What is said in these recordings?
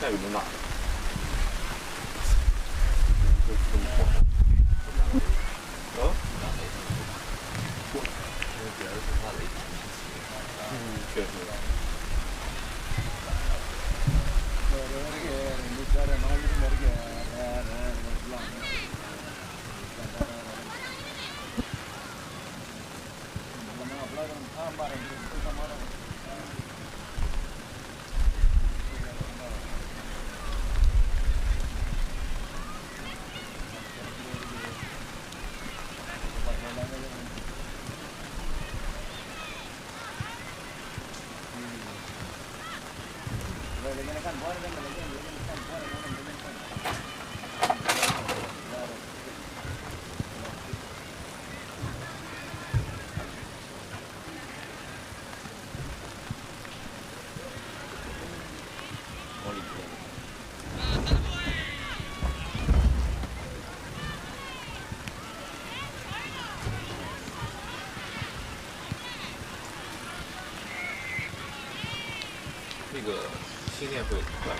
下雨就那。啊？确实。这个心电会很快。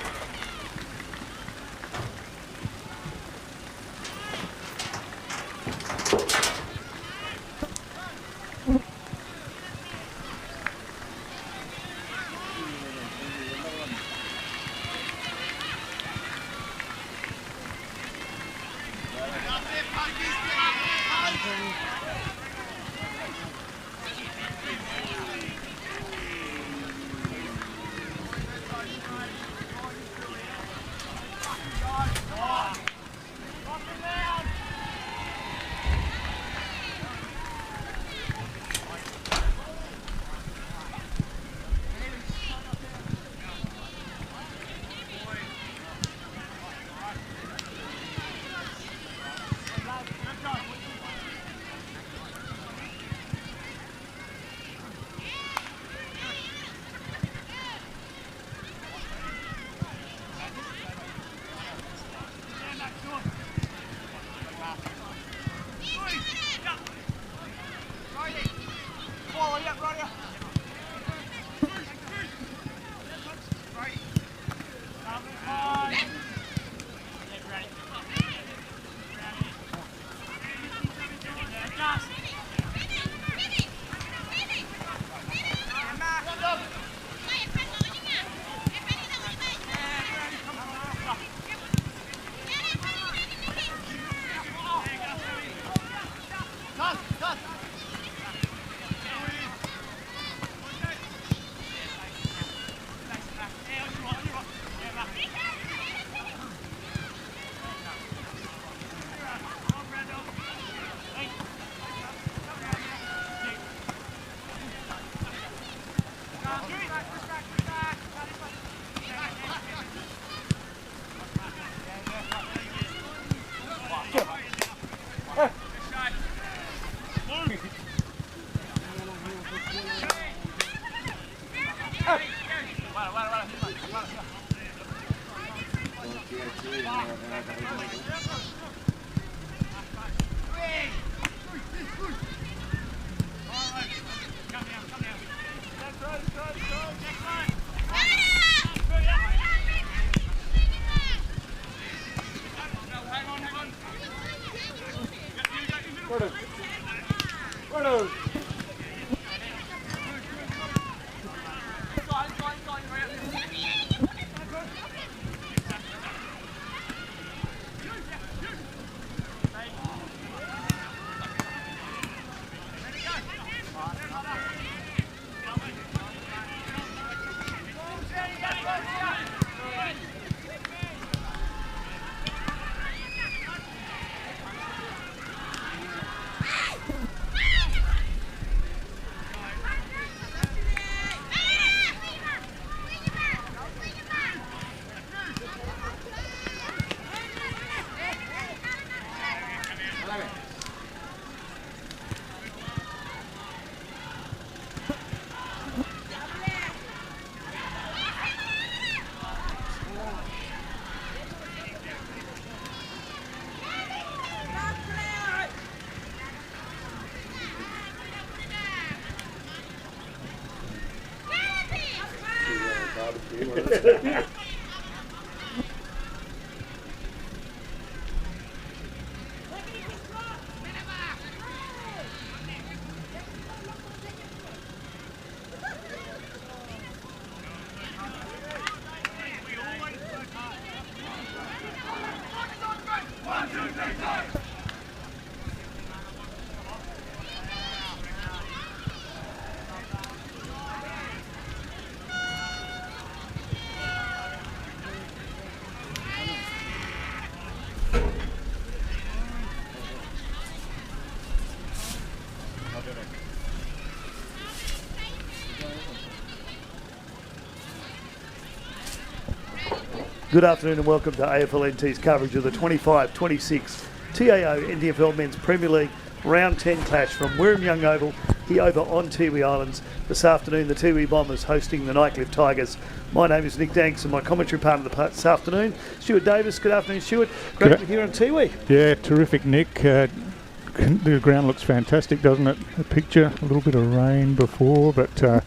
Good afternoon and welcome to AFLNT's coverage of the 25-26 TIO NTFL Men's Premier League Round 10 clash from Wurrumiyanga Oval here over on Tiwi Islands. This afternoon the Tiwi Bombers hosting the Nightcliff Tigers. My name is Nick Danks and my commentary partner this afternoon, Stuart Davis. Good afternoon, Stuart. Great to be here on Tiwi. Yeah, terrific, Nick. The ground looks fantastic, doesn't it? The picture, a little bit of rain before, but I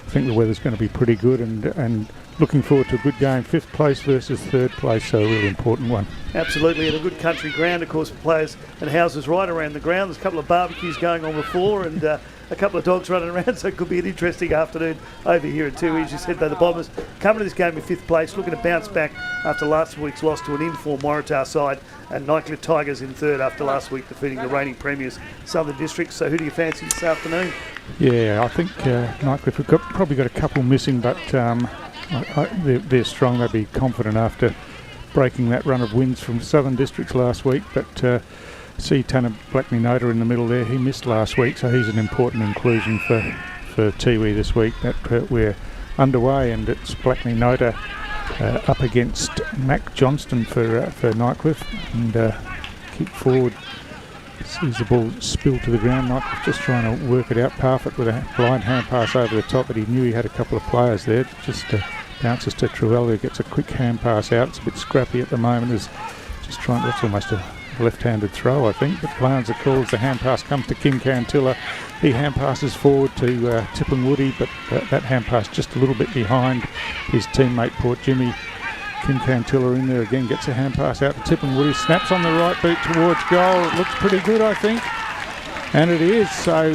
think the weather's going to be pretty good and looking forward to a good game. 5th place versus 3rd place, so a really important one. Absolutely, and a good country ground, of course, for players and houses right around the ground. There's a couple of barbecues going on before and a couple of dogs running around, so it could be an interesting afternoon over here at Tiwi. As you said, though, the Bombers coming to this game in 5th place, looking to bounce back after last week's loss to an in-form Waratah side, and Nightcliff Tigers in 3rd after last week defeating the reigning premiers Southern District. So who do you fancy this afternoon? Yeah, I think Nightcliff have probably got a couple missing, but they're strong. They'll be confident after breaking that run of wins from Southern Districts last week. But see Tanner Blackney-Noda in the middle there. He missed last week, so he's an important inclusion for Tiwi this week. That we're underway, and it's Blackney-Noda up against Mac Johnston for Nightcliff, and kick forward. Sees the ball spill to the ground. Nightcliff just trying to work it out. Parfitt with a blind hand pass over the top, but he knew he had a couple of players there. Just bounces to Truell, who gets a quick hand pass out. It's a bit scrappy at the moment. Is just trying. That's almost a left-handed throw, I think. But play-ons are called. The hand pass comes to Kim Cantilla. He hand passes forward to Tipping Woody, but that hand pass just a little bit behind his teammate Port Jimmy. Kim Cantilla in there again, gets a hand pass out to Tipping Woody, snaps on the right boot towards goal. It looks pretty good, I think, and it is. So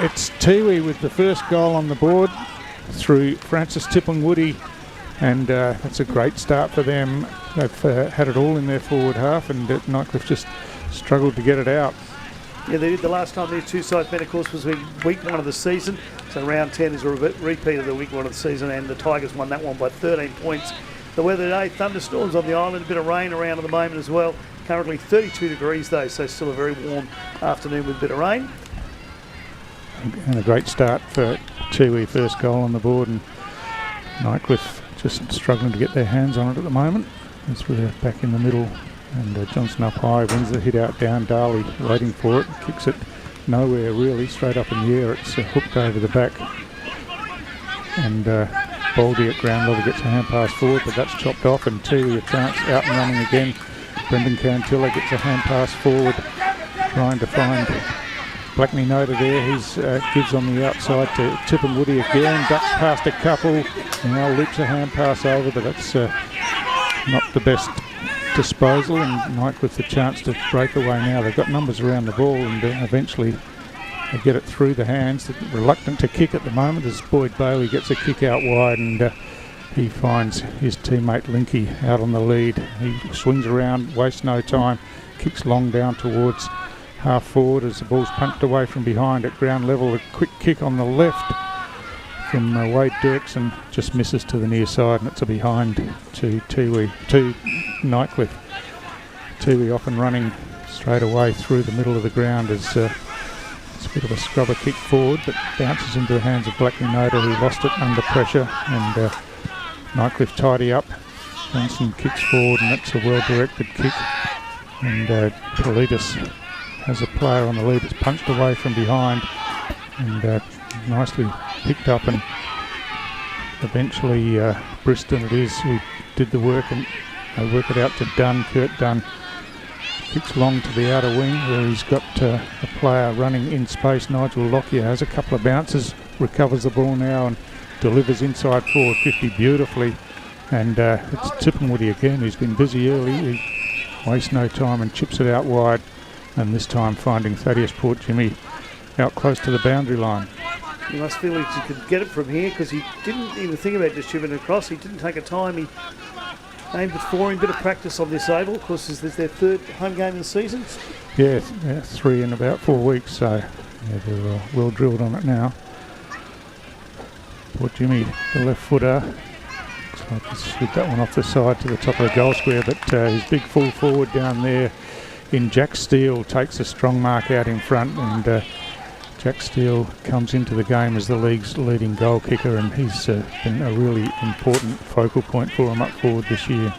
it's Tiwi with the first goal on the board through Francis Tipping Woody, and that's a great start for them. They've had it all in their forward half, and Nightcliff just struggled to get it out. Yeah, they did. The last time these two sides met, of course, was in week 1 of the season. So round 10 is a repeat of the week 1 of the season, and the Tigers won that one by 13 points. The weather today, thunderstorms on the island, a bit of rain around at the moment as well. Currently 32 degrees though, so still a very warm afternoon with a bit of rain. And a great start for Tiwi, first goal on the board, and Nightcliff just struggling to get their hands on it at the moment as we're back in the middle, and Johnson up high, wins the hit out down. Darley waiting for it, kicks it nowhere really, straight up in the air. It's hooked over the back, and Baldy at ground level gets a hand pass forward, but that's chopped off, and Tiwi a chance out and running again. Brendan Cantilla gets a hand pass forward, trying to find Blackney-Noda there. He's gives on the outside to Tipping Woody again, ducks past a couple, now leaps a hand pass over, but that's not the best disposal, and Nightcliff the chance to break away now. They've got numbers around the ball, and eventually they get it through the hands. They're reluctant to kick at the moment as Boyd Bailey gets a kick out wide, and he finds his teammate Linky out on the lead. He swings around, wastes no time, kicks long down towards half forward as the ball's punched away from behind at ground level. A quick kick on the left from Wade Dirksen, just misses to the near side, and it's a behind to Nightcliff. Tiwi off and running straight away through the middle of the ground as it's a bit of a scrubber kick forward, but bounces into the hands of Blackney-Noda, who lost it under pressure, and Nightcliff tidy up. Johnson kicks forward, and that's a well-directed kick, and Politis has a player on the lead. It's punched away from behind, and nicely picked up, and eventually Briston it is who did the work, and they work it out to Dunn. Kurt Dunn kicks long to the outer wing where he's got a player running in space. Nigel Lockyer has a couple of bounces, recovers the ball now and delivers inside forward 50 beautifully, and it's Tipping Woody again, who's been busy early. He wastes no time and chips it out wide, and this time finding Thaddeus Port Jimmy out close to the boundary line. You must feel he could get it from here, because he didn't even think about just chipping it across. He didn't take a time. He aimed it for him. Bit of practice on this oval. Of course, this is their 3rd home game of the season. Yeah, 3 in about 4 weeks, so yeah, they're well drilled on it now. Port Jimmy, the left footer. Looks like he's slid that one off the side to the top of the goal square, but his big full forward down there in Jack Steele takes a strong mark out in front, and Jack Steele comes into the game as the league's leading goal kicker, and he's been a really important focal point for him up forward this year.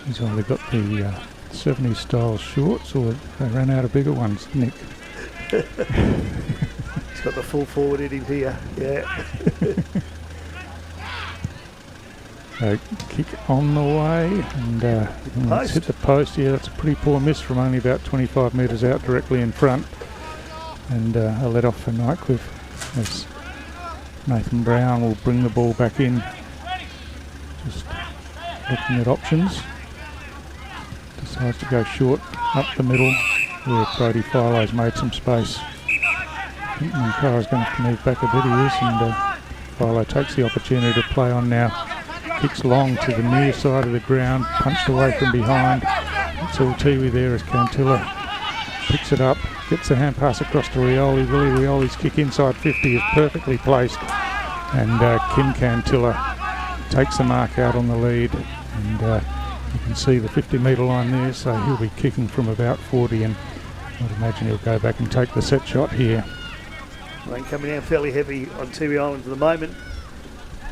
He's either got the 70s style shorts or they ran out of bigger ones, Nick. He's got the full forward in him here, yeah. Kick on the way, and it's hit the post. Yeah, that's a pretty poor miss from only about 25 metres out directly in front. And a let off for Nightcliff as Nathan Brown will bring the ball back in. Just looking at options. Decides to go short up the middle where Brody Filo's made some space. I think Mankara's going to have to move back a bit, he is, and Filo takes the opportunity to play on now. Kicks long to the near side of the ground, punched away from behind. It's all Tiwi there as Cantilla picks it up, gets the hand pass across to Rioli. Willie Rioli's kick inside 50 is perfectly placed, and Kim Cantilla takes the mark out on the lead, and you can see the 50-metre line there, so he'll be kicking from about 40, and I'd imagine he'll go back and take the set shot here. Rain coming down fairly heavy on Tiwi Island at the moment.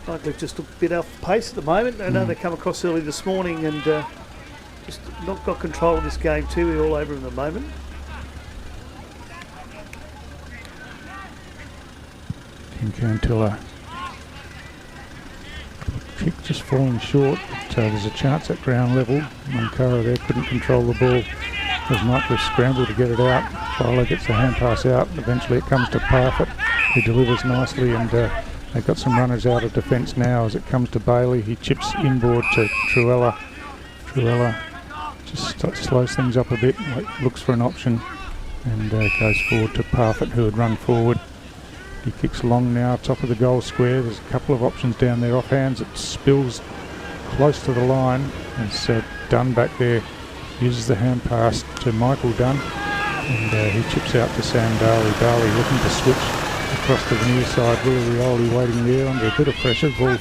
Nightcliff just a bit off pace at the moment. I know they come across early this morning and just not got control of this game too. We're all over him at the moment. Kim Cantilla. Kick just falling short, but there's a chance at ground level. Mankara there couldn't control the ball as Nightcliff scrambled to get it out. Filo gets the hand pass out. Eventually it comes to Parfitt, who delivers nicely, and they've got some runners out of defence now as it comes to Bailey. He chips inboard to Truella. Truella just slows things up a bit, looks for an option, and goes forward to Parfitt, who had run forward. He kicks long now, top of the goal square. There's a couple of options down there. Off hands, it spills close to the line. It's Dunn back there. Uses the hand pass to Michael Dunn, and he chips out to Sam Daly. Daly looking to switch across to the near side. Willie Rioli waiting there under a bit of pressure. Ball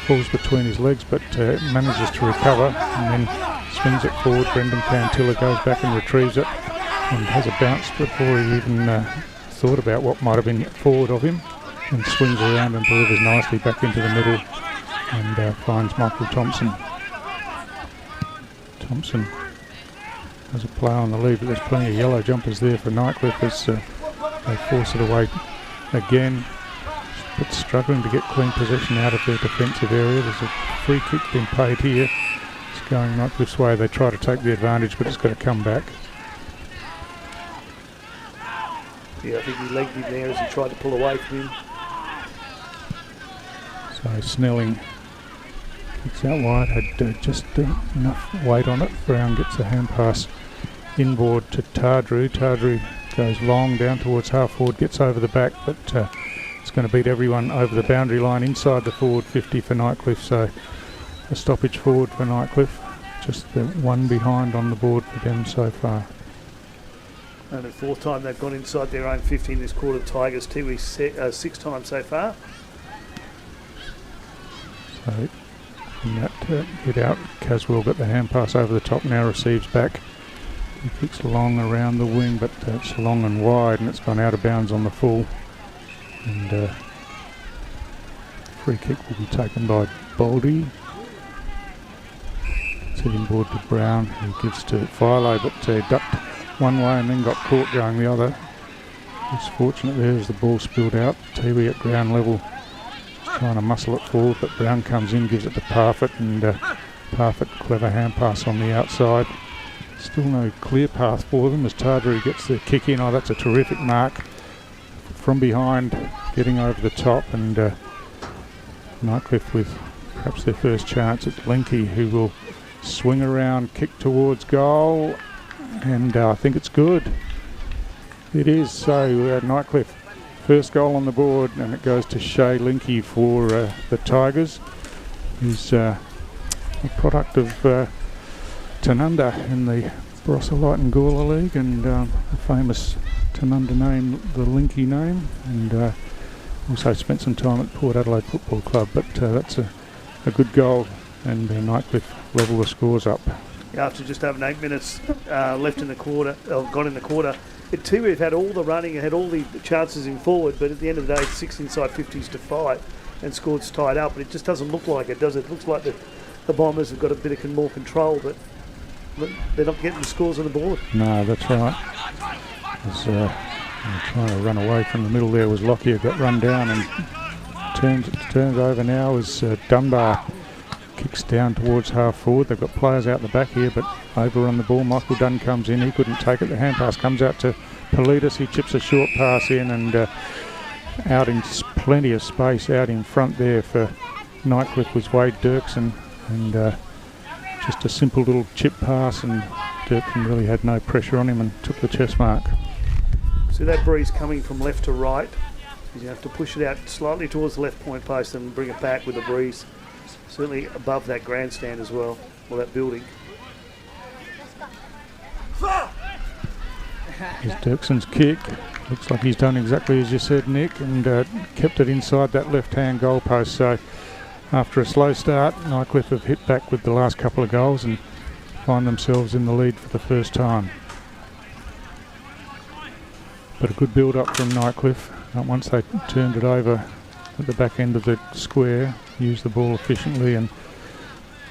falls between his legs, but manages to recover and then swings it forward. Brendan Cantilla goes back and retrieves it and has a bounce before he even thought about what might have been forward of him, and swings around and delivers nicely back into the middle and finds Michael Thompson. Thompson has a play on the lead, but there's plenty of yellow jumpers there for Nightcliff as they force it away again, but struggling to get clean possession out of their defensive area. There's a free kick being paid here. It's going Nightcliff's way. They try to take the advantage, but it's got to come back. Yeah, I think he legged him there as he tried to pull away from him. So Snelling kicks out wide, had just enough weight on it. Brown gets a hand pass inboard to Tardru. Tardru goes long down towards half forward, gets over the back, but it's going to beat everyone over the boundary line inside the forward 50 for Nightcliff. So a stoppage forward for Nightcliff. Just the one behind on the board for them so far. Only fourth time they've gone inside their own 50 in this quarter. Tigers Tiwi 6 times so far. So in that hit out, Caswell got the hand pass over the top, now receives back. He kicks long around the wing, but it's long and wide and it's gone out of bounds on the full. And free kick will be taken by Baldy. It's hit inboard to Brown, who gives to Filo, but ducked one way and then got caught going the other. It's fortunate there as the ball spilled out. Tiwi at ground level trying to muscle it forward, but Brown comes in, gives it to Parfitt, and Parfitt clever hand pass on the outside. Still no clear path for them as Tardru gets the kick in. Oh, that's a terrific mark from behind, getting over the top, and Nightcliff with perhaps their first chance. It's Linky who will swing around, kick towards goal, and I think it's good. It is. So Nightcliff first goal on the board, and it goes to Shay Linky for the Tigers, who's a product of Tanunda in the Barossa Light and Gawler League, and a famous Tanunda name, the Linky name, and also spent some time at Port Adelaide Football Club, but that's a good goal, and Nightcliff level the scores up. after just over 8 minutes left in the quarter, gone in the quarter. Tiwi have had all the running, had all the chances in forward, but at the end of the day, it's 6 inside 50s to 5 and scored's tied up. But it just doesn't look like it, does it? It looks like the Bombers have got a bit of more control, but they're not getting the scores on the board. No, that's right. Trying to run away from the middle there was Lockyer, got run down and turns over now as Dunbar kicks down towards half forward. They've got players out the back here, but over on the ball, Michael Dunn comes in. He couldn't take it. The hand pass comes out to Politis. He chips a short pass in, and out in plenty of space out in front there for Nightcliff was Wade Dirksen, and just a simple little chip pass, and Dirksen really had no pressure on him and took the chest mark. So that breeze coming from left to right, you have to push it out slightly towards the left point post and bring it back with the breeze. Certainly above that grandstand as well, or that building. Here's Dirksen's kick. Looks like he's done exactly as you said, Nick, and kept it inside that left-hand goal post. So after a slow start, Nightcliff have hit back with the last couple of goals and find themselves in the lead for the first time. But a good build-up from Nightcliff. Once they turned it over at the back end of the square, used the ball efficiently, and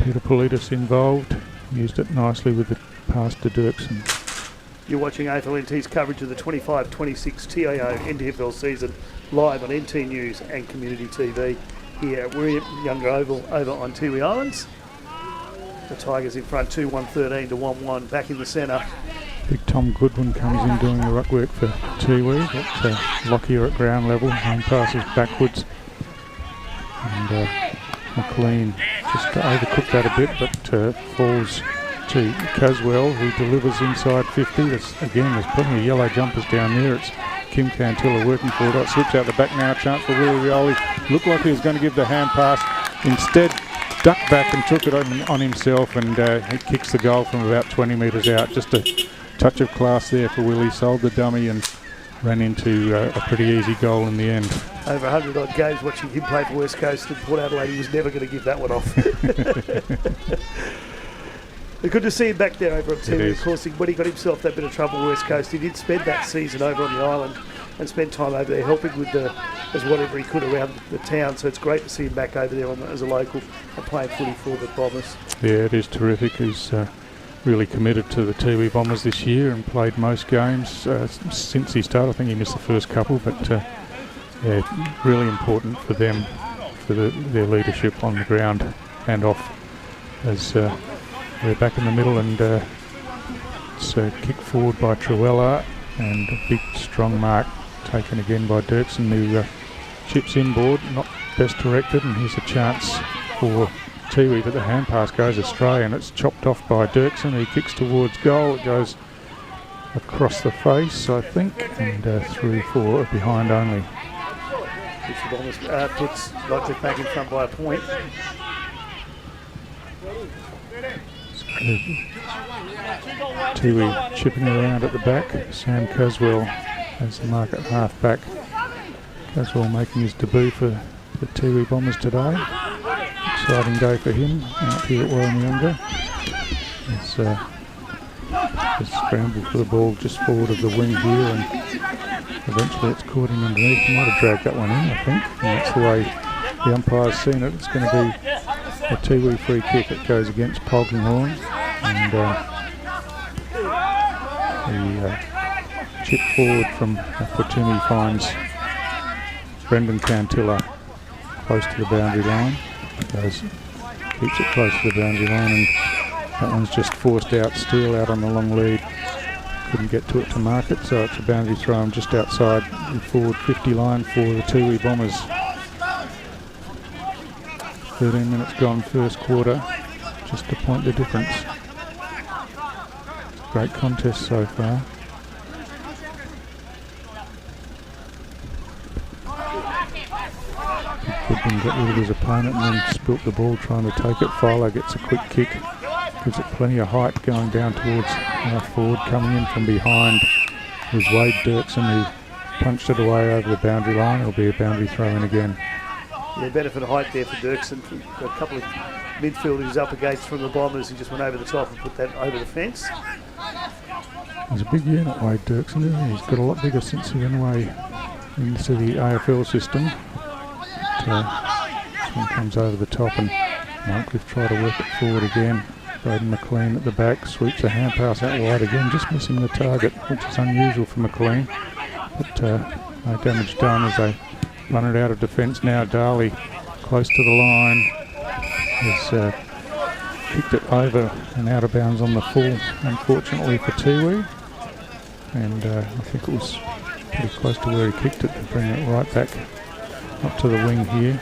Peter Politis involved, used it nicely with the pass to Dirksen. You're watching AFLNT's coverage of the 25-26 TIO NTFL season live on NT News and Community TV here at Wurrumiyanga Oval over on Tiwi Islands. The Tigers in front 2-1-13 to 1-1 back in the centre. Big Tom Goodwin comes in doing the ruck work for Tiwi. Got Lockyer at ground level, and passes backwards. And McLean just overcooked that a bit, but falls to Caswell, who delivers inside 50. There's plenty of yellow jumpers down there. It's Kim Cantilla working for it. Slips out the back now, chance for Willie Rioli. Looked like he was going to give the hand pass. Instead, ducked back and took it on himself, and he kicks the goal from about 20 metres out. Just a touch of class there for Willie. Sold the dummy and ran into a pretty easy goal in the end. Over 100 odd games watching him play for West Coast, and Port Adelaide, he was never going to give that one off. Good to see him back there over at Tiwi. Of course, when he got himself that bit of trouble at West Coast, he did spend that season over on the island and spend time over there helping with as whatever he could around the town. So it's great to see him back over there as a local and playing footy for the Bombers. Yeah, it is terrific. He's really committed to the Tiwi Bombers this year and played most games since he started. I think he missed the first couple, but really important for them, for their leadership on the ground and off, as we're back in the middle, and it's a kick forward by Truella, and a big strong mark taken again by Dirksen, who chips inboard, not best directed, and here's a chance for Tiwi, but the hand pass goes astray and it's chopped off by Dirksen. He kicks towards goal. It goes across the face, I think, and through for a behind only. The Bombers puts Nightcliff back in front by a point. Tiwi chipping around at the back. Sam Caswell has the mark at half back. Caswell making his debut for the Tiwi Bombers today. Exciting day for him out here at Wurrumiyanga. It's scrambled for the ball just forward of the wing here, and eventually it's caught him underneath. He might have dragged that one in, I think, and that's the way the umpire's seen it. It's going to be a Tiwi free kick. It goes against Polkinghorne, and the chip forward from Fatumi finds Brendan Cantilla close to the boundary line. Keeps it close to the boundary line, and that one's just forced out. Steele out on the long lead, couldn't get to it to mark it, so it's a boundary throw just outside the forward 50 line for the Tiwi Bombers. 13 minutes gone, first quarter, just to point the difference. Great contest so far. Goodwin got rid of his opponent and then spilt the ball trying to take it. Philo gets a quick kick, gives it plenty of height going down towards half forward. Coming in from behind was Wade Dirksen, who punched it away over the boundary line. It'll be a boundary throw in again. Yeah, benefit of height there for Dirksen. Got a couple of midfielders up against from the Bombers. He just went over the top and put that over the fence. He's a big unit, Wade Dirksen, isn't he? He's got a lot bigger since he went away into the AFL system. This one comes over the top and Nightcliff try to work it forward again. Braden McLean at the back, sweeps a hand pass out wide again, just missing the target, which is unusual for McLean. But no damage done as they run it out of defence now. Darley close to the line has kicked it over and out of bounds on the full, unfortunately for Tiwi. And I think it was pretty close to where he kicked it to bring it right back up to the wing here.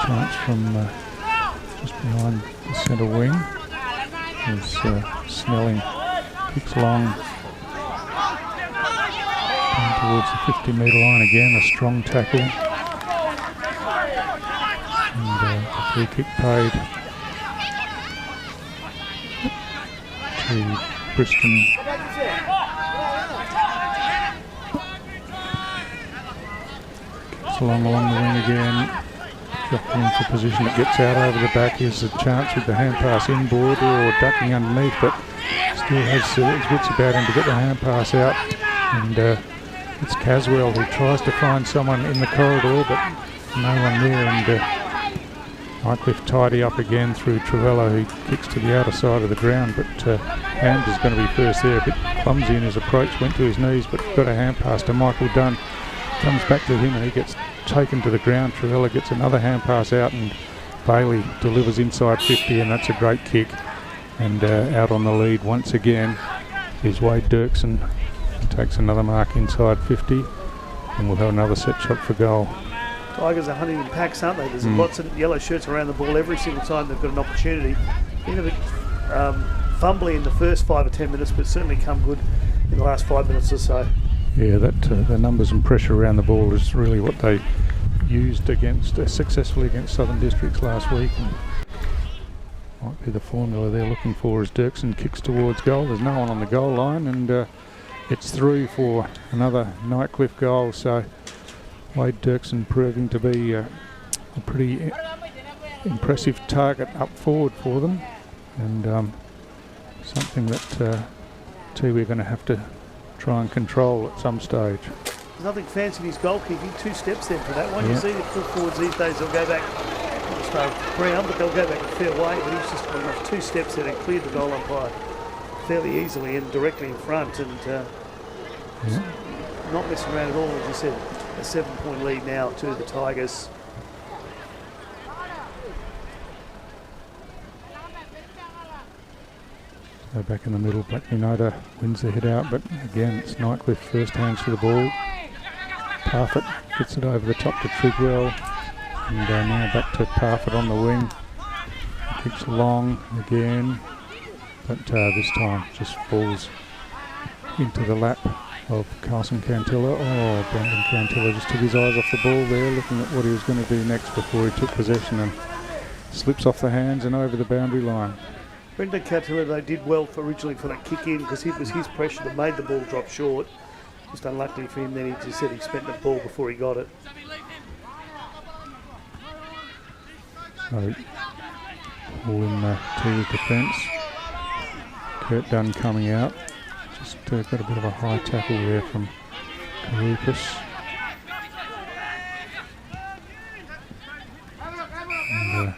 Chance from just behind the centre wing as Snelling kicks long towards the 50-metre line again, a strong tackle, and a free kick paid to Briston. Kicks along the wing again, dropping into position, it gets out over the back. Here's a chance with the hand pass inboard or ducking underneath, but still has his wits about him to get the hand pass out. And it's Caswell who tries to find someone in the corridor, but no one there. And Nightcliff tidy up again through Trevella, who kicks to the outer side of the ground. But Hand is going to be first there, a bit clumsy in his approach, went to his knees, but got a hand pass to Michael Dunn. Comes back to him and he gets taken to the ground. Trevella gets another hand pass out and Bailey delivers inside 50, and that's a great kick. And out on the lead once again is Wade Dirksen. Takes another mark inside 50, and we'll have another set shot for goal. Tigers are hunting in packs, aren't they? There's lots of yellow shirts around the ball every single time they've got an opportunity. Been a bit fumbly in the first 5 or 10 minutes, but certainly come good in the last 5 minutes or so. Yeah, that the numbers and pressure around the ball is really what they used against successfully against Southern Districts last week. And might be the formula they're looking for as Dirksen kicks towards goal. There's no one on the goal line, and it's through for another Nightcliff goal. So Wade Dirksen proving to be a pretty impressive target up forward for them, and something that Tiwi are going to have to try and control at some stage. There's nothing fancy in his goal kicking. 2 steps then for that one. Yeah. You see the full forwards these days, they'll go back Brown, but they'll go back a fair way. But he's just gone off 2 steps there and cleared the goal umpire fairly easily and directly in front, and not messing around at all. As you said, a 7-point lead now to the Tigers. So back in the middle, Black Minota wins the hit out, but again it's Nightcliff first hands to the ball. Parfitt gets it over the top to Trigwell, and now back to Parfitt on the wing. Kicks long again, but this time just falls into the lap of Carlson Cantilla. Oh, Brandon Cantilla just took his eyes off the ball there, looking at what he was going to do next before he took possession, and slips off the hands and over the boundary line. Brendan Cantilla, they did well originally for that kick in, because it was his pressure that made the ball drop short. Just unluckily for him, then he just said he spent the ball before he got it. So, all in the Tiwi defence. Kurt Dunn coming out. Just got a bit of a high tackle there from Karupis. And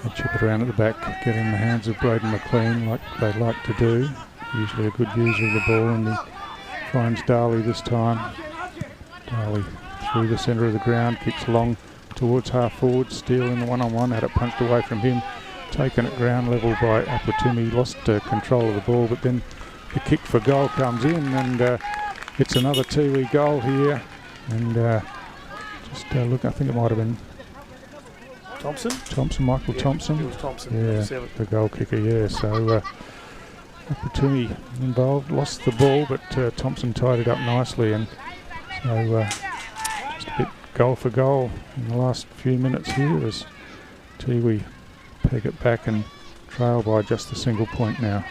they chip it around at the back, get in the hands of Braden McLean like they like to do. Usually a good user of the ball, and he finds Darley this time. Darley through the centre of the ground, kicks long towards half forward, Steele in the one-on-one, had it punched away from him, taken at ground level by Aquatimi, lost control of the ball, but then the kick for goal comes in, and it's another Tiwi goal here, and look, I think it might have been Michael Thompson. It was Thompson. Yeah, the goal kicker, yeah. So Aquatimi involved, lost the ball, but Thompson tied it up nicely, and so just a bit goal for goal in the last few minutes here as Tiwi peg it back and trail by just a single point now.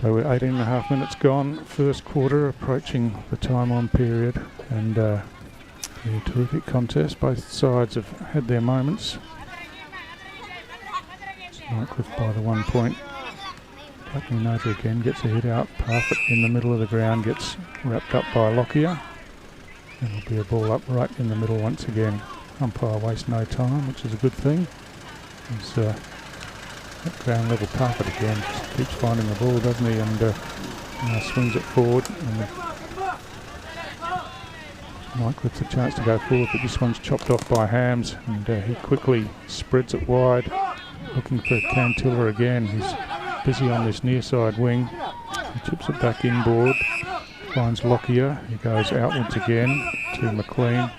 So we're 18.5 minutes gone, first quarter, approaching the time on period, and a terrific contest. Both sides have had their moments. Nightcliff by the 1 point. Wurrumiyanga again gets a hit out. Parfitt in the middle of the ground gets wrapped up by Lockyer. It'll be a ball up right in the middle once again. Umpire wastes no time, which is a good thing. He's at ground level. Parfitt again just keeps finding the ball, doesn't he? And now swings it forward. And Nightcliff's a chance to go forward, but this one's chopped off by Hams, and he quickly spreads it wide, looking for Cantilla again. He's busy on this near side wing. He chips it back inboard, finds Lockyer. He goes outwards again to McLean,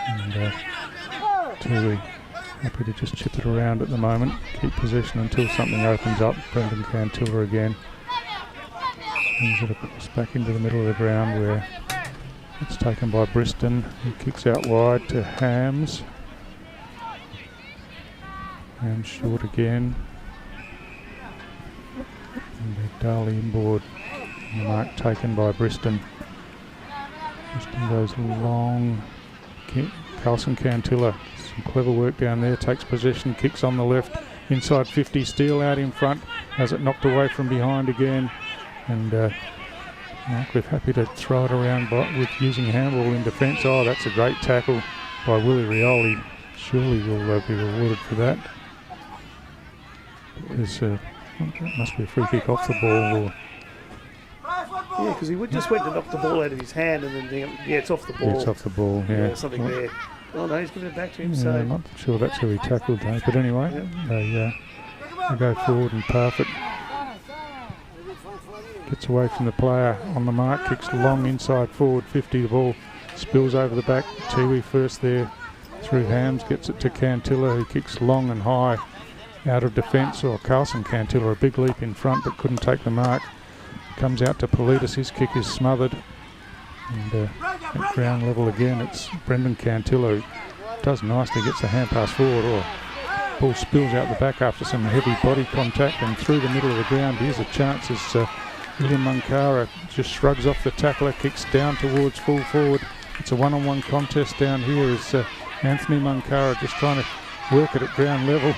and Tiwi happy to just chip it around at the moment, keep possession until something opens up. Brendan Cantilla again swings it across back into the middle of the ground, where it's taken by Briston, who kicks out wide to Hams. Hams short again. And Daly inboard. And the mark taken by Briston. Briston goes long. Carlson Cantilla, some clever work down there, takes possession, kicks on the left, inside 50, Steele out in front, has it knocked away from behind again. And Nightcliff happy to throw it around with using handball in defence. Oh, that's a great tackle by Willie Rioli. Surely will be rewarded for that. Because it must be a free kick off the ball. Or yeah, because he just went to knock the ball out of his hand, and then it's off the ball. Yeah, it's off the ball, yeah. Something there. Oh no, he's giving it back to him. Yeah, So I'm not sure that's who he tackled though. But anyway, they go forward, and Parfitt gets away from the player on the mark, kicks long inside forward 50. The ball spills over the back. Tiwi first there through Hams, gets it to Cantilla, who kicks long and high out of defence. Or Carlson Cantilla, a big leap in front but couldn't take the mark. Comes out to Politis, his kick is smothered. And at ground level again, it's Brendan Cantilla, who does nicely, gets the hand pass forward. Or ball spills out the back after some heavy body contact, and through the middle of the ground. Here's a chance as William Munkara just shrugs off the tackler, kicks down towards full forward. It's a one-on-one contest down here as Anthony Munkara just trying to work it at ground level.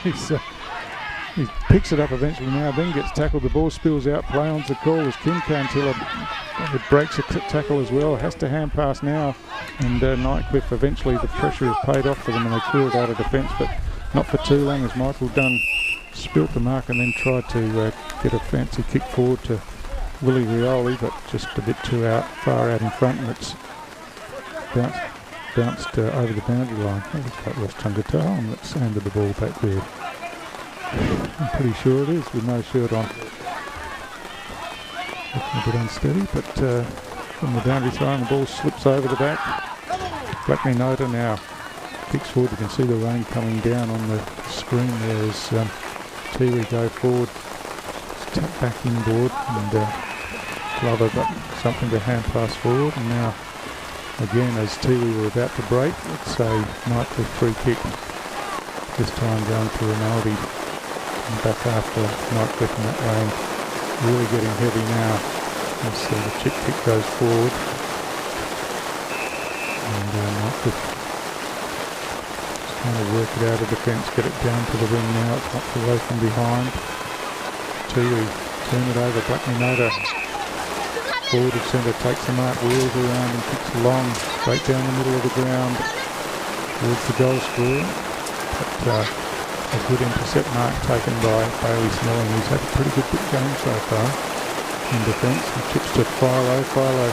He picks it up eventually now, then gets tackled. The ball spills out, play on's the call as Kim Cantilla breaks a tackle as well, has to hand pass now. And Nightcliff, eventually the pressure is paid off for them and they clear it out of defence, but not for too long as Michael Dunn spilt the mark and then tried to get a fancy kick forward to Willie Rioli, but just a bit too far out in front, and it's bounced over the boundary line. That looks like Ross Tungatao, and that's handed the ball back there. I'm pretty sure it is, with no shirt on. Looking a bit unsteady, but from the boundary throw, and the ball slips over the back. Wurrumiyanga now kicks forward. You can see the rain coming down on the screen there as Tiwi go forward. Tap back inboard, and Glover got something to hand pass forward. And now, again, as Tiwi were about to break, it's a Nightcliff free kick. This time going to Rinaldi. And back after Nightcliff in that rain. Really getting heavy now as the chip kick goes forward. And Nightcliff trying to work it out of defence, get it down to the ring now. It's knocked away from behind. Tiwi turn it over, Wurrumiyanga forward of centre, takes the mark, wheels around and kicks long, straight down the middle of the ground towards the goal square. But a good intercept mark taken by Bailey Snelling, who's had a pretty good game so far in defence. He chips to Philo. Philo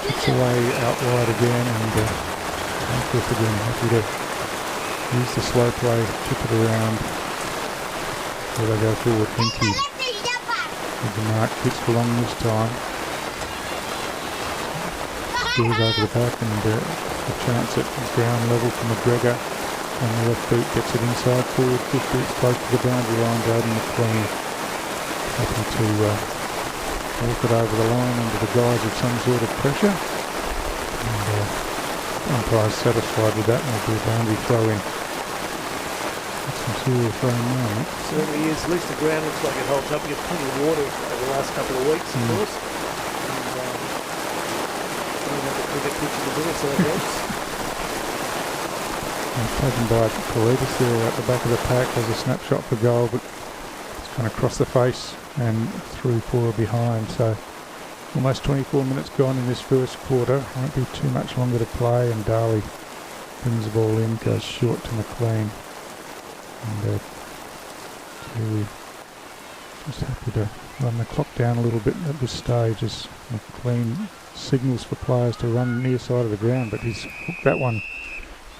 kicks away out wide again, and Nightcliff again happy to use the slow play, chip it around. Where they go forward, Inky with the mark, kicks long this time. Spills over the back, and a chance at ground level from McGregor. On the left boot, gets it inside forward 50, it's close to the boundary line. Jaden McLean happy to walk it over the line under the guise of some sort of pressure. And umpire's satisfied with that, and will be a boundary throw in. It's some serious rain now, mate. Certainly is. At least the ground looks like it holds up. We get plenty of water over the last couple of weeks, of course. And we have the cricket pitch in the middle, so that helps. Taken by Kalidas there at the back of the pack. There's a snapshot for goal, but it's kind of crossed the face and through for behind. So almost 24 minutes gone in this first quarter. Won't be too much longer to play, and Darley brings the ball in, goes short to McLean. And Tiwi just happy to run the clock down a little bit at this stage as McLean signals for players to run near side of the ground, but he's hooked that one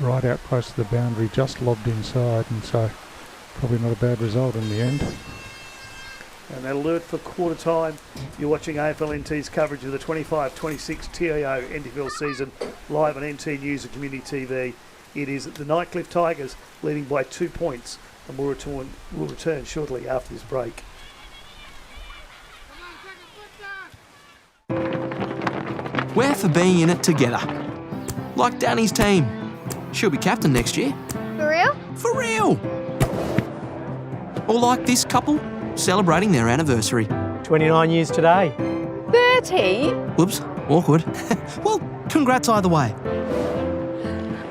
right out close to the boundary, just lobbed inside, and so probably not a bad result in the end. And that alert for quarter time. You're watching AFLNT's coverage of the 25-26 TIO NTFL season live on NT News and Community TV. It is the Nightcliff Tigers leading by 2 points, and we'll return shortly after this break. We're for being in it together. Like Danny's team. She'll be captain next year. For real? For real! Or like this couple, celebrating their anniversary. 29 years today. 30? Whoops, awkward. Well, congrats either way.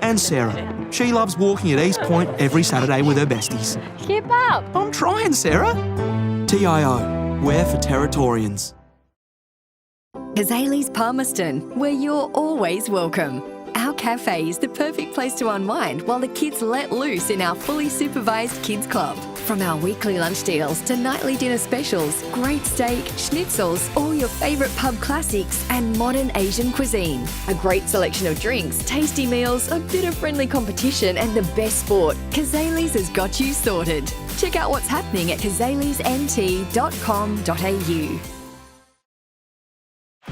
And Sarah. She loves walking at East Point every Saturday with her besties. Keep up. I'm trying, Sarah. TIO, we're for Territorians. Kazali's Palmerston, where you're always welcome. Our cafe is the perfect place to unwind while the kids let loose in our fully supervised kids club. From our weekly lunch deals to nightly dinner specials, great steak, schnitzels, all your favourite pub classics and modern Asian cuisine. A great selection of drinks, tasty meals, a bit of friendly competition and the best sport. Kazali's has got you sorted. Check out what's happening at kazalisnt.com.au.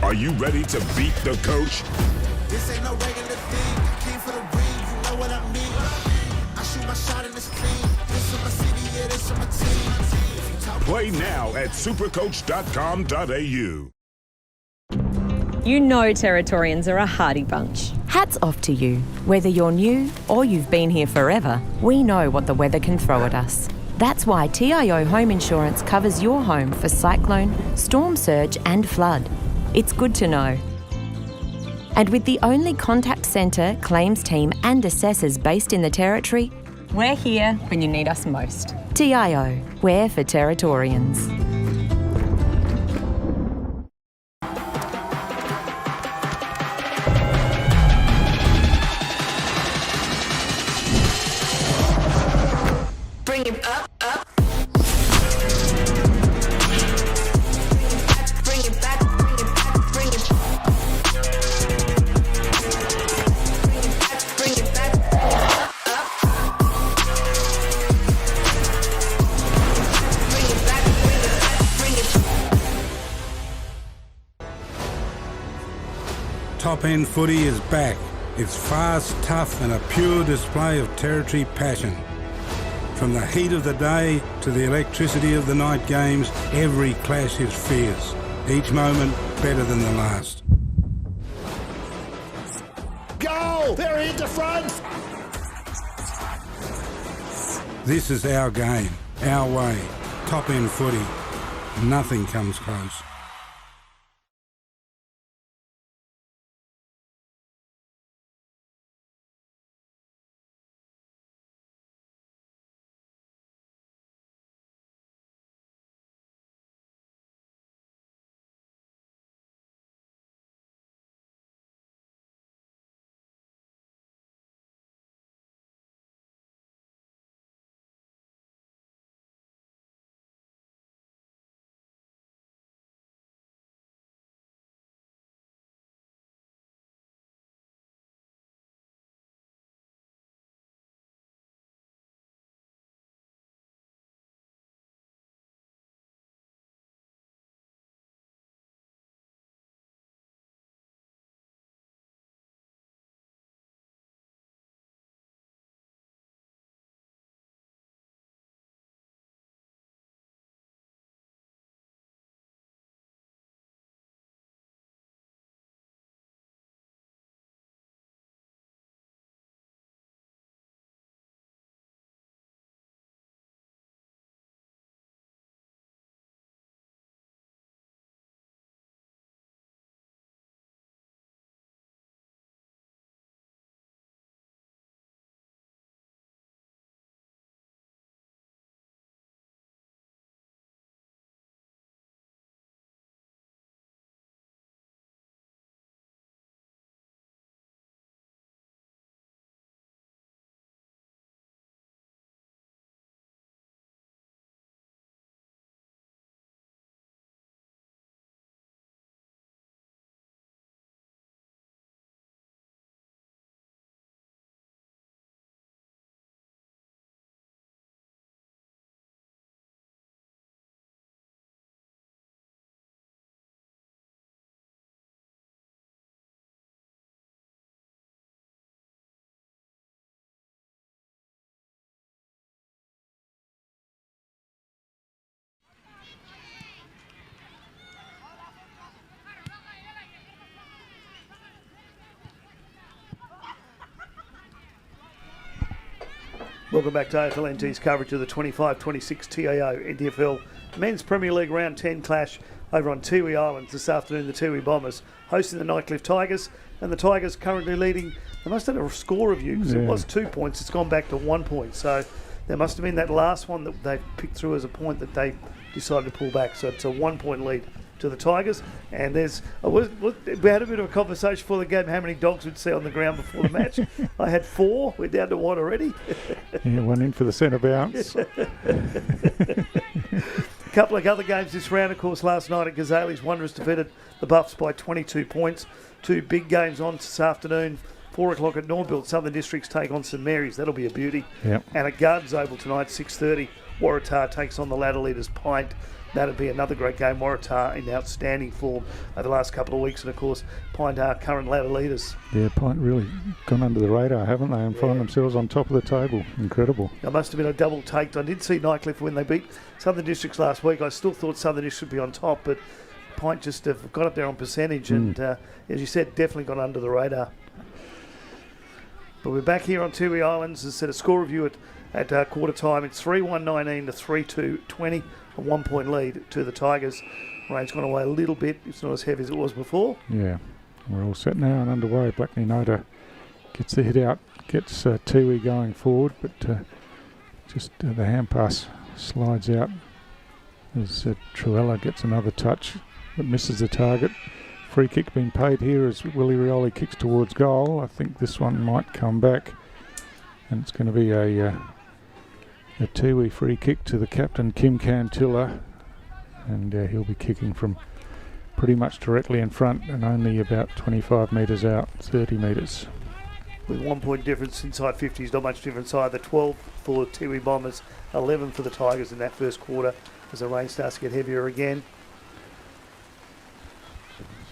Are you ready to beat the coach? This ain't no regular thing. I came for the ring, you know what I mean. I shoot my shot and it's clean. This is my city, yeah, this is my team. If you talk Play now at supercoach.com.au. You know Territorians are a hardy bunch. Hats off to you. Whether you're new or you've been here forever, we know what the weather can throw at us. That's why TIO Home Insurance covers your home for cyclone, storm surge and flood. It's good to know. And with the only contact centre, claims team and assessors based in the Territory, We're here when you need us most. TIO, we're for Territorians. Bring it up, up. Bring it back, bring it back, bring it back. Bring it back, up, up. Bring it back, bring it back, bring it back. Top End Footy is back. It's fast, tough and a pure display of Territory passion. From the heat of the day to the electricity of the night games, every clash is fierce. Each moment better than the last. Goal! They're into front! This is our game, our way. Top End Footy. Nothing comes close. Welcome back to AFLNT's coverage of the 25-26 TIO NTFL Men's Premier League Round 10 clash over on Tiwi Islands this afternoon. The Tiwi Bombers hosting the Nightcliff Tigers, and the Tigers currently leading. They must have had a score review because it was 2 points. It's gone back to 1 point. So there must have been that last one that they picked through as a point that they decided to pull back. So it's a 1 point lead to the Tigers. And we had a bit of a conversation before the game how many dogs we'd see on the ground before the match. I had 4. We're down to 1 already. Yeah, one in for the centre bounce. A couple of other games this round, of course, last night at Gazali's Wanderers defeated the Buffs by 22 points. 2 big games on this afternoon. 4 o'clock at Norbuild, Southern Districts take on St Mary's. That'll be a beauty. Yep. And at Gardens Oval tonight, 6:30, Waratah takes on the ladder leaders Pint. That'll be another great game. Waratah in outstanding form over the last couple of weeks. And, of course, Pint are current ladder leaders. Yeah, Pint really gone under the radar, haven't they, and find themselves on top of the table. Incredible. It must have been a double take. I did see Nightcliff when they beat Southern Districts last week. I still thought Southern Districts should be on top, but Pint just have got up there on percentage and, as you said, definitely got under the radar. But we're back here on Tiwi Islands. As I said, a score review at quarter time. It's 3-1-19 to 3-2-20. A 1 point lead to the Tigers. Rain's gone away a little bit. It's not as heavy as it was before. Yeah, we're all set now and underway. Blackney Noda gets the hit out, gets Tiwi going forward, but just the hand pass slides out as Truella gets another touch but misses the target. Free kick being paid here as Willie Rioli kicks towards goal. I think this one might come back, and it's going to be a Tiwi free kick to the captain, Kim Cantilla, and he'll be kicking from pretty much directly in front and only about 25 metres out, 30 metres. With 1 point difference inside 50s, not much difference either. 12 for Tiwi Bombers, 11 for the Tigers in that first quarter as the rain starts to get heavier again.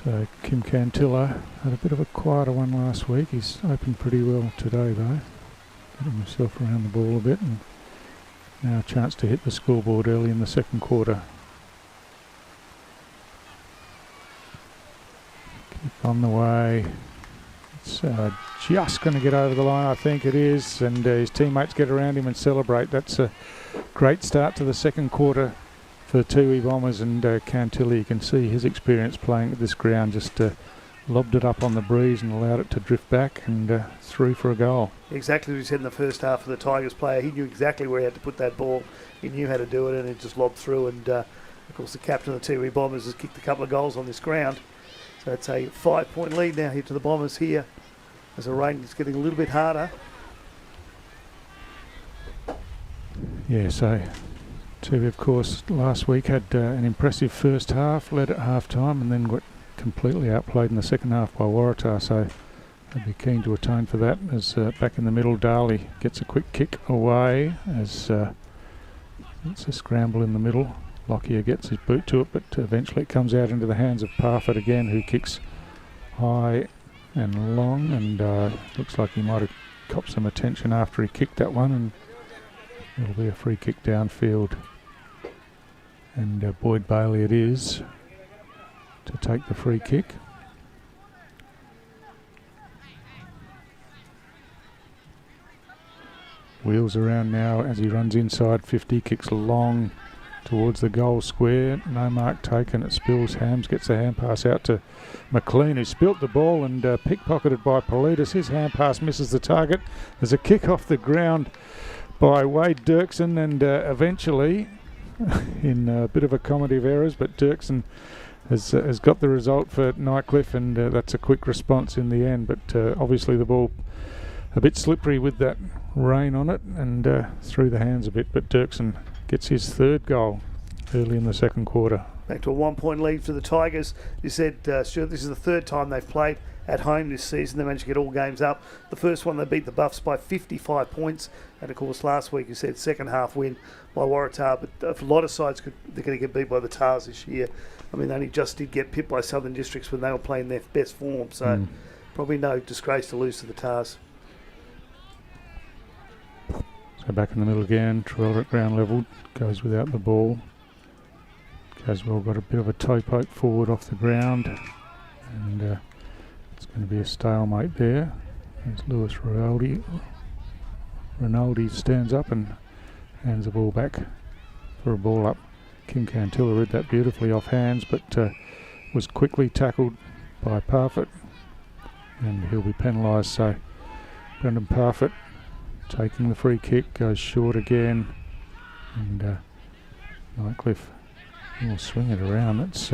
So Kim Cantilla had a bit of a quieter one last week. He's opened pretty well today though, getting himself around the ball a bit, and now a chance to hit the scoreboard early in the second quarter. Keep on the way. It's just going to get over the line, I think it is, and his teammates get around him and celebrate. That's a great start to the second quarter for the Tiwi Bombers, and Cantilla, you can see his experience playing at this ground, just lobbed it up on the breeze and allowed it to drift back and through for a goal. Exactly as we said in the first half for the Tigers player. He knew exactly where he had to put that ball. He knew how to do it, and it just lobbed through. And, of course, the captain of the Tiwi Bombers has kicked a couple of goals on this ground. So it's a 5 point lead now here to the Bombers here as the rain is getting a little bit harder. Yeah, so Tiwi, of course, last week had an impressive first half, led at half time, and then got completely outplayed in the second half by Waratah, so they'd be keen to atone for that. As back in the middle, Darley gets a quick kick away as it's a scramble in the middle. Lockyer gets his boot to it, but eventually it comes out into the hands of Parfitt again, who kicks high and long, and looks like he might have copped some attention after he kicked that one, and it'll be a free kick downfield. And Boyd Bailey it is to take the free kick. Wheels around now as he runs inside 50, kicks long towards the goal square. No mark taken. It spills. Hams gets the hand pass out to McLean, who spilt the ball and pickpocketed by Paulides. His hand pass misses the target. There's a kick off the ground by Wade Dirksen, and eventually, in a bit of a comedy of errors, but Dirksen has got the result for Nightcliff, and that's a quick response in the end. But obviously the ball a bit slippery with that rain on it, and through the hands a bit. But Dirksen gets his third goal early in the second quarter. Back to a 1 point lead for the Tigers. You said, Stuart, this is the third time they've played at home this season. They managed to get all games up. The first one, they beat the Buffs by 55 points. And, of course, last week you said second half win by Waratah. But a lot of sides, they're going to get beat by the Tars this year. I mean, they only just did get pipped by Southern Districts when they were playing their best form. So probably no disgrace to lose to the Tars. So back in the middle again. Truella at ground level. Goes without the ball. Caswell got a bit of a toe poke forward off the ground. And it's going to be a stalemate there. There's Lewis Rioli Rinaldi stands up and hands the ball back for a ball up. Kim Cantilla read that beautifully off hands, but was quickly tackled by Parfitt, and he'll be penalised. So Brendan Parfitt taking the free kick, goes short again, and Nightcliff will swing it around. That's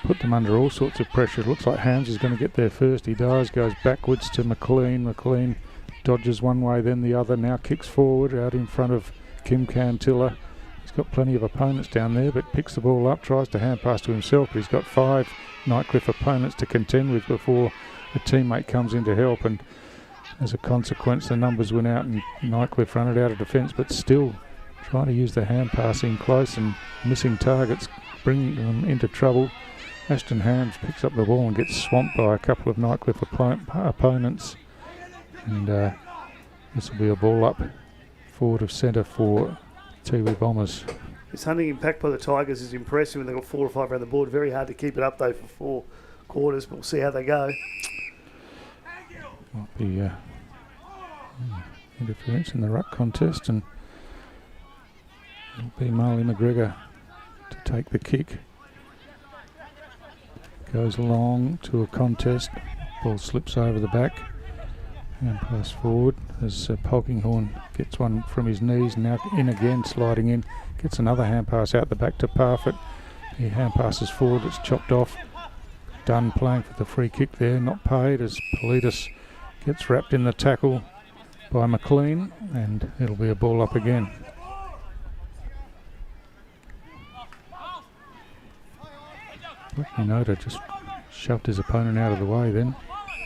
put them under all sorts of pressure. It looks like Hams is going to get there first. He does, goes backwards to McLean. McLean dodges one way, then the other, now kicks forward out in front of Kim Cantilla. He's got plenty of opponents down there, but picks the ball up, tries to hand pass to himself, but he's got 5 Nightcliff opponents to contend with before a teammate comes in to help, and as a consequence the numbers went out and Nightcliff run it out of defence, but still trying to use the hand pass in close and missing targets, bringing them into trouble. Ashton Hams picks up the ball and gets swamped by a couple of Nightcliff opponents, and this will be a ball up forward of centre for Tiwi Bombers. This hunting impact by the Tigers is impressive when they've got 4 or 5 around the board. Very hard to keep it up though for 4 quarters, but we'll see how they go. Might be interference in the ruck contest, and it'll be Marley McGregor to take the kick. Goes long to a contest, ball slips over the back and pass forward as Polkinghorn gets one from his knees, now in again, sliding in, gets another hand pass out the back to Parfitt. He hand passes forward, it's chopped off. Dunn playing for the free kick there, not paid, as Politis gets wrapped in the tackle by McLean, and it'll be a ball up again. Noda just shoved his opponent out of the way then.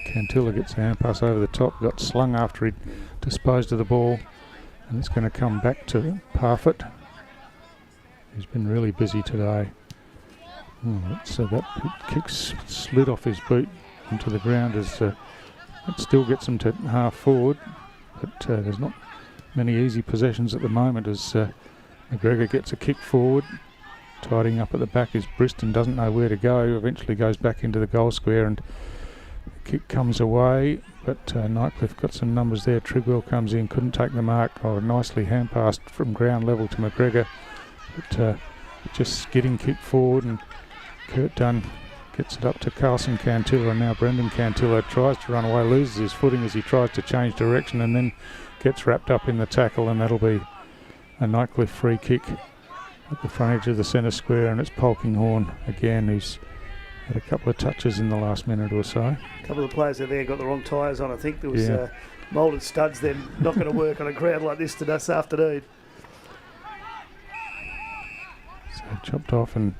Cantilla gets a hand pass over the top, got slung after he'd disposed of the ball, and it's going to come back to Parfitt, who's been really busy today. So that kick slid off his boot onto the ground as it still gets him to half forward, but there's not many easy possessions at the moment as McGregor gets a kick forward. Tidying up at the back is Briston, doesn't know where to go, eventually goes back into the goal square, and the kick comes away, but Nightcliff got some numbers there. Trigwell comes in, couldn't take the mark. Nicely hand passed from ground level to McGregor, but just skidding kick forward, and Kurt Dunn gets it up to Carlson Cantilla, and now Brendan Cantilla tries to run away, loses his footing as he tries to change direction, and then gets wrapped up in the tackle, and that'll be a Nightcliff free kick at the front edge of the centre square, and it's Polkinghorn again, who's had a couple of touches in the last minute or so. A couple of the players out there got the wrong tyres on. I think there was moulded studs then, not going to work on a ground like this this afternoon. So chopped off, and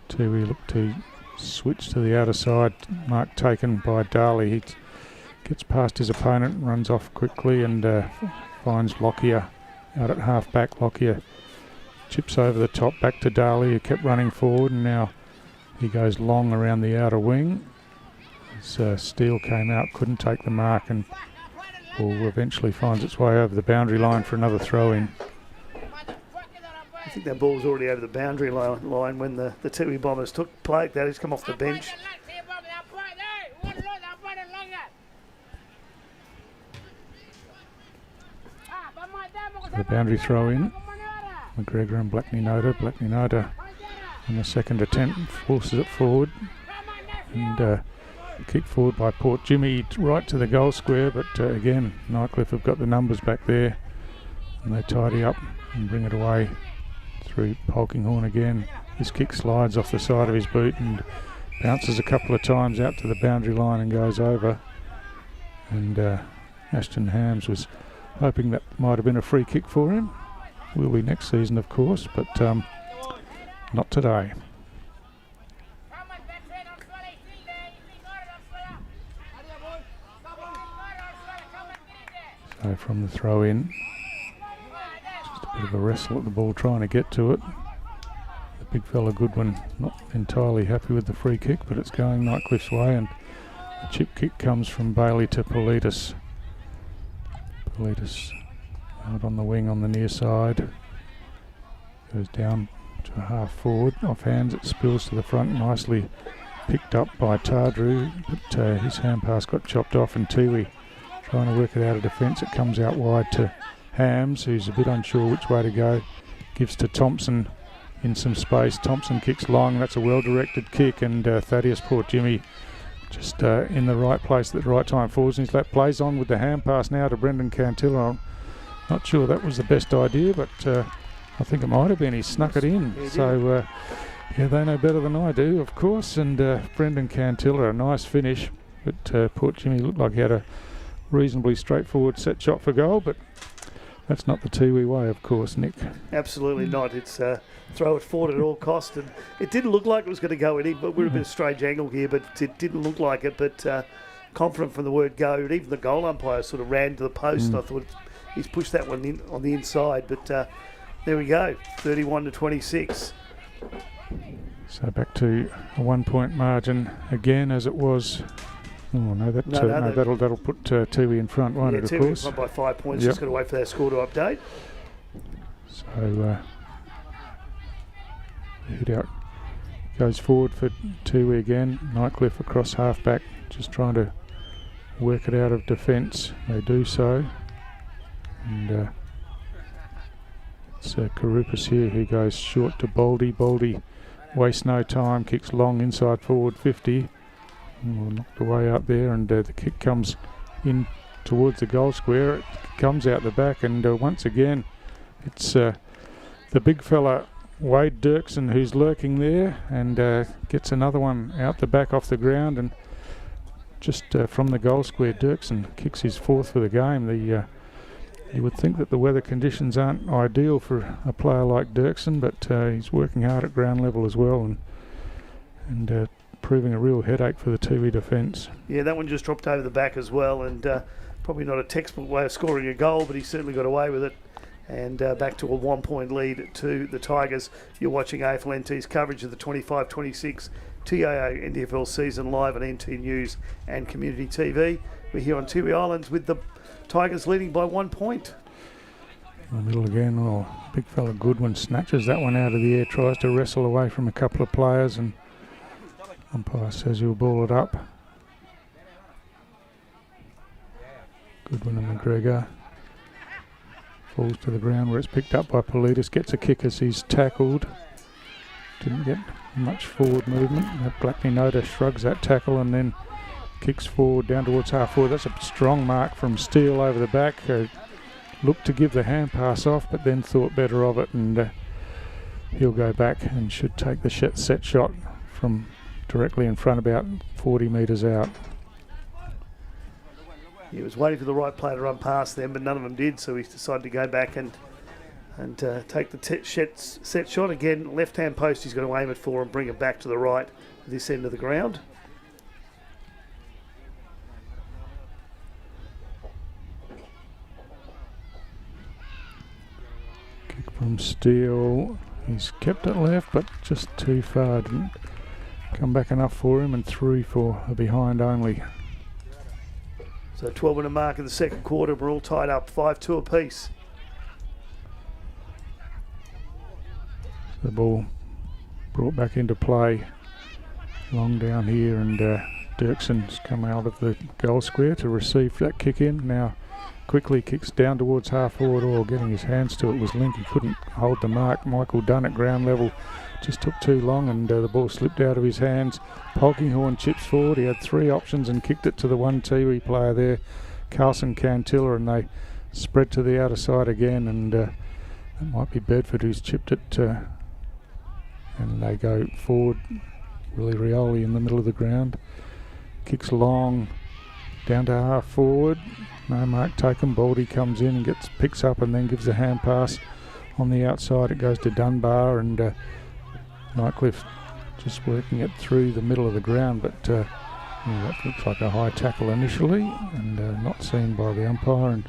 Tiwi look to switch to the outer side. Mark taken by Darley. He gets past his opponent, runs off quickly, and finds Lockyer out at half back. Lockyer chips over the top back to Darley, who kept running forward, and now he goes long around the outer wing. As Steele came out, couldn't take the mark, and ball eventually finds its way over the boundary line for another throw in. I think that ball was already over the boundary line when the Tiwi Bombers played that. He's come off the bench. The boundary throw in. McGregor and Blackney Noda on the second attempt forces it forward, and kick forward by Port Jimmy right to the goal square, but again Nightcliff have got the numbers back there, and they tidy up and bring it away through Polkinghorn again. His kick slides off the side of his boot and bounces a couple of times out to the boundary line and goes over, and Ashton Hams was hoping that might have been a free kick for him. Will be next season, of course, but not today. So from the throw in, just a bit of a wrestle at the ball, trying to get to it. The big fella Goodwin not entirely happy with the free kick, but it's going Nightcliff's way, and the chip kick comes from Bailey to Politis. Politis out on the wing on the near side, goes down to half forward, off hands, it spills to the front, nicely picked up by Tardru, but his hand pass got chopped off, and Tiwi trying to work it out of defence. It comes out wide to Hams, who's a bit unsure which way to go. Gives to Thompson in some space. Thompson kicks long. That's a well-directed kick, and Thaddeus Port Jimmy just in the right place at the right time. Forwards in his lap, plays on with the hand pass now to Brendan Cantilla. I'm not sure that was the best idea, but I think it might have been. He snuck it in. So, yeah, they know better than I do, of course. And Brendan Cantilla, a nice finish. But Port Jimmy looked like he had a reasonably straightforward set shot for goal, but that's not the Tiwi way, of course, Nick. Absolutely not. It's throw it forward at all costs. And it didn't look like it was going to go in, but we're a bit of a strange angle here, but it didn't look like it. But confident from the word go. And even the goal umpire sort of ran to the post. I thought he's pushed that one in on the inside. But there we go, 31-26. So back to a 1 point margin again, as it was. Oh no, that'll put Tiwi in front, won't it? Of course. Tiwi in front by 5 points. Just got to wait for that score to update. So hit out goes forward for Tiwi again. Nightcliff across half back, just trying to work it out of defence. They do so, and it's Karupis here who goes short to Baldy. Baldy wastes no time, kicks long inside forward 50. Knocked away up there, and the kick comes in towards the goal square. It comes out the back, and once again it's the big fella Wade Dirksen who's lurking there, and gets another one out the back off the ground, and just from the goal square Dirksen kicks his fourth for the game. You would think that the weather conditions aren't ideal for a player like Dirksen, but he's working hard at ground level as well, and proving a real headache for the Tiwi defence. Yeah, that one just dropped over the back as well, and probably not a textbook way of scoring a goal, but he certainly got away with it. And back to a 1 point lead to the Tigers. You're watching AFL-NT's coverage of the 25-26 TIO NTFL season live on NT News and Community TV. We're here on Tiwi Islands with the Tigers leading by 1 point. In the middle again, big fella Goodwin snatches that one out of the air, tries to wrestle away from a couple of players, and umpire says he'll ball it up. Goodwin and McGregor. Falls to the ground where it's picked up by Politis. Gets a kick as he's tackled. Didn't get much forward movement. Blackney Noda shrugs that tackle and then kicks forward down towards half forward. That's a strong mark from Steele over the back. Looked to give the hand pass off, but then thought better of it, and he'll go back and should take the set shot from directly in front, about 40 metres out. He was waiting for the right player to run past them, but none of them did, so he decided to go back and take the set shot again. Left-hand post he's going to aim it for and bring it back to the right at this end of the ground. Kick from Steele. He's kept it left, but just too far. Didn't come back enough for him, and 3 for a behind only. So 12-minute mark in the second quarter. We're all tied up 5-2 apiece. The ball brought back into play. Long down here, and Dirksen's come out of the goal square to receive that kick in. Now quickly kicks down towards half forward, or getting his hands to it was Link. He couldn't hold the mark. Michael Dunn at ground level just took too long, and the ball slipped out of his hands. Polkinghorn chips forward. He had 3 options and kicked it to the one Tiwi player there, Carlson Cantilla, and they spread to the outer side again, and that might be Bedford who's chipped it, and they go forward. Willie Rioli in the middle of the ground, kicks long down to half forward. No mark taken. Baldy comes in and picks up and then gives a hand pass on the outside. It goes to Dunbar, and Nightcliff just working it through the middle of the ground, but that looks like a high tackle initially, and not seen by the umpire, and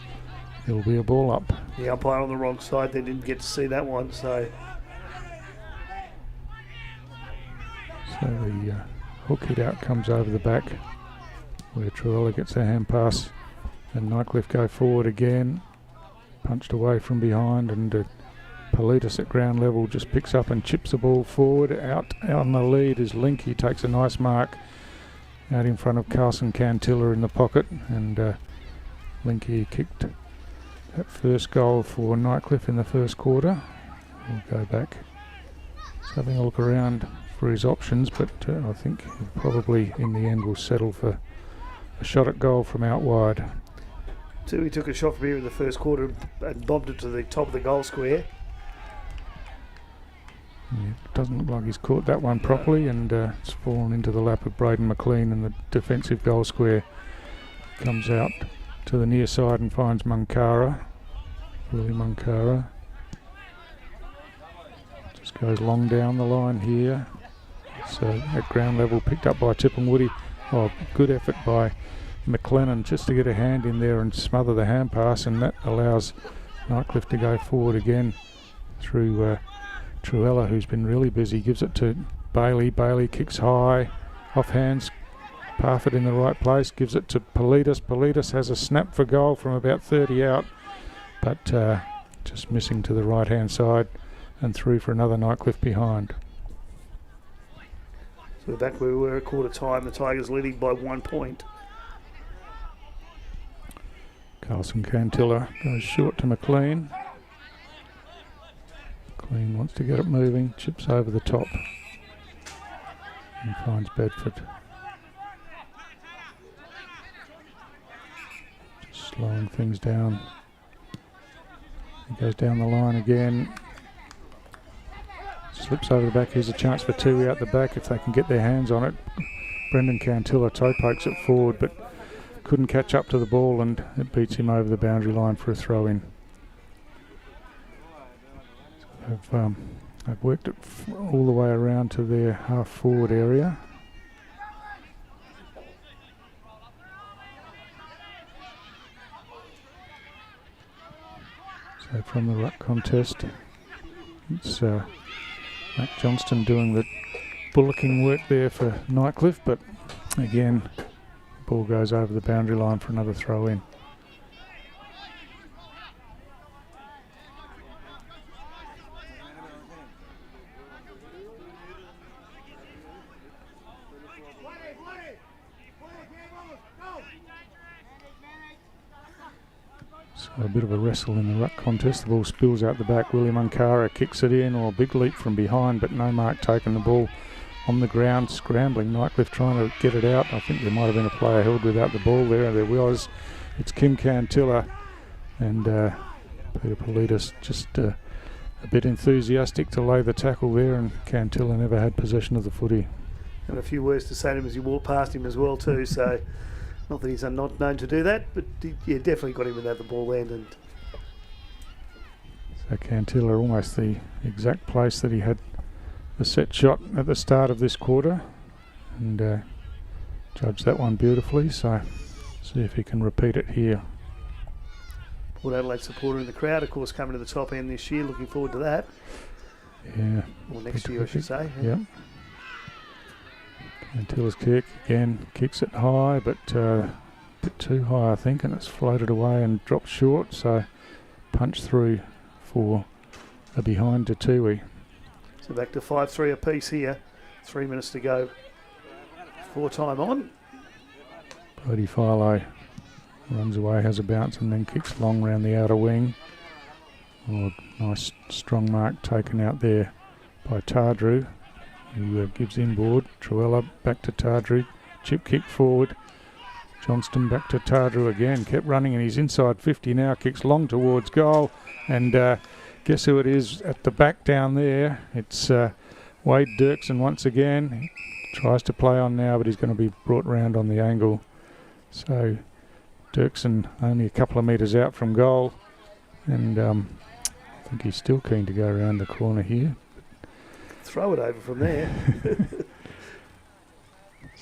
it'll be a ball up. The umpire on the wrong side, they didn't get to see that one, so the hook hit out comes over the back where Truella gets a hand pass, and Nightcliff go forward again, punched away from behind, and Politis at ground level just picks up and chips the ball forward. Out on the lead is Link. He takes a nice mark out in front of Carlson Cantilla in the pocket, and Link here kicked that first goal for Nightcliff in the first quarter. We'll go back. He's having a look around for his options, but I think he probably in the end will settle for a shot at goal from out wide. Tiwi took a shot from here in the first quarter and bombed it to the top of the goal square. Yeah, doesn't look like he's caught that one properly, and it's fallen into the lap of Braden McLean, and the defensive goal square comes out to the near side and finds Munkara. Willie Munkara just goes long down the line here. So at ground level, picked up by Tipungwoody. Oh, good effort by McLennan just to get a hand in there and smother the hand pass, and that allows Nightcliff to go forward again through Truella, who's been really busy. Gives it to Bailey. Bailey kicks high, off hands. Parfitt in the right place. Gives it to Politis. Politis has a snap for goal from about 30 out, but just missing to the right hand side and through for another Nightcliff behind. So we're back where we were at quarter time. The Tigers leading by 1 point. Carlson Cantilla goes short to McLean. McLean wants to get it moving, chips over the top and finds Bedford. Just slowing things down. He goes down the line again. Slips over the back. Here's a chance for Tiwi out the back if they can get their hands on it. Brendan Cantilla toe pokes it forward, but couldn't catch up to the ball, and it beats him over the boundary line for a throw in. So they've worked it all the way around to their half forward area. So from the ruck contest, it's Matt Johnston doing the bullocking work there for Nightcliff, but again, ball goes over the boundary line for another throw in. So a bit of a wrestle in the ruck contest. The ball spills out the back. William Munkara kicks it in, or a big leap from behind, but no mark taken. The ball on the ground, scrambling. Nightcliff trying to get it out. I think there might have been a player held without the ball there. There was. It's Kim Cantilla and Peter Politis just a bit enthusiastic to lay the tackle there, and Cantilla never had possession of the footy. And a few words to say to him as you walk past him as well too, so not that he's not known to do that, but yeah, definitely got him without the ball landed. So Cantilla almost the exact place that he had the set shot at the start of this quarter, and judged that one beautifully, so see if he can repeat it here. Port Adelaide supporter in the crowd, of course, coming to the top end this year. Looking forward to that. Yeah. Or next year, I should say. Yep. Cantilla's kick again, kicks it high, but a bit too high, I think, and it's floated away and dropped short. So punch through for a behind to Tiwi. So back to 5-3 apiece here. 3 minutes to go. Full time on. Brody Philo runs away, has a bounce, and then kicks long round the outer wing. Oh, nice strong mark taken out there by Tardrew, who gives inboard. Truella back to Tardrew. Chip kick forward. Johnston back to Tardrew again. Kept running, and he's inside 50 now. Kicks long towards goal. And guess who it is at the back down there? It's Wade Dirksen once again. He tries to play on now, but he's going to be brought round on the angle. So Dirksen only a couple of metres out from goal. And I think he's still keen to go around the corner here. Throw it over from there.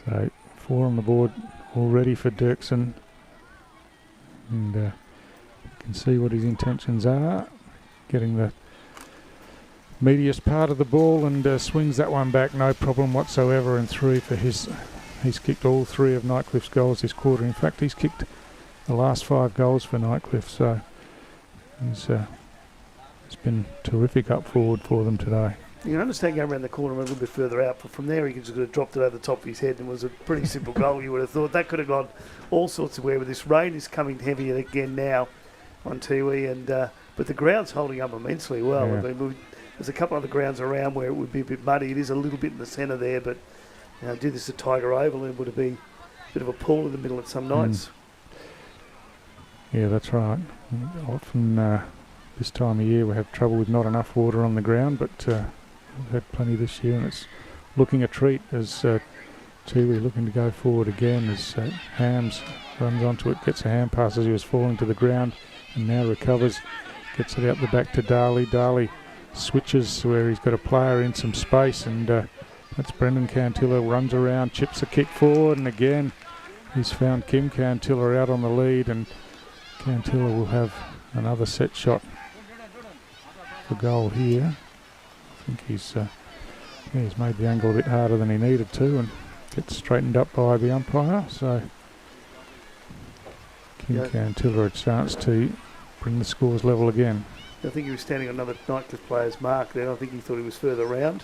So 4 on the board already for Dirksen, and you can see what his intentions are. Getting the medius part of the ball, and swings that one back, no problem whatsoever, and through for his. He's kicked all 3 of Nightcliff's goals this quarter. In fact, he's kicked the last 5 goals for Nightcliff, so it's been terrific up forward for them today. You can understand going around the corner a little bit further out, but from there he just could have dropped it over the top of his head, and it was a pretty simple goal. You would have thought that could have gone all sorts of way, but this rain is coming heavy again now, on Tiwi, and but the ground's holding up immensely well. Yeah. I mean, there's a couple of other grounds around where it would be a bit muddy. It is a little bit in the centre there, but do this at Tiger Oval, and it would be a bit of a pool in the middle at some nights. Yeah, that's right. Often this time of year we have trouble with not enough water on the ground, but we've had plenty this year, and it's looking a treat as Tiwi looking to go forward again as Hams runs onto it, gets a hand pass as he was falling to the ground, and now recovers, gets it out the back to Darley. Darley switches where he's got a player in some space, and that's Brendan Cantilla, runs around, chips a kick forward, and again he's found Kim Cantilla out on the lead, and Cantilla will have another set shot for goal here. I think he's made the angle a bit harder than he needed to, and gets straightened up by the umpire, so Kim Cantilla a chance to bring the scores level again. I think he was standing on another Nightcliff player's mark then. I think he thought he was further round.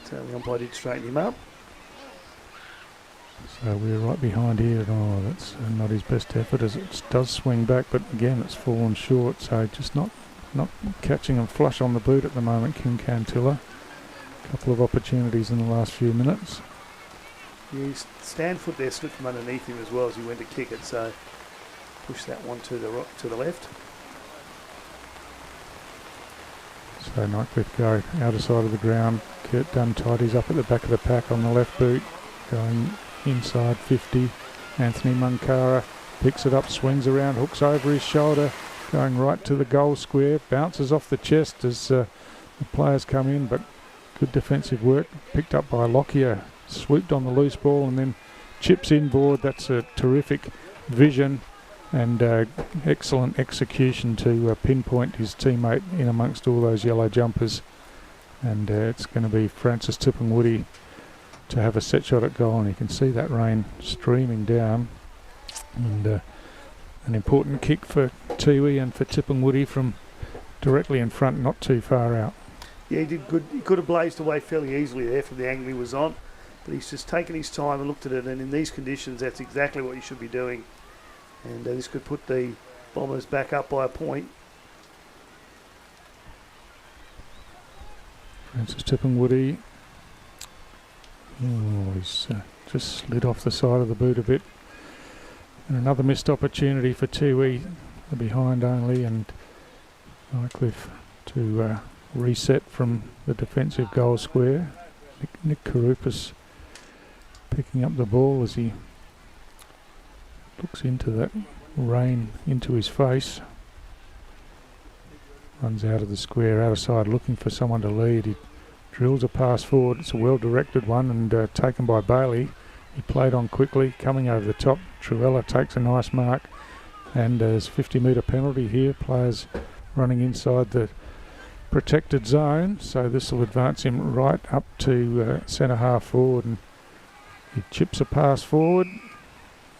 So the umpire did straighten him up. So we're right behind here. Oh, that's not his best effort as it does swing back, but again it's fallen short, so just not catching him flush on the boot at the moment, Kim Cantilla. A couple of opportunities in the last few minutes. Yeah, his stand foot there slipped from underneath him as well as he went to kick it, so push that one to the left. So Nightcliff go outer side of the ground. Kurt Dunn tidies up at the back of the pack on the left boot, going inside 50. Anthony Munkara picks it up, swings around, hooks over his shoulder, going right to the goal square, bounces off the chest as the players come in, but good defensive work, picked up by Lockyer, swooped on the loose ball and then chips inboard. That's a terrific vision and excellent execution to pinpoint his teammate in amongst all those yellow jumpers. And it's going to be Francis Tipungwuti to have a set shot at goal, and you can see that rain streaming down. And an important kick for Tiwi and for Tipungwuti from directly in front, not too far out. Yeah, he did good. He could have blazed away fairly easily there from the angle he was on, but he's just taken his time and looked at it, and in these conditions that's exactly what you should be doing. And this could put the Bombers back up by a point. Francis Tipungwuti. Oh, he's just slid off the side of the boot a bit. And another missed opportunity for Tiwi, the behind only, and Nightcliff to reset from the defensive goal square. Nick Karupas picking up the ball as he looks into that rain into his face. Runs out of the square, out of side, looking for someone to lead. He drills a pass forward. It's a well-directed one and taken by Bailey. He played on quickly, coming over the top. Truella takes a nice mark, and there's a 50-metre penalty here. Players running inside the protected zone, so this will advance him right up to centre half forward, and he chips a pass forward.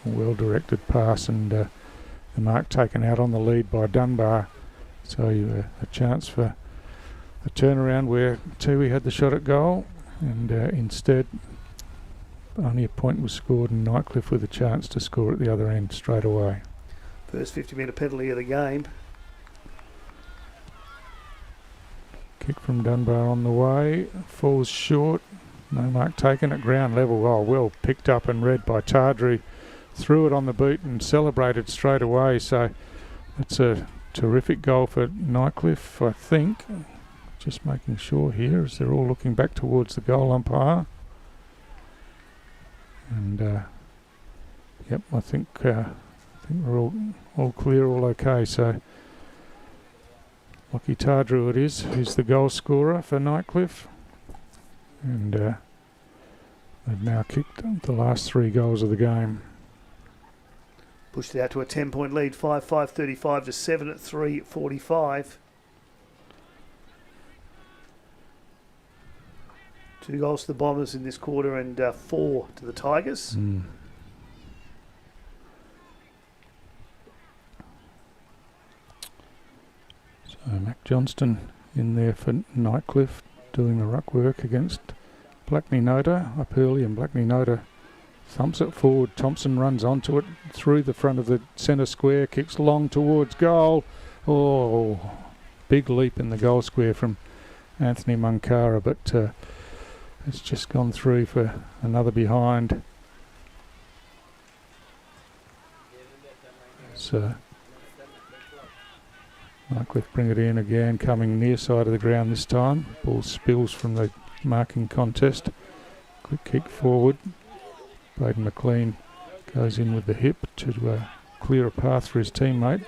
A well-directed pass, and the mark taken out on the lead by Dunbar. So a chance for a turnaround where Tiwi had the shot at goal, and instead only a point was scored, and Nightcliff with a chance to score at the other end straight away. First 50-metre penalty of the game. Kick from Dunbar on the way, falls short, no mark taken at ground level. Oh, well picked up and read by Tardru. Threw it on the boot and celebrated straight away, so it's a terrific goal for Nightcliff, I think. Just making sure here as they're all looking back towards the goal umpire. And yep, I think we're all clear, all okay. So Lockie Tardru it is, who's the goal scorer for Nightcliff, and they've now kicked the last 3 goals of the game. Pushed it out to a 10-point lead, 5-5-35 to 7 at 3-45. 2 goals to the Bombers in this quarter and 4 to the Tigers. So Mac Johnston in there for Nightcliff, doing the ruck work against Blackney Noda up early, and Blackney Noda thumps it forward. Thompson runs onto it through the front of the centre square, kicks long towards goal. Oh, big leap in the goal square from Anthony Munkara, but it's just gone through for another behind. So Nightcliff bring it in again, coming near side of the ground this time. Ball spills from the marking contest. Quick kick forward. Braden McLean goes in with the hip to clear a path for his teammate.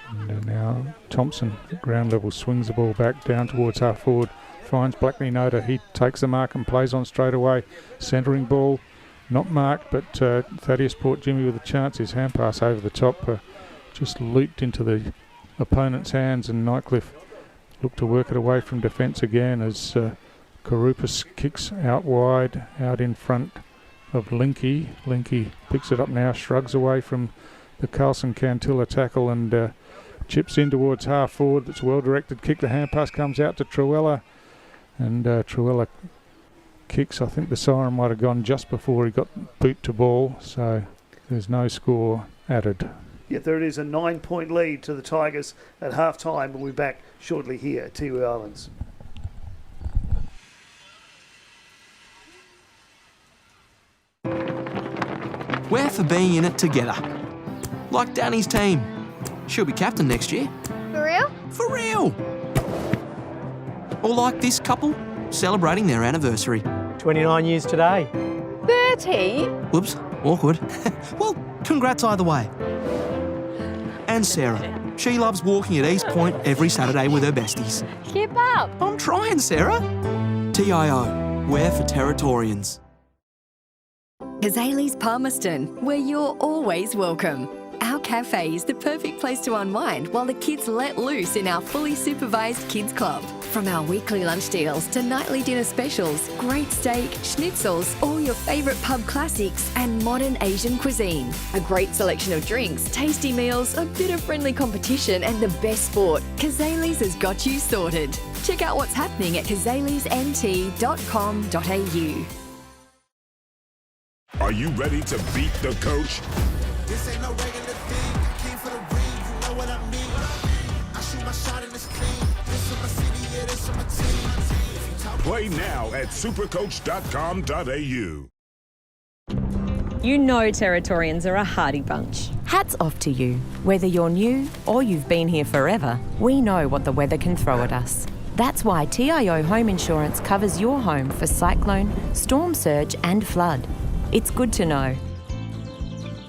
And now Thompson at ground level swings the ball back down towards half forward. Finds Blackney Noda. He takes the mark and plays on straight away. Centering ball. Not marked, but Thaddeus Port Jimmy with a chance. His hand pass over the top just leaped into the opponent's hands, and Nightcliff looked to work it away from defence again as Karupis kicks out wide, out in front of Linky. Linky picks it up now, shrugs away from the Carlson Cantilla tackle and chips in towards half forward. It's a well-directed kick. The hand pass comes out to Truella, and Truella kicks. I think the siren might have gone just before he got boot to ball, so there's no score added. Yet there it is, a 9-point lead to the Tigers at half-time. We'll be back shortly here at Tiwi Islands. We're for being in it together. Like Danny's team. She'll be captain next year. For real? For real! Or like this couple, celebrating their anniversary. 29 years today. 30? Whoops, awkward. Well, congrats either way. And Sarah. She loves walking at East Point every Saturday with her besties. Keep up. I'm trying, Sarah. TIO, we're for Territorians. Kazali's Palmerston, where you're always welcome. Our cafe is the perfect place to unwind while the kids let loose in our fully supervised kids club. From our weekly lunch deals to nightly dinner specials, great steak, schnitzels, all your favourite pub classics and modern Asian cuisine. A great selection of drinks, tasty meals, a bit of friendly competition and the best sport. Kazali's has got you sorted. Check out what's happening at kazalisnt.com.au. Are you ready to beat the coach? This ain't no regular thing. I came for the ring, you know what I mean. I shoot my shot and it's clean. This is my city, yeah, this is my team. If you talk Play now at supercoach.com.au. You know Territorians are a hardy bunch. Hats off to you. Whether you're new or you've been here forever, we know what the weather can throw at us. That's why TIO Home Insurance covers your home for cyclone, storm surge and flood. It's good to know.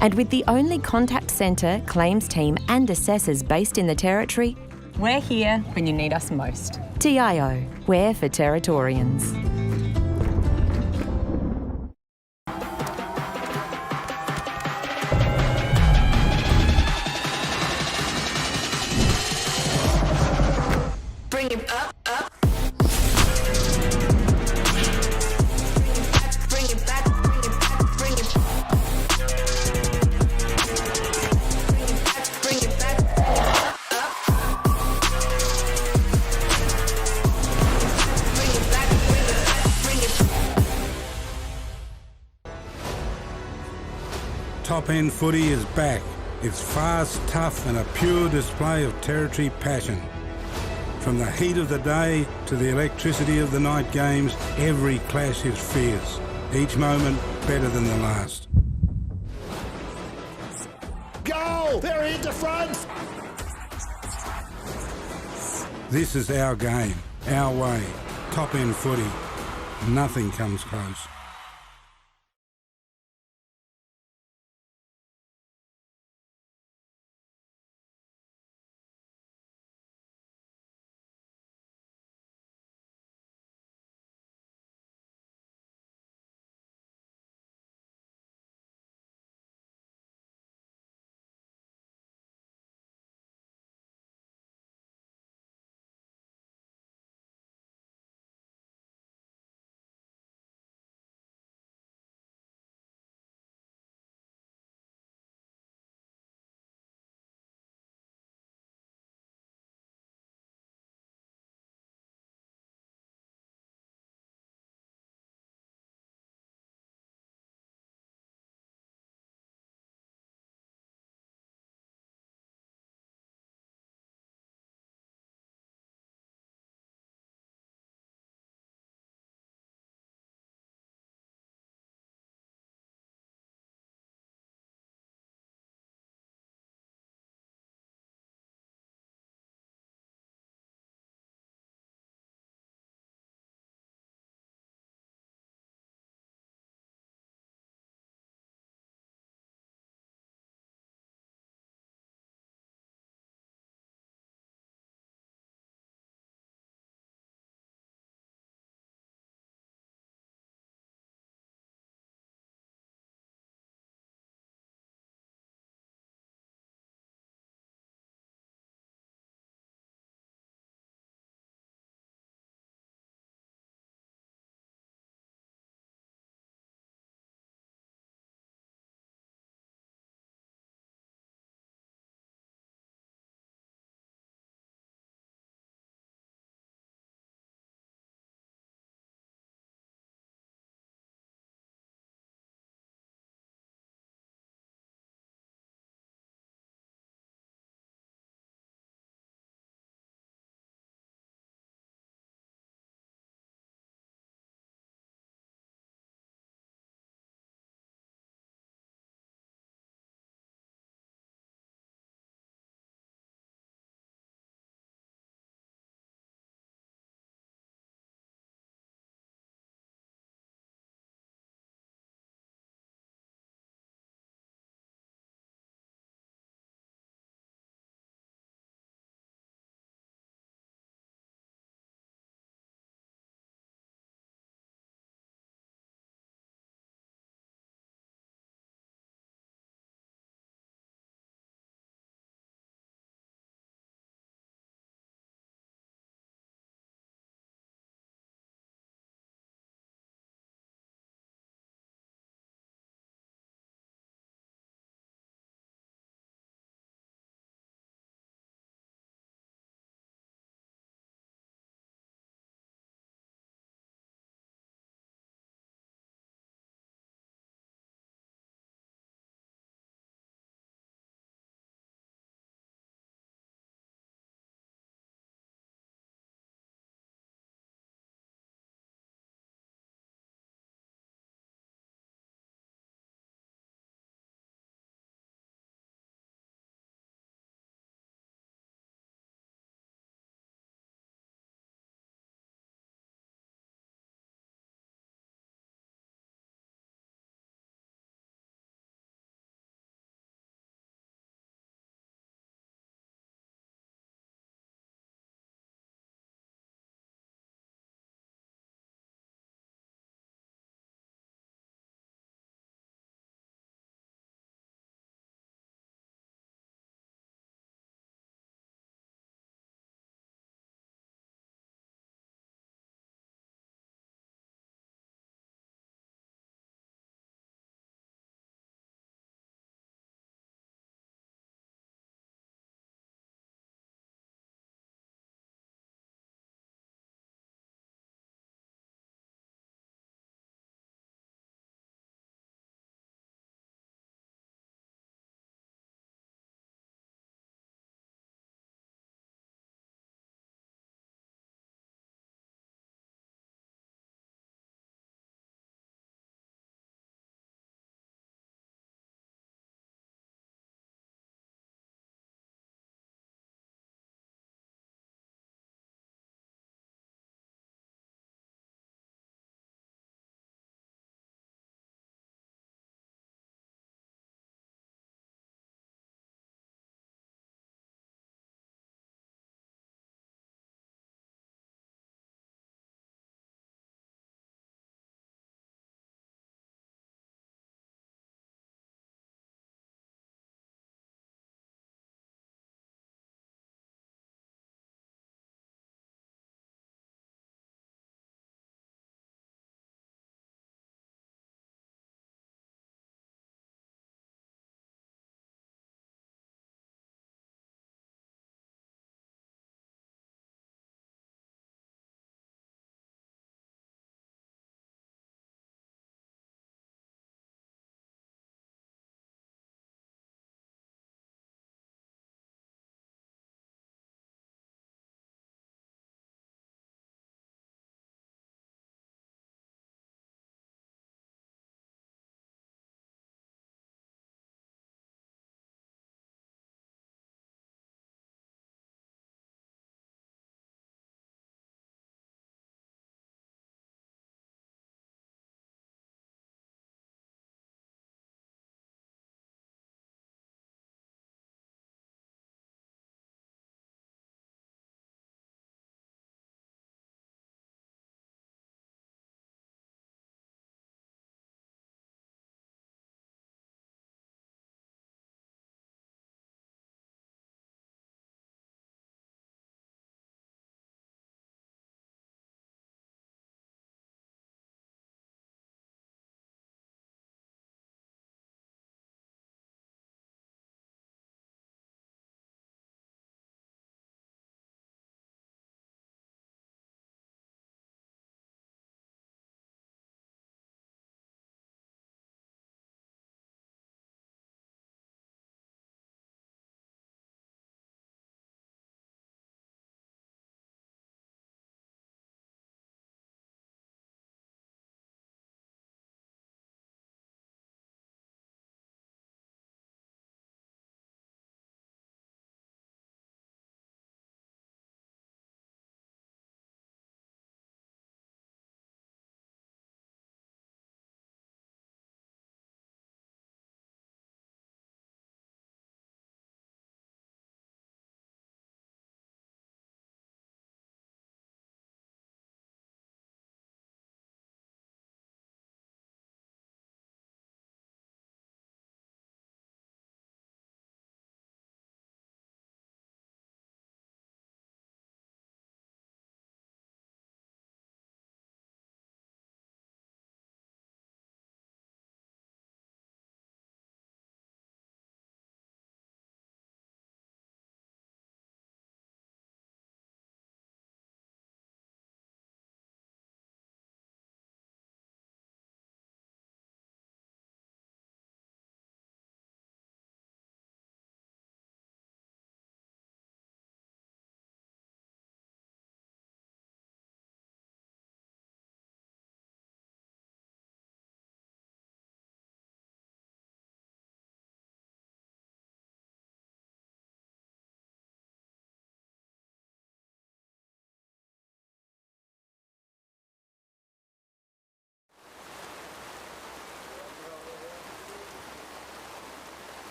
And with the only contact centre, claims team and assessors based in the Territory, We're here when you need us most. TIO, we're for Territorians. Bring it up, up. Bring it back, bring it back, bring it back, bring it back, up, up. Bring it back, bring it back, bring it back. Top End Footy is back. It's fast, tough and a pure display of Territory passion. From the heat of the day to the electricity of the night games, every clash is fierce. Each moment better than the last. Goal! They're into front! This is our game, our way. Top End Footy. Nothing comes close.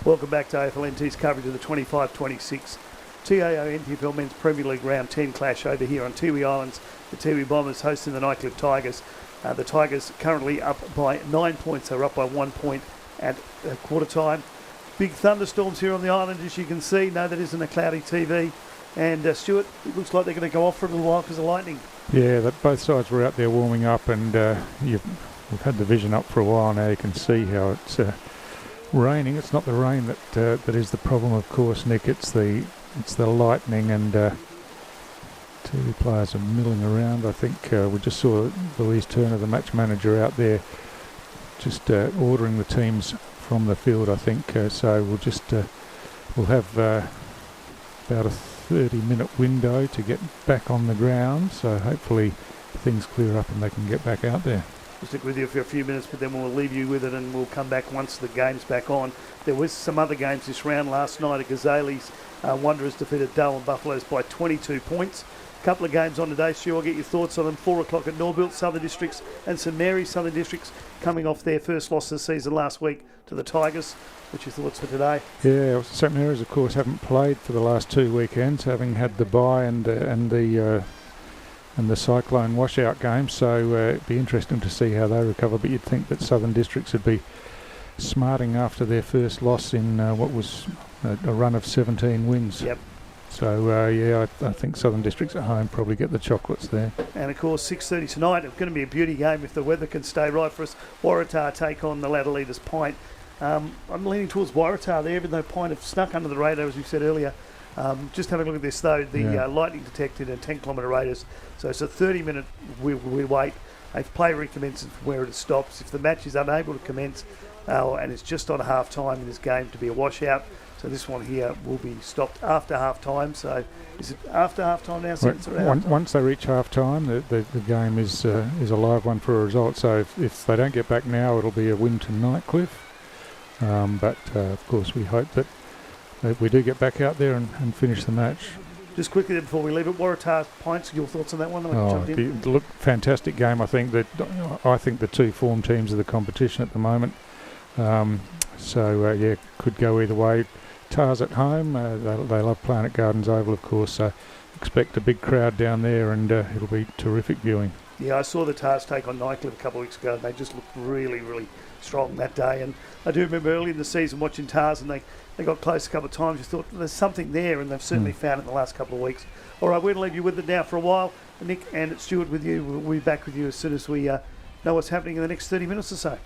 Welcome back to AFLNT's coverage of the 25-26 TIO NTFL Men's Premier League Round 10 clash over here on Tiwi Islands. The Tiwi Bombers hosting the Nightcliff Tigers. The Tigers currently up by 9 points. They're up by 1 point at quarter time. Big thunderstorms here on the island, as you can see. No, that isn't a cloudy TV. And Stuart, it looks like they're going to go off for a little while because of lightning. Yeah, that both sides were out there warming up, and we've had the vision up for a while now. You can see how it's raining. It's not the rain that is the problem, of course, Nick. It's the lightning, and two players are milling around. I think we just saw Louise Turner, the match manager, out there just ordering the teams from the field, I think. So we'll have about a 30-minute window to get back on the ground. So hopefully things clear up and they can get back out there. We'll stick with you for a few minutes, but then we'll leave you with it and we'll come back once the game's back on. There was some other games this round last night at Gazelles. Wanderers defeated Darwin Buffaloes by 22 points. A couple of games on today, Stu, I'll get your thoughts on them. 4 o'clock at Norbuilt, Southern Districts, and St Mary's, Southern Districts, coming off their first loss of the season last week to the Tigers. What's your thoughts for today? Yeah, St Mary's, of course, haven't played for the last 2 weekends, having had the bye and the Cyclone washout game, so it'd be interesting to see how they recover. But you'd think that Southern Districts would be smarting after their first loss in what was a run of 17 wins. Yep. So I think Southern Districts at home probably get the chocolates there. And of course 6:30 tonight, it's going to be a beauty game if the weather can stay right for us. Waratah take on the Ladder Leaders Pint. I'm leaning towards Waratah there, even though Pint have snuck under the radar, as we said earlier. Just having a look at this though, the lightning detected at 10-kilometre radius, so it's a 30-minute we wait. If play recommences from where it stops, if the match is unable to commence and it's just on half time in this game to be a washout, so this one here will be stopped after half time. So is it after half time now? Once they reach half time, the game is a live one for a result. So if they don't get back now, it'll be a win to Nightcliff. But of course we hope that we do get back out there and finish the match. Just quickly before we leave it, Waratah Pints, your thoughts on that one? Look, fantastic game. I think the two form teams of the competition at the moment. Could go either way. Tars at home, they love playing at Gardens Oval, of course, so expect a big crowd down there, and it'll be terrific viewing. Yeah, I saw the Tars take on Nightcliff a couple of weeks ago, and they just looked really, really strong that day. And I do remember early in the season watching Tars, and they got close a couple of times. You thought there's something there, and they've certainly found it in the last couple of weeks. All right, we're going to leave you with it now for a while. Nick and Stuart with you. We'll be back with you as soon as we know what's happening in the next 30 minutes or so.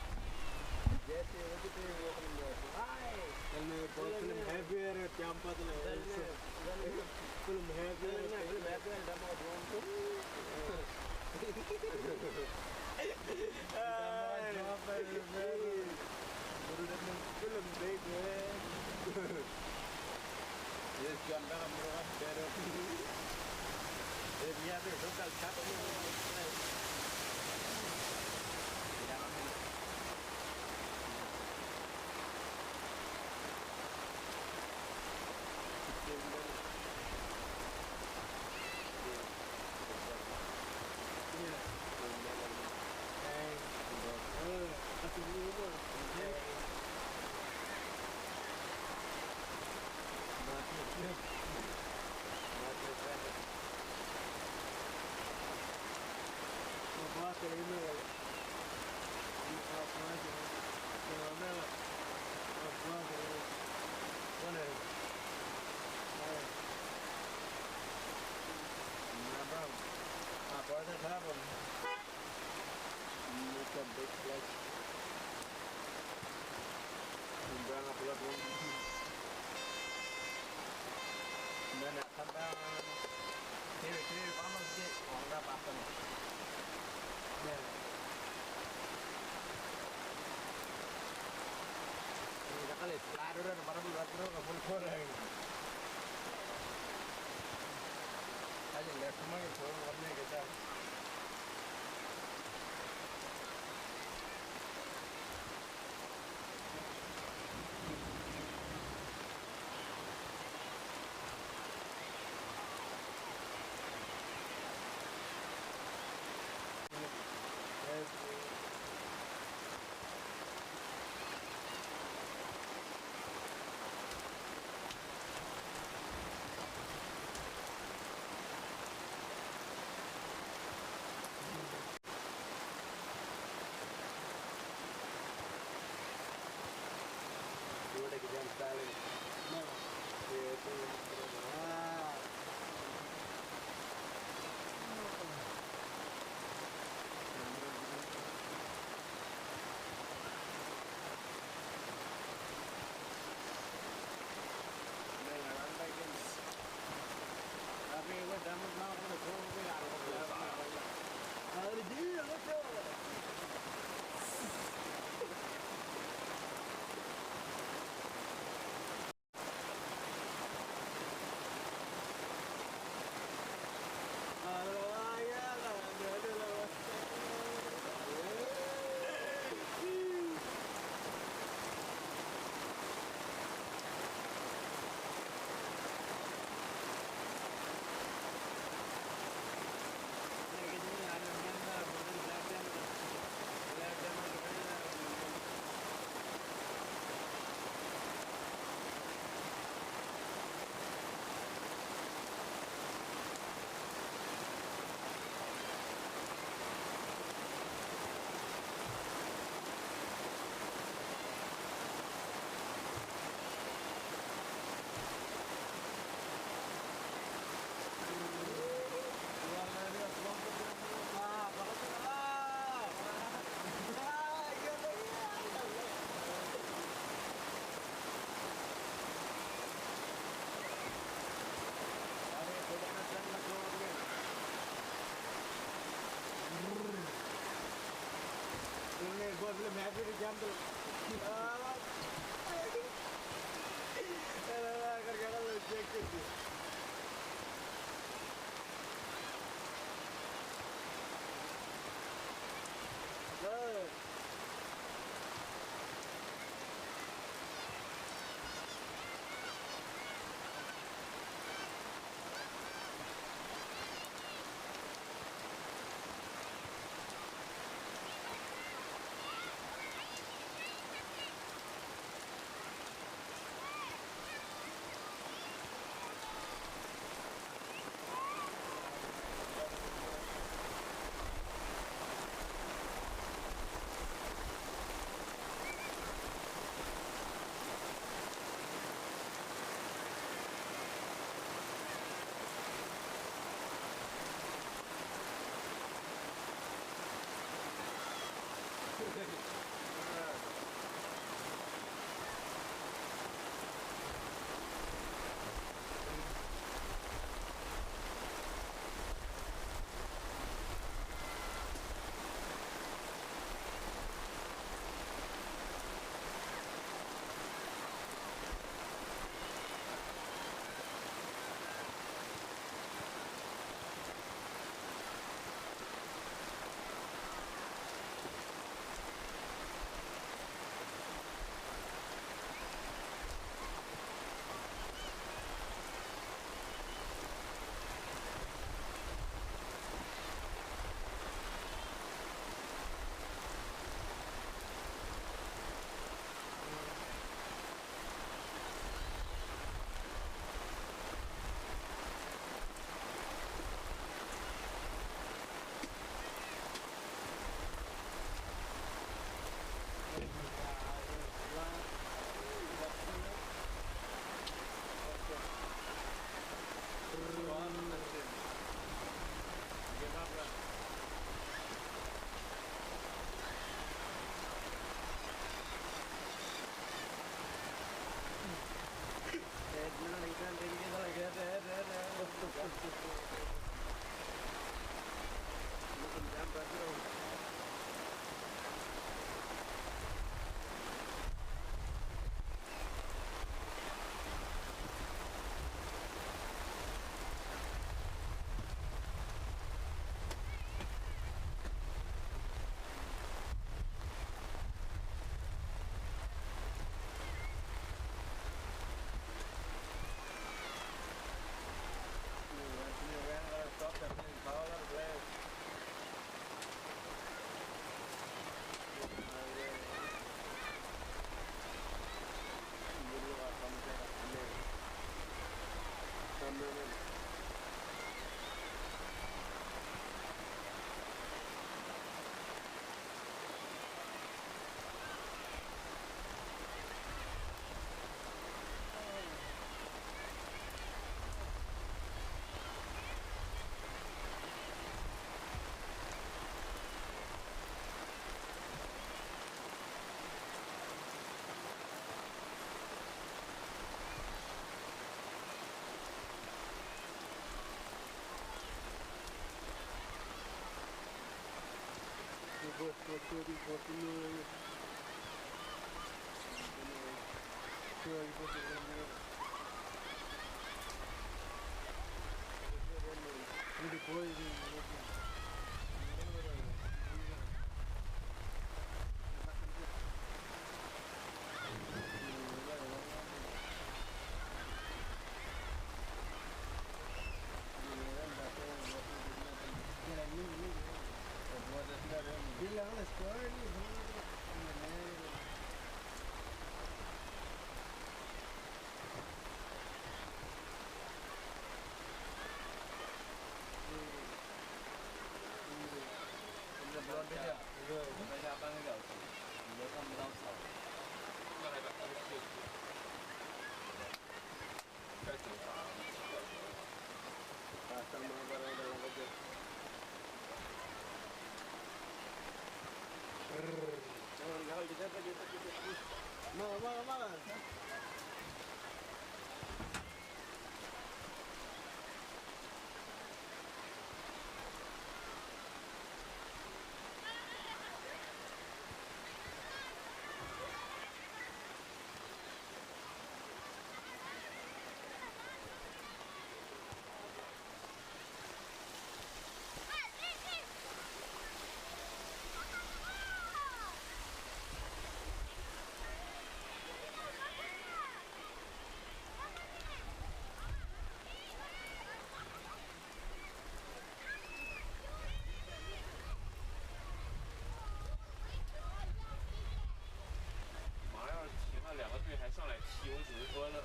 马上要是停了，2个队还上来踢，我只是说了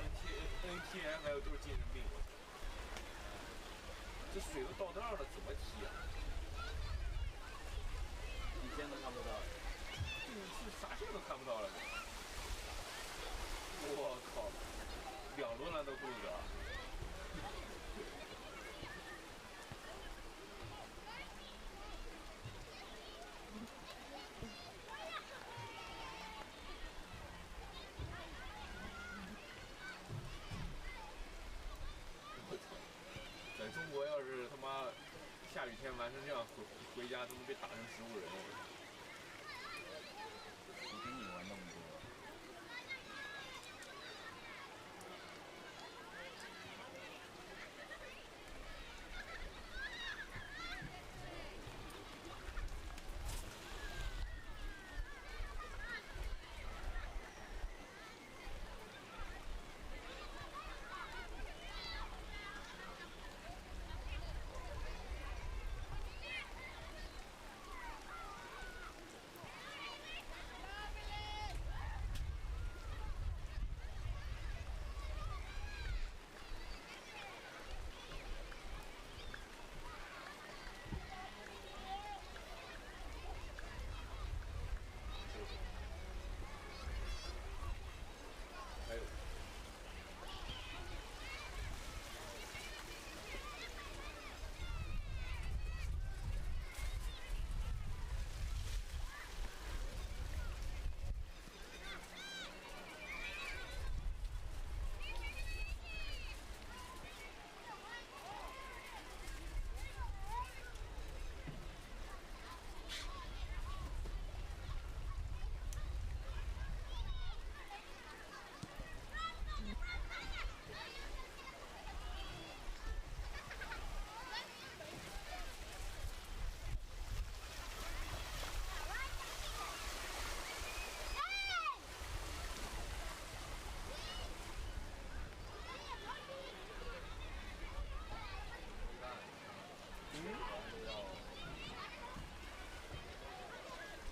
NTFL 都是精神病，我操！这水都到那儿了，怎么踢啊？一线都看不到，是啥线都看不到了。我靠，2轮了都够着。我操！在中国要是他妈下雨天完成这样回家，都能被打成植物人了。谁跟你玩那么多？还有。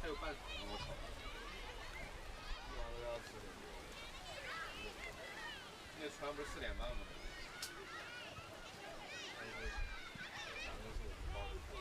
还有半场，我操！一晚都要4点多。那船不是4点半吗？还是咱们是包的车。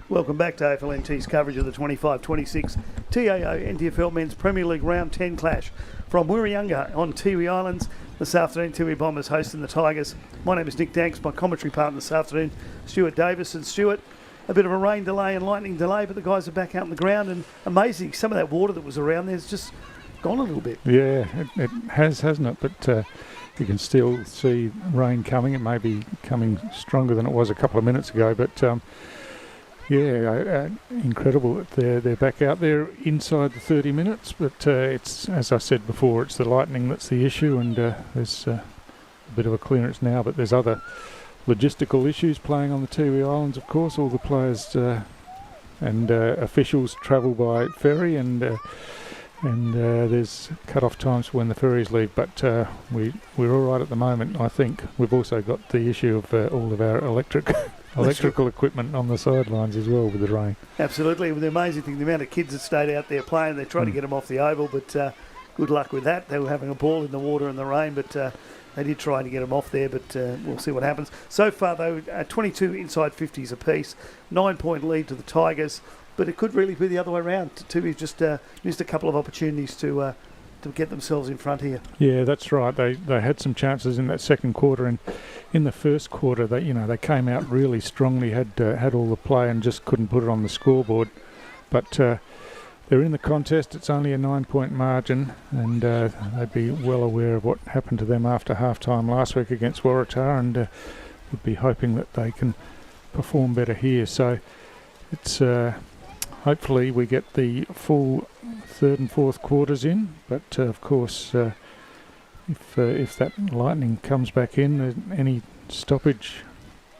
Welcome back to AFLNT's coverage of the 25-26 TIO NTFL Men's Premier League Round 10 clash from Wurrumiyanga on Tiwi Islands. This afternoon, Tiwi Bombers hosting the Tigers. My name is Nick Danks, my commentary partner this afternoon, Stuart Davis. And Stuart, a bit of a rain delay and lightning delay, but the guys are back out on the ground, and amazing, some of that water that was around there has just gone a little bit. Yeah, it has, hasn't it? But you can still see rain coming. It may be coming stronger than it was a couple of minutes ago, but incredible that they're back out there inside the 30 minutes. But it's, as I said before, it's the lightning that's the issue, and there's a bit of a clearance now, but there's other logistical issues playing on the Tiwi Islands, of course. All the players and officials travel by ferry, and there's cut-off times for when the ferries leave, but we're all right at the moment. I think we've also got the issue of all of our electrical equipment on the sidelines as well with the rain. Absolutely. The amazing thing, the amount of kids that stayed out there playing, they tried to get them off the oval, but good luck with that. They were having a ball in the water and the rain, but they did try to get them off there, but we'll see what happens. So far, though, 22 inside 50s apiece, 9-point lead to the Tigers, but it could really be the other way around. Tiwi just missed a couple of opportunities to get themselves in front here. Yeah, that's right. They had some chances in that second quarter, and in the first quarter, they came out really strongly, had all the play, and just couldn't put it on the scoreboard. But they're in the contest. It's only a 9-point margin, and they'd be well aware of what happened to them after half-time last week against Waratah, and would be hoping that they can perform better here. So it's hopefully we get the full third and fourth quarters in, but of course if that lightning comes back in, any stoppage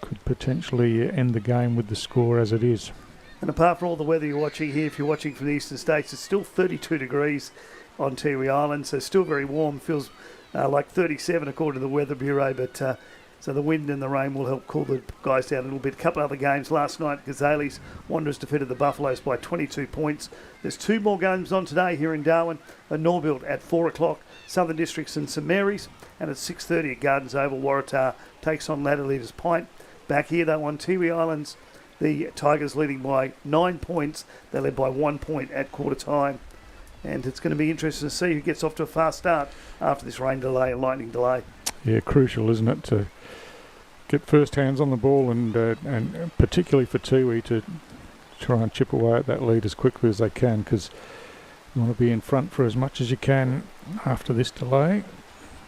could potentially end the game with the score as it is. And apart from all the weather you're watching here, if you're watching from the eastern states, it's still 32 degrees on Tiwi Island, so still very warm. Feels like 37 according to the Weather Bureau, but so the wind and the rain will help cool the guys down a little bit. A couple of other games last night. Gazelles Wanderers defeated the Buffaloes by 22 points. There's two more games on today here in Darwin. At Norbuild at 4 o'clock, Southern Districts and St Mary's. And at 6:30 at Gardens Oval, Waratah takes on Ladder Leaders Pint. Back here, though, on Tiwi Islands, the Tigers leading by 9 points. They led by 1 point at quarter time. And it's going to be interesting to see who gets off to a fast start after this rain delay and lightning delay. Yeah, crucial, isn't it, to get first hands on the ball, and particularly for Tiwi to try and chip away at that lead as quickly as they can, because you want to be in front for as much as you can after this delay.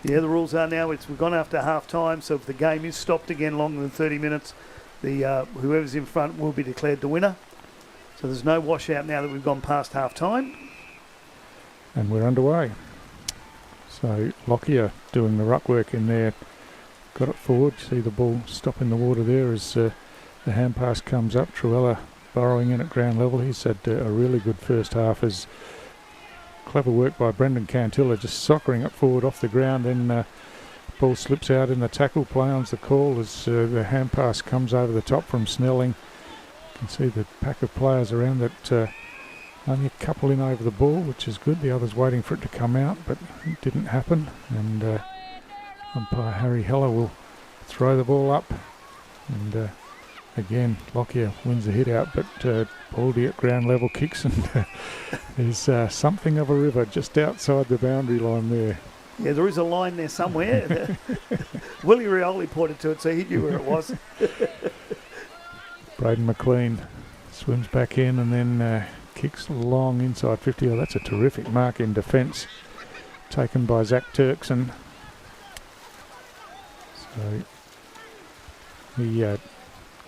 Yeah, the rules are now we've gone after half time, so if the game is stopped again longer than 30 minutes, the whoever's in front will be declared the winner. So there's no washout now that we've gone past half time. And we're underway. So Lockyer doing the ruck work in there. Got it forward. See the ball stop in the water there as the hand pass comes up. Truella burrowing in at ground level. He's had a really good first half. As clever work by Brendan Cantilla, just soccering it forward off the ground. Then ball slips out in the tackle. Play on's the call as the hand pass comes over the top from Snelling. You can see the pack of players around that. Only a couple in over the ball, which is good. The others waiting for it to come out, but it didn't happen. And umpire Harry Heller will throw the ball up. And again, Lockyer wins the hit out, but Baldy at ground level kicks, and there's something of a river just outside the boundary line there. Yeah, there is a line there somewhere. Willie Rioli pointed to it, so he knew where it was. Braden McLean swims back in and then kicks long inside 50. Oh, that's a terrific mark in defence, taken by Zach Turkson. So he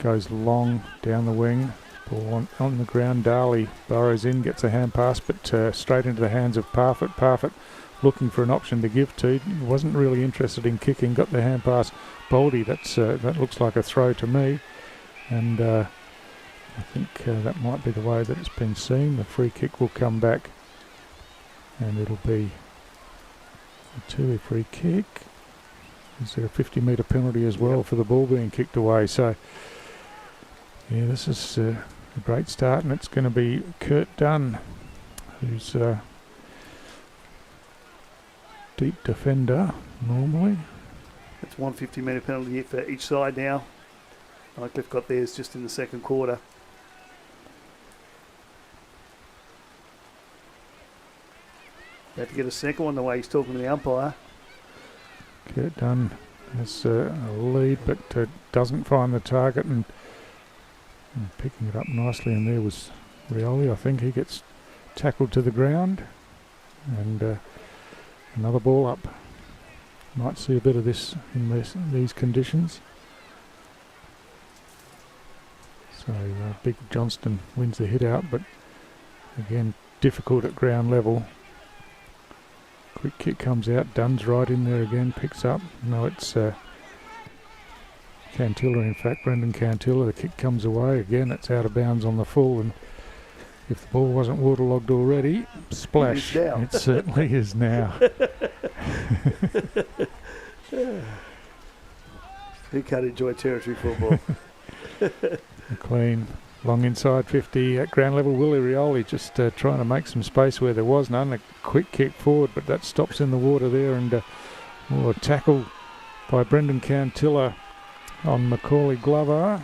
goes long down the wing. Ball on the ground. Darley burrows in, gets a hand pass, but straight into the hands of Parfitt. Parfitt looking for an option to give to. Wasn't really interested in kicking. Got the hand pass. Baldy, that looks like a throw to me. And I think that might be the way that it's been seen. The free kick will come back, and it'll be a Tiwi free kick. Is there a 50-metre penalty as well for the ball being kicked away? So, yeah, this is a great start, and it's going to be Kurt Dunn, who's a deep defender normally. It's 1 50-metre penalty for each side now. Nightcliff got theirs just in the second quarter. About to get a second one the way he's talking to the umpire. Kurt Dunn has a lead, but doesn't find the target, and picking it up nicely. And there was Rioli. I think he gets tackled to the ground, and another ball up. Might see a bit of this in these conditions. So Big Johnston wins the hit out, but again difficult at ground level. Quick kick comes out, Dunn's right in there again, picks up. No, it's Cantilla, in fact, Brendan Cantilla. The kick comes away again, it's out of bounds on the full, and if the ball wasn't waterlogged already, splash. It certainly is now. Who can't enjoy territory football? McLean, long inside 50 at ground level. Willie Rioli just trying to make some space where there was none. A quick kick forward, but that stops in the water there, and a tackle by Brendan Cantilla on Macaulay Glover.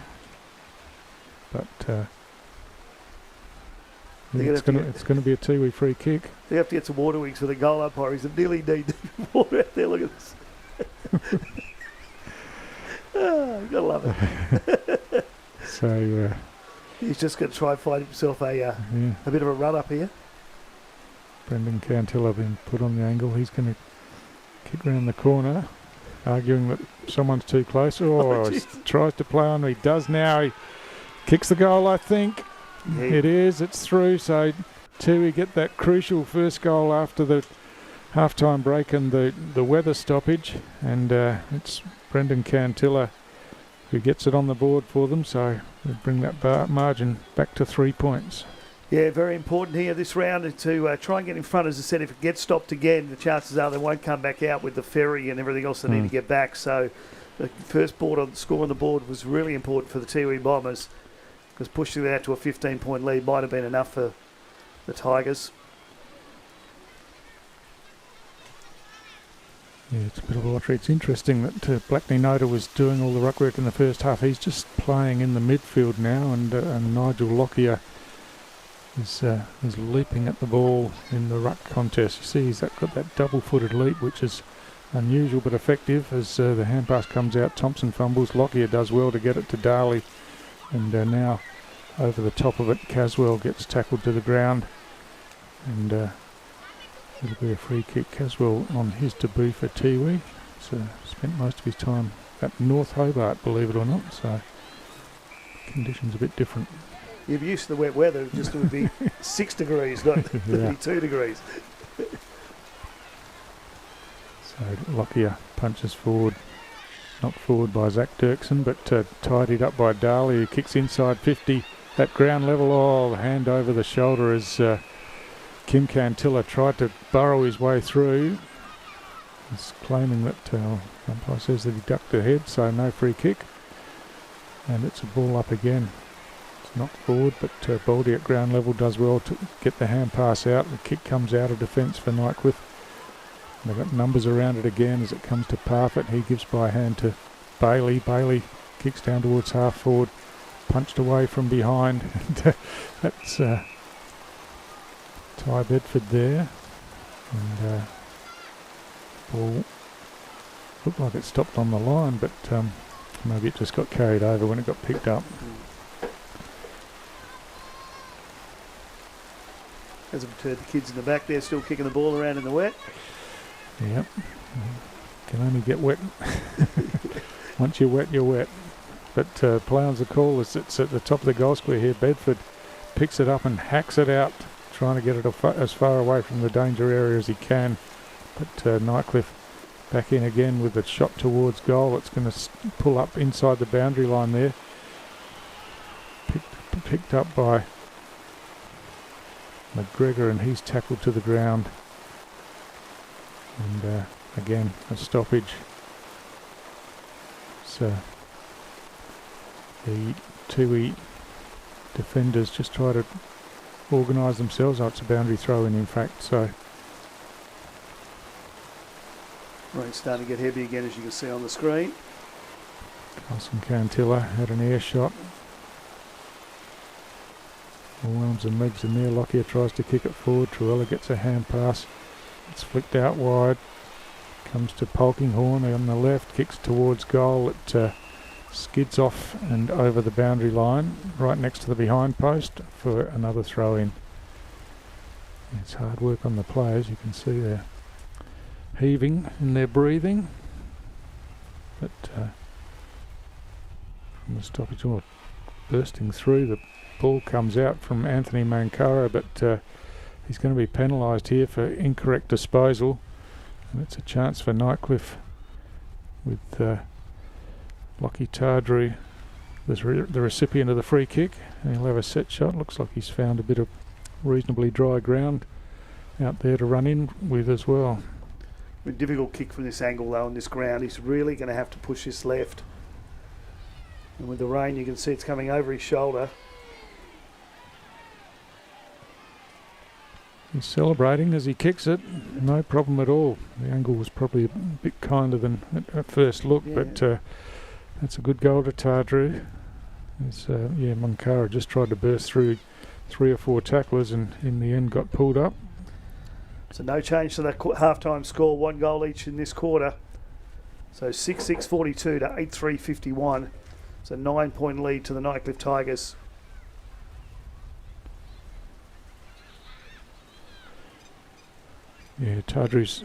But it's going to be a Tiwi free kick. They have to get some water wings for the goal umpire. He's a nearly knee deep water out there. Look at this. Oh, you gotta love it. So he's just going to try and find himself a bit of a run up here. Brendan Cantilla been put on the angle. He's going to kick round the corner, arguing that someone's too close. He tries to play on. He does now. He kicks the goal, I think. Yeah. It is. It's through. So Tiwi get that crucial first goal after the half-time break and the weather stoppage. And it's Brendan Cantilla who gets it on the board for them. So they bring that margin back to 3 points. Yeah, very important here this round to try and get in front. As I said, if it gets stopped again, the chances are they won't come back out with the ferry and everything else they need to get back. So the first score on the board was really important for the Tiwi Bombers, because pushing that to a 15-point lead might have been enough for the Tigers. Yeah, it's a bit of a lottery. It's interesting that Blackney Noda was doing all the ruck work in the first half. He's just playing in the midfield now, and Nigel Lockyer is leaping at the ball in the ruck contest. You see he's got that double-footed leap, which is unusual but effective. As the hand pass comes out, Thompson fumbles. Lockyer does well to get it to Darley, and now over the top of it, Caswell gets tackled to the ground, and it'll be a free kick. Caswell on his debut for Tiwi. So spent most of his time at North Hobart, believe it or not. So conditions a bit different. You're used to the wet weather. It would be 6 degrees, not 32 degrees. So Lockyer punches forward, knocked forward by Zach Dirksen, but tidied up by Darley, who kicks inside 50 at ground level. Oh, the hand over the shoulder as Kim Cantilla tried to burrow his way through. He's claiming that umpire says that he ducked ahead, so no free kick. And it's a ball up again. It's knocked forward, but Baldy at ground level does well to get the hand pass out. The kick comes out of defence for Nightcliff. They've got numbers around it again as it comes to Parfitt. He gives by hand to Bailey. Bailey kicks down towards half forward, punched away from behind. That's Ty Bedford there, and ball looked like it stopped on the line, but maybe it just got carried over when it got picked up. Hasn't deterred the kids in the back there, still kicking the ball around in the wet. Yep, can only get wet. Once you're wet, you're wet. But play on's the call as it's at the top of the goal square here. Bedford picks it up and hacks it out, trying to get it as far away from the danger area as he can. But Nightcliff back in again with a shot towards goal. It's going to pull up inside the boundary line there. Picked up by McGregor, and he's tackled to the ground. And again, a stoppage. So the Tiwi defenders just try to organise themselves. Oh, it's a boundary throw in fact, so. Rain's starting to get heavy again, as you can see on the screen. Carlson Cantilla had an air shot. All arms and legs in there. Lockyer tries to kick it forward. Truella gets a hand pass It's flicked out wide. Comes to Polkinghorne on the left, kicks towards goal. It skids off and over the boundary line, right next to the behind post for another throw in. It's hard work on the players. You can see they're heaving in their breathing. But from the stoppage, bursting through, the ball comes out from Anthony Mancaro, but he's going to be penalised here for incorrect disposal. And it's a chance for Nightcliff with Lockie Tardru, the recipient of the free kick, and he'll have a set shot. Looks like he's found a bit of reasonably dry ground out there to run in with as well. A difficult kick from this angle though on this ground. He's really going to have to push this left. And with the rain you can see it's coming over his shoulder. He's celebrating as he kicks it, no problem at all. The angle was probably a bit kinder than at first look, but that's a good goal to Tardru. Mancaro just tried to burst through 3 or 4 tacklers and in the end got pulled up. So no change to that half-time score, 1 goal each in this quarter. So 6-6-42 to 8-3-51. It's a 9-point lead to the Nightcliff Tigers. Yeah, Tardru's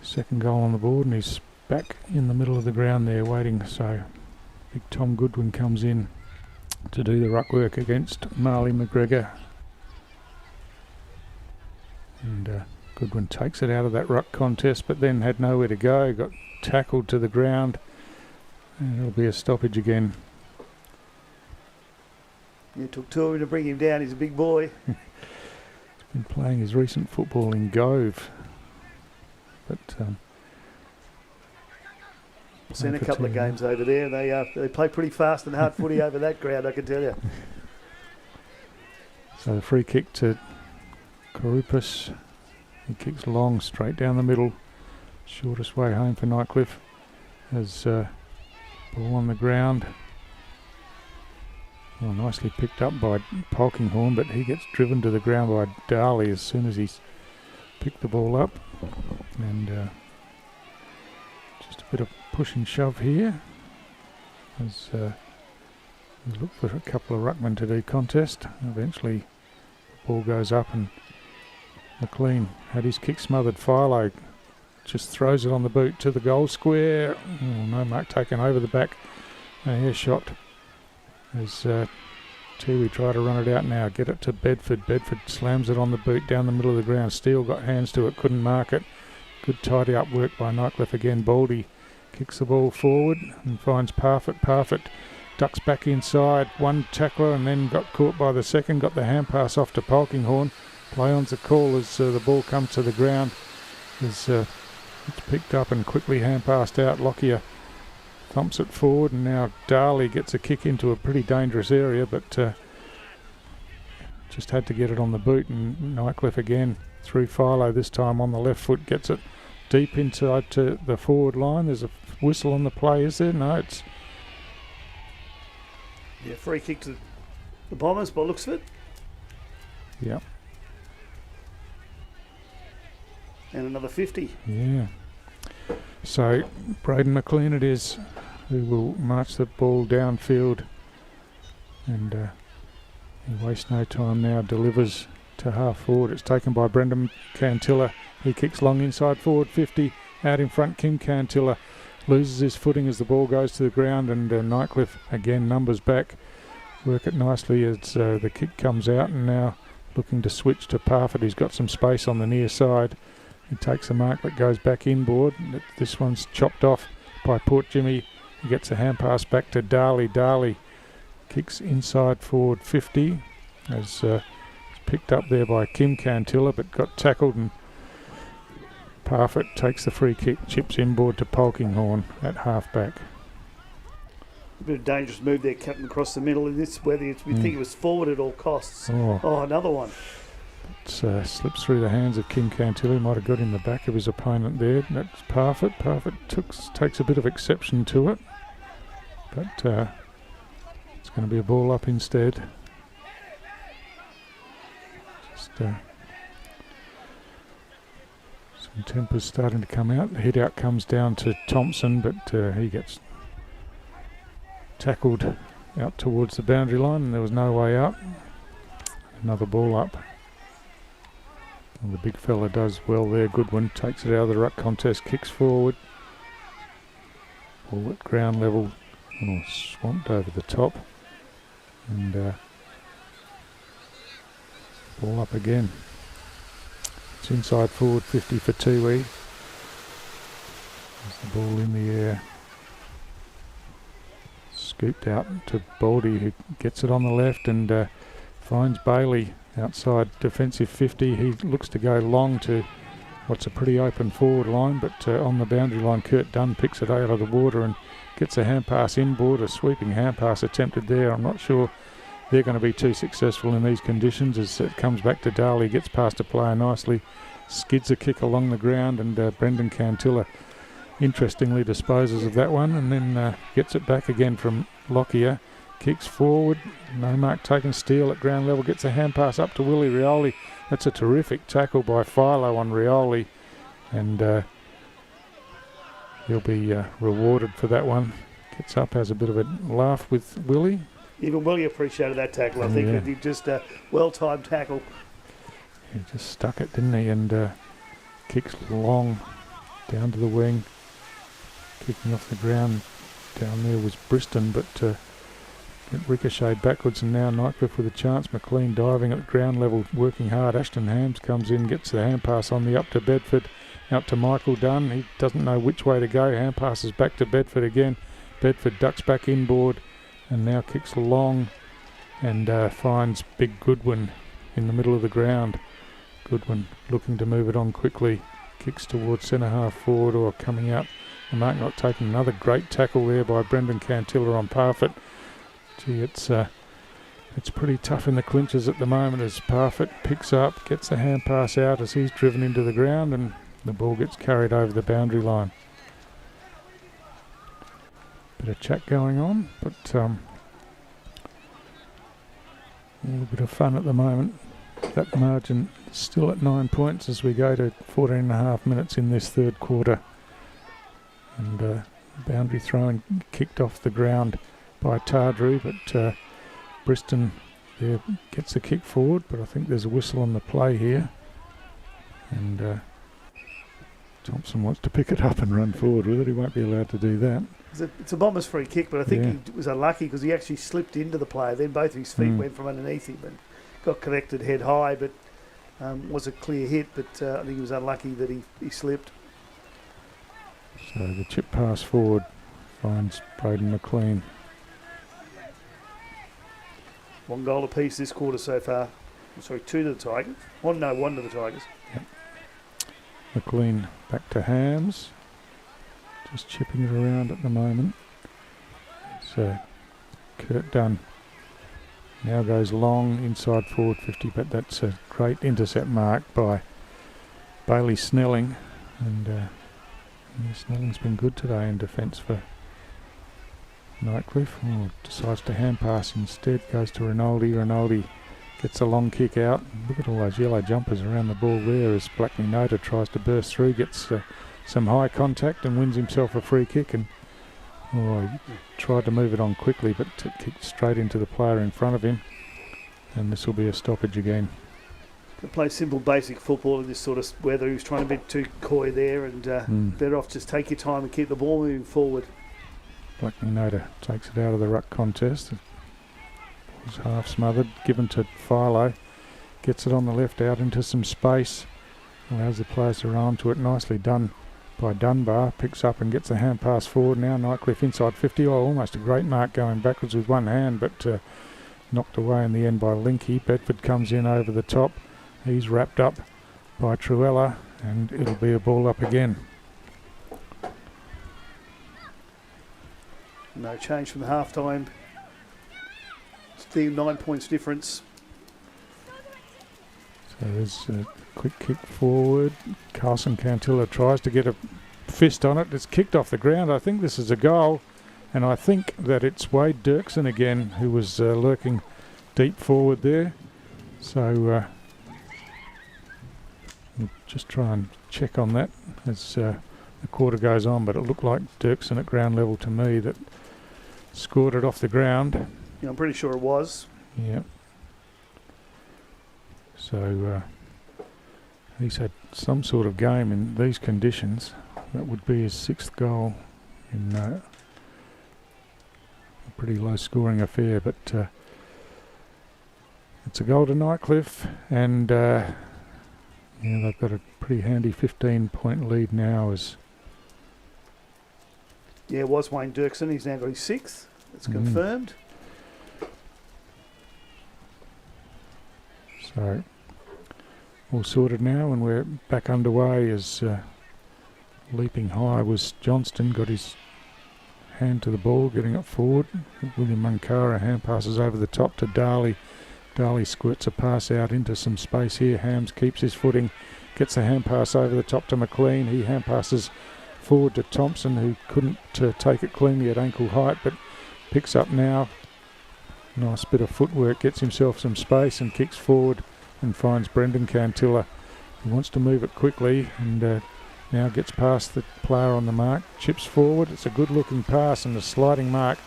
second goal on the board, and he's back in the middle of the ground there waiting. So big Tom Goodwin comes in to do the ruck work against Marley McGregor. And Goodwin takes it out of that ruck contest, but then had nowhere to go, got tackled to the ground, and it'll be a stoppage again. It took 2 of them to bring him down. He's a big boy. He's been playing his recent football in Gove. But seen a couple of games over there. They play pretty fast and hard footy over that ground, I can tell you. So the free kick to Karupis. He kicks long, straight down the middle. Shortest way home for Nightcliff. As ball on the ground. Well, nicely picked up by Polkinghorne, but he gets driven to the ground by Darley as soon as he's picked the ball up. And just a bit of push and shove here as we look for a couple of ruckmen to do contest. Eventually the ball goes up and McLean had his kick smothered. Philo just throws it on the boot to the goal square. Oh, no mark taken over the back. A hair shot as Tiwi try to run it out now, get it to Bedford. Bedford slams it on the boot down the middle of the ground. Steele got hands to it, couldn't mark it. Good tidy up work by Nightcliff again. Baldy kicks the ball forward and finds Parfitt. Parfitt ducks back inside, one tackler and then got caught by the second, got the hand pass off to Polkinghorne. Play on's a call as the ball comes to the ground. As it's picked up and quickly hand passed out. Lockyer thumps it forward and now Darley gets a kick into a pretty dangerous area, but just had to get it on the boot, and Nightcliff again through Philo, this time on the left foot, gets it deep inside to the forward line. There's a whistle on the play, is there? No, it's... Yeah, free kick to the Bombers by the looks of it. Yep. And another 50. Yeah. So Braden McLean it is who will march the ball downfield, and he wastes no time now, delivers to half forward. It's taken by Brendan Cantilla. He kicks long inside forward 50. Out in front, Kim Cantilla loses his footing as the ball goes to the ground, and Nightcliff again numbers back. Work it nicely as the kick comes out, and now looking to switch to Parfitt. He's got some space on the near side. He takes a mark but goes back inboard. This one's chopped off by Port Jimmy. He gets a hand pass back to Darley. Darley kicks inside forward 50 as it's picked up there by Kim Cantilla but got tackled, and Parfitt takes the free kick, chips inboard to Polkinghorne at half back. A bit of dangerous move there, Captain, across the middle. In this, whether we think it was forward at all costs. Oh, another one. It slips through the hands of Kim Cantilla. Might have got in the back of his opponent there. That's Parfitt. Parfitt takes a bit of exception to it, but it's going to be a ball up instead. Just And temper's starting to come out. The hit out comes down to Thompson, but he gets tackled out towards the boundary line and there was no way up. Another ball up. And the big fella does well there. Goodwin takes it out of the ruck contest, kicks forward. Ball at ground level, swamped over the top. And ball up again. It's inside forward 50 for Tiwi. There's the ball in the air. Scooped out to Baldy, who gets it on the left and finds Bailey outside defensive 50. He looks to go long to what's a pretty open forward line, but on the boundary line Kurt Dunn picks it out of the water and gets a hand pass inboard. A sweeping hand pass attempted there. I'm not sure they're going to be too successful in these conditions as it comes back to Daly, gets past a player nicely, skids a kick along the ground, and Brendan Cantilla interestingly disposes of that one and then gets it back again from Lockyer, kicks forward, no mark taken, steal at ground level, gets a hand pass up to Willie Rioli. That's a terrific tackle by Philo on Rioli, and he'll be rewarded for that one. Gets up, has a bit of a laugh with Willie. Even Willie appreciated that tackle, I think. He just a well-timed tackle. He just stuck it, didn't he? And kicks long down to the wing. Kicking off the ground down there was Briston, but it ricocheted backwards, and now Nightcliff with a chance. McLean diving at ground level, working hard. Ashton Hams comes in, gets the hand pass on the up to Bedford, out to Michael Dunn. He doesn't know which way to go. Hand passes back to Bedford again. Bedford ducks back inboard and now kicks long and finds big Goodwin in the middle of the ground. Goodwin looking to move it on quickly. Kicks towards centre half forward or coming out. The mark not taken. Another great tackle there by Brendan Cantilla on Parfitt. Gee, it's pretty tough in the clinches at the moment as Parfitt picks up, gets the hand pass out as he's driven into the ground and the ball gets carried over the boundary line. Bit of chat going on, but a little bit of fun at the moment. That margin still at 9 points as we go to 14.5 minutes in this third quarter. And boundary throw kicked off the ground by Tardrew, but Briston there gets a kick forward, but I think there's a whistle on the play here. And Thompson wants to pick it up and run forward with it. He won't be allowed to do that. It's a Bombers free kick, but I think he was unlucky because he actually slipped into the player. Then both of his feet went from underneath him and got connected head high, but was a clear hit, but I think he was unlucky that he slipped. So the chip pass forward finds Braden McLean. One goal apiece this quarter so far. Sorry, 2 to the Tigers. 1 to the Tigers. Yep. McLean back to Hams. Just chipping it around at the moment. So Kurt Dunn now goes long inside forward 50, but that's a great intercept mark by Bailey Snelling. And Snelling's been good today in defence for Nightcliff. Decides to hand pass instead, goes to Rinaldi. Rinaldi gets a long kick out. Look at all those yellow jumpers around the ball there as Black Minota tries to burst through, gets some high contact and wins himself a free kick. And he tried to move it on quickly, but it kicked straight into the player in front of him. And this will be a stoppage again. To play simple, basic football in this sort of weather. He was trying to be too coy there, and better off just take your time and keep the ball moving forward. Black Minota takes it out of the ruck contest. It was half smothered, given to Philo. Gets it on the left out into some space. Allows the players to run to it. Nicely done by Dunbar. Picks up and gets a hand pass forward. Now Nightcliff inside 50. Almost a great mark going backwards with one hand, but knocked away in the end by Linky. Bedford comes in over the top. He's wrapped up by Truella, and it'll be a ball up again. No change from the half-time. Still 9 points difference. So there's a quick kick forward. Carlson Cantilla tries to get a fist on it. It's kicked off the ground. I think this is a goal, and I think that it's Wade Dirksen again who was lurking deep forward there. So We'll just try and check on that as the quarter goes on, but it looked like Dirksen at ground level to me that scored it off the ground. Yeah, I'm pretty sure it was. Yeah. So he's had some sort of game in these conditions. That would be his 6th goal in a pretty low scoring affair, but it's a goal to Nightcliff, and yeah, they've got a pretty handy 15-point lead now. Yeah, it was Wayne Dirksen. He's now got his 6th. It's confirmed. So all sorted now, and we're back underway as leaping high was Johnston, got his hand to the ball, getting it forward. Wurrumiyanga hand passes over the top to Darley. Darley squirts a pass out into some space here. Hams keeps his footing, gets a hand pass over the top to McLean. He hand passes forward to Thompson, who couldn't take it cleanly at ankle height, but picks up now. Nice bit of footwork, gets himself some space and kicks forward and finds Brendan Cantilla. He wants to move it quickly and now gets past the player on the mark, chips forward. It's a good looking pass and a sliding mark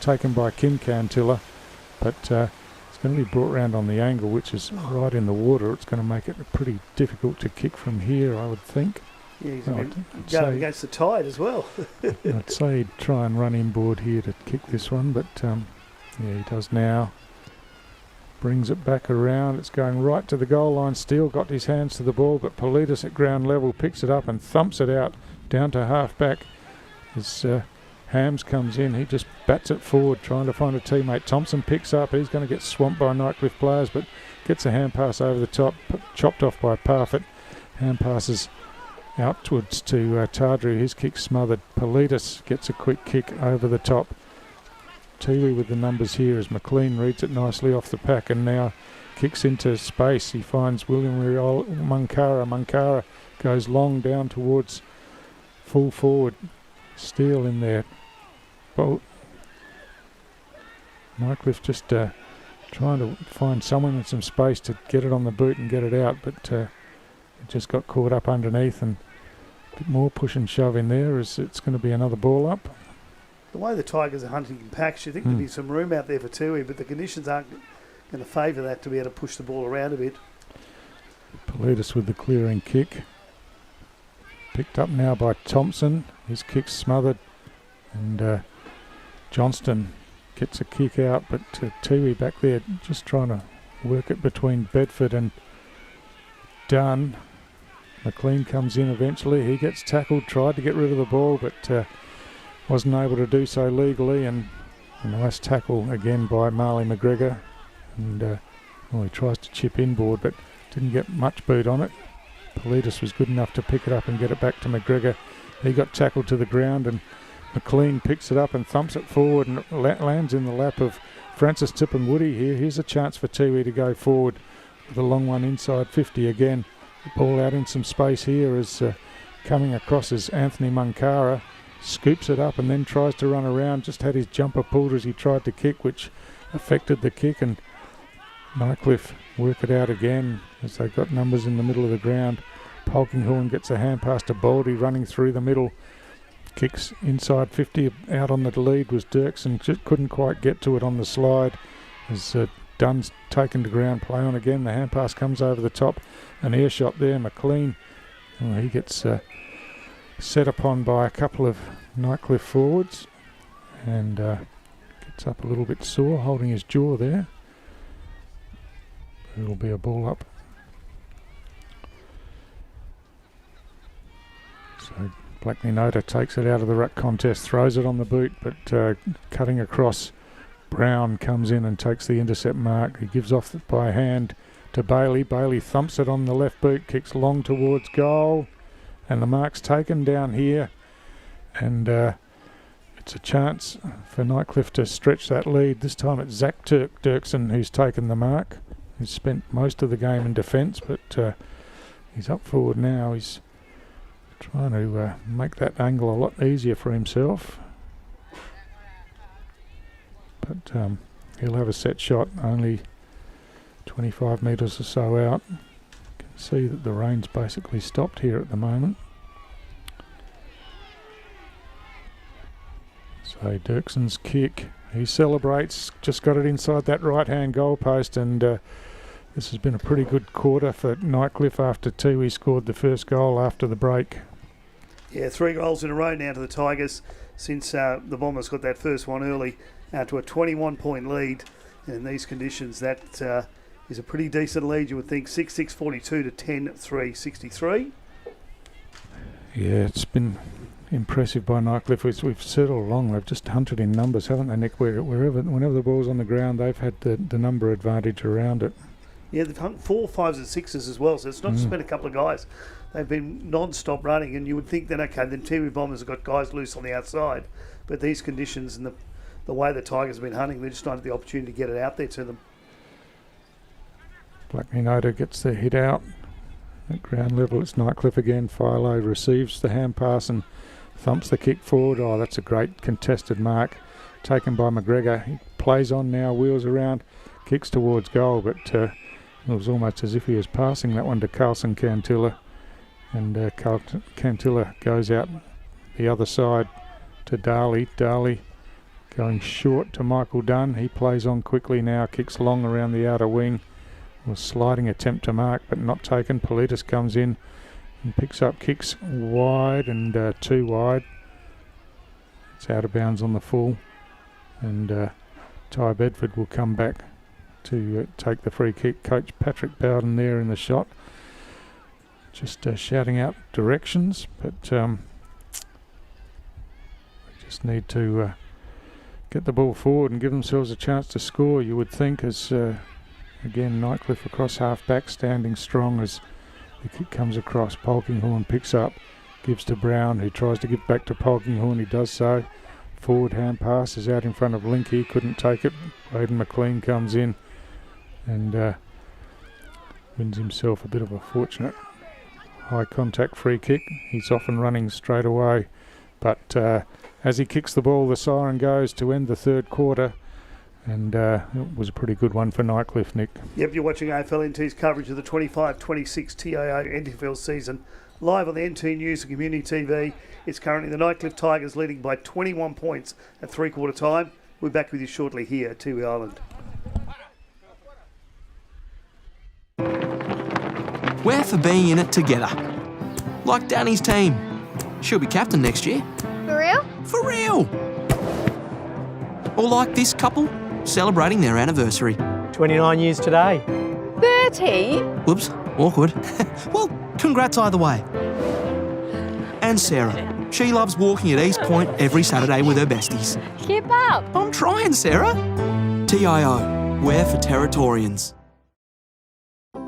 taken by Kim Cantilla, but it's going to be brought round on the angle, which is right in the water. It's going to make it pretty difficult to kick from here, I would think. Yeah, he's going against the tide as well. I'd say he'd try and run inboard here to kick this one, but yeah, he does now. Brings it back around. It's going right to the goal line. Steele got his hands to the ball, but Politis at ground level picks it up and thumps it out down to half back. As Hams comes in, he just bats it forward, trying to find a teammate. Thompson picks up. He's going to get swamped by Nightcliff players, but gets a hand pass over the top, chopped off by Parfitt. Hand passes outwards to Tardru. His kick smothered. Politis gets a quick kick over the top. Tiwi with the numbers here as McLean reads it nicely off the pack and now kicks into space. He finds Wurrumiyanga. Munkara goes long down towards full forward. Steele in there. Nightcliff just trying to find someone in some space to get it on the boot and get it out, but it just got caught up underneath, and a bit more push and shove in there as it's going to be another ball up. The way the Tigers are hunting in packs, you think there'd be some room out there for Tiwi, but the conditions aren't going to favour that to be able to push the ball around a bit. Politis with the clearing kick. Picked up now by Thompson. His kick's smothered. And Johnston gets a kick out, but Tiwi back there just trying to work it between Bedford and Dunn. McLean comes in eventually. He gets tackled, tried to get rid of the ball, but wasn't able to do so legally, and a nice tackle again by Marley McGregor, and he tries to chip inboard but didn't get much boot on it. Politis was good enough to pick it up and get it back to McGregor. He got tackled to the ground, and McLean picks it up and thumps it forward and lands in the lap of Francis Tipungwuti here. Here's a chance for Tiwi to go forward with a long one inside 50 again. The ball out in some space here is coming across as Anthony Munkara. Scoops it up and then tries to run around. Just had his jumper pulled as he tried to kick, which affected the kick, and Nightcliff work it out again as they've got numbers in the middle of the ground. Polkinghorn gets a hand pass to Baldy running through the middle. Kicks inside 50. Out on the lead was Dirksen. Just couldn't quite get to it on the slide as Dunn's taken to ground. Play on again. The hand pass comes over the top. An earshot there. McLean. He gets set upon by a couple of Nightcliff forwards and gets up a little bit sore, holding his jaw there. It'll be a ball up. So Blackney Nota takes it out of the ruck contest, throws it on the boot, but cutting across, Brown comes in and takes the intercept mark. He gives off by hand to Bailey. Bailey thumps it on the left boot, kicks long towards goal. And the mark's taken down here, and it's a chance for Nightcliff to stretch that lead. This time it's Zach Dirksen who's taken the mark. He's spent most of the game in defence, but he's up forward now. He's trying to make that angle a lot easier for himself. But he'll have a set shot, only 25 metres or so out. Can see that the rain's basically stopped here at the moment. So Dirkson's kick, he celebrates, just got it inside that right hand goalpost, and this has been a pretty good quarter for Nightcliff after Tiwi scored the first goal after the break. Yeah, 3 goals in a row now to the Tigers since the Bombers got that first one early to a 21-point lead. And in these conditions, that is a pretty decent lead, you would think. 6-6-42 to 10-3-63. Yeah, it's been impressive by Nightcliff. We've said all along, they've just hunted in numbers, haven't they, Nick? Whenever the ball's on the ground, they've had the number advantage around it. Yeah, they've hunt 4, 5s and 6s as well, so it's not just been a couple of guys. They've been non-stop running, and you would think that, okay, then Tiwi Bombers have got guys loose on the outside, but these conditions and the way the Tigers have been hunting, they just don't have the opportunity to get it out there to them. Black Minota gets the hit out. At ground level, it's Nightcliff again. Philo receives the hand pass and thumps the kick forward. Oh, that's a great contested mark taken by McGregor. He plays on now, wheels around, kicks towards goal, but it was almost as if he was passing that one to Carlson Cantilla. And Cantilla goes out the other side to Darley. Darley going short to Michael Dunn. He plays on quickly now, kicks long around the outer wing. Was sliding attempt to mark, but not taken. Politis comes in and picks up kicks wide and too wide. It's out of bounds on the full. And Ty Bedford will come back to take the free kick. Coach Patrick Bowden there in the shot. Just shouting out directions, but we just need to get the ball forward and give themselves a chance to score, you would think, as again Nightcliff across half-back, standing strong as the kick comes across. Polkinghorn picks up, gives to Brown, who tries to give back to Polkinghorn. He does so. Forward hand pass is out in front of Linky, couldn't take it. Aidan McLean comes in and wins himself a bit of a fortunate high contact free kick. He's off and running straight away, but as he kicks the ball, the siren goes to end the third quarter, and it was a pretty good one for Nightcliff, Nick. Yep, you're watching AFL NT's coverage of the 25-26 TIO NTFL season live on the NT News and Community TV. It's currently the Nightcliff Tigers leading by 21 points at three-quarter time. We're back with you shortly here at Tiwi Island. We're for being in it together. Like Danny's team. She'll be captain next year. For real? For real! Or like this couple, celebrating their anniversary. 29 years today. 30? Whoops, awkward. Well, congrats either way. And Sarah. She loves walking at East Point every Saturday with her besties. Keep up. I'm trying, Sarah. TIO, we're for Territorians.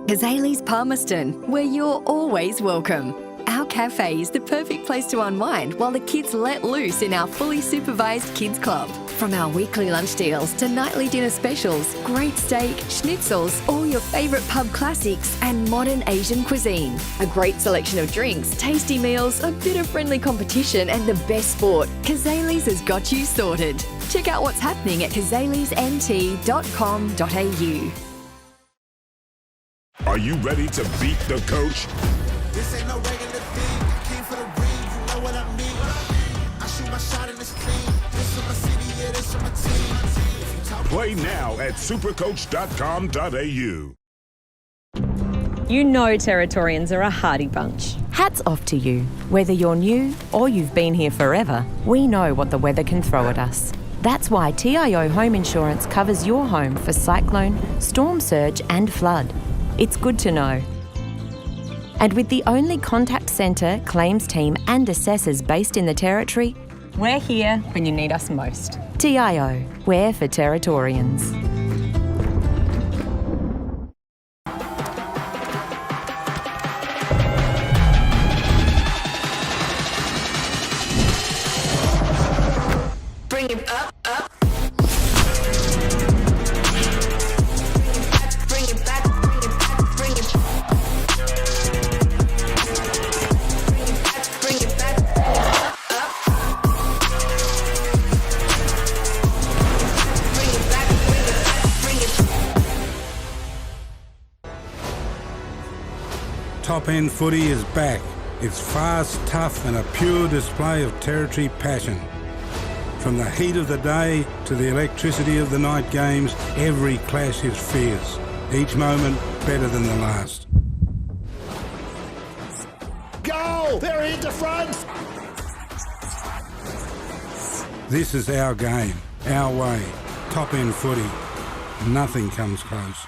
Kazali's Palmerston, where you're always welcome. Our cafe is the perfect place to unwind while the kids let loose in our fully supervised kids club. From our weekly lunch deals to nightly dinner specials, great steak, schnitzels, all your favourite pub classics and modern Asian cuisine. A great selection of drinks, tasty meals, a bit of friendly competition and the best sport. Kazali's has got you sorted. Check out what's happening at kazalisnt.com.au. Are you ready to beat the coach? This ain't no regular thing. I came for the ring, you know what I mean. I shoot my shot and it's clean. This is my city, yeah, this is my team. If you talk Play now at supercoach.com.au. You know Territorians are a hardy bunch. Hats off to you. Whether you're new or you've been here forever, we know what the weather can throw at us. That's why TIO Home Insurance covers your home for cyclone, storm surge and flood. It's good to know. And with the only contact centre, claims team and assessors based in the Territory, We're here when you need us most. TIO, we're for Territorians. Bring it up, up. Bring it back, bring it back, bring it back. Bring it back, up, up. Bring it back, bring it back, bring it back. top-end footy is back. It's fast, tough and a pure display of territory passion. From the heat of the day to the electricity of the night games, every clash is fierce. Each moment better than the last. Goal! They're into front! This is our game, our way. Top-end footy. Nothing comes close.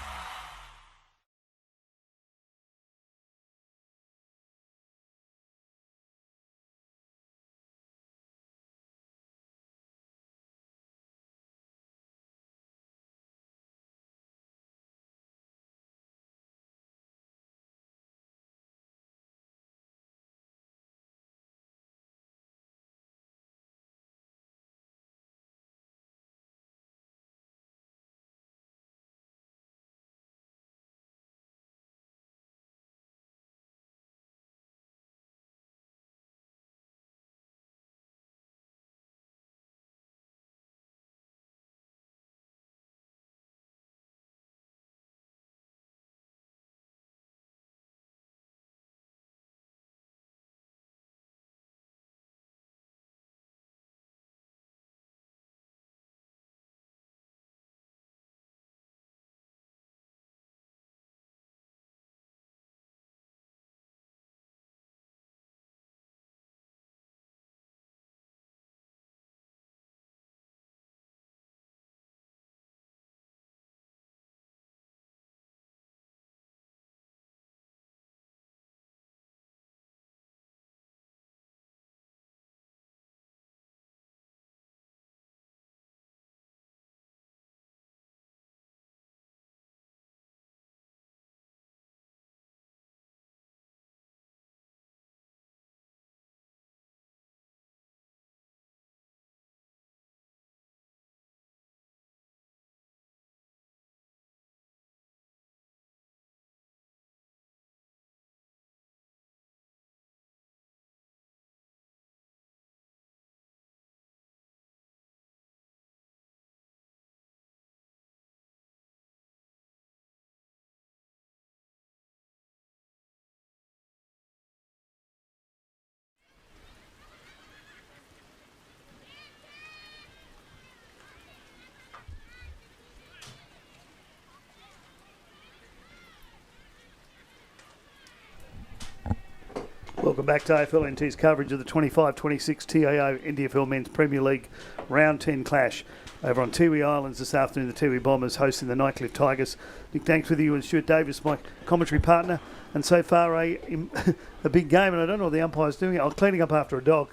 Welcome back to AFL NT's coverage of the 25-26 TIO NTFL Men's Premier League Round 10 clash over on Tiwi Islands this afternoon. The Tiwi Bombers hosting the Nightcliff Tigers. Nick Danks with you and Stuart Davis, my commentary partner. And so far a big game, and I don't know what the umpire's doing. I'm cleaning up after a dog.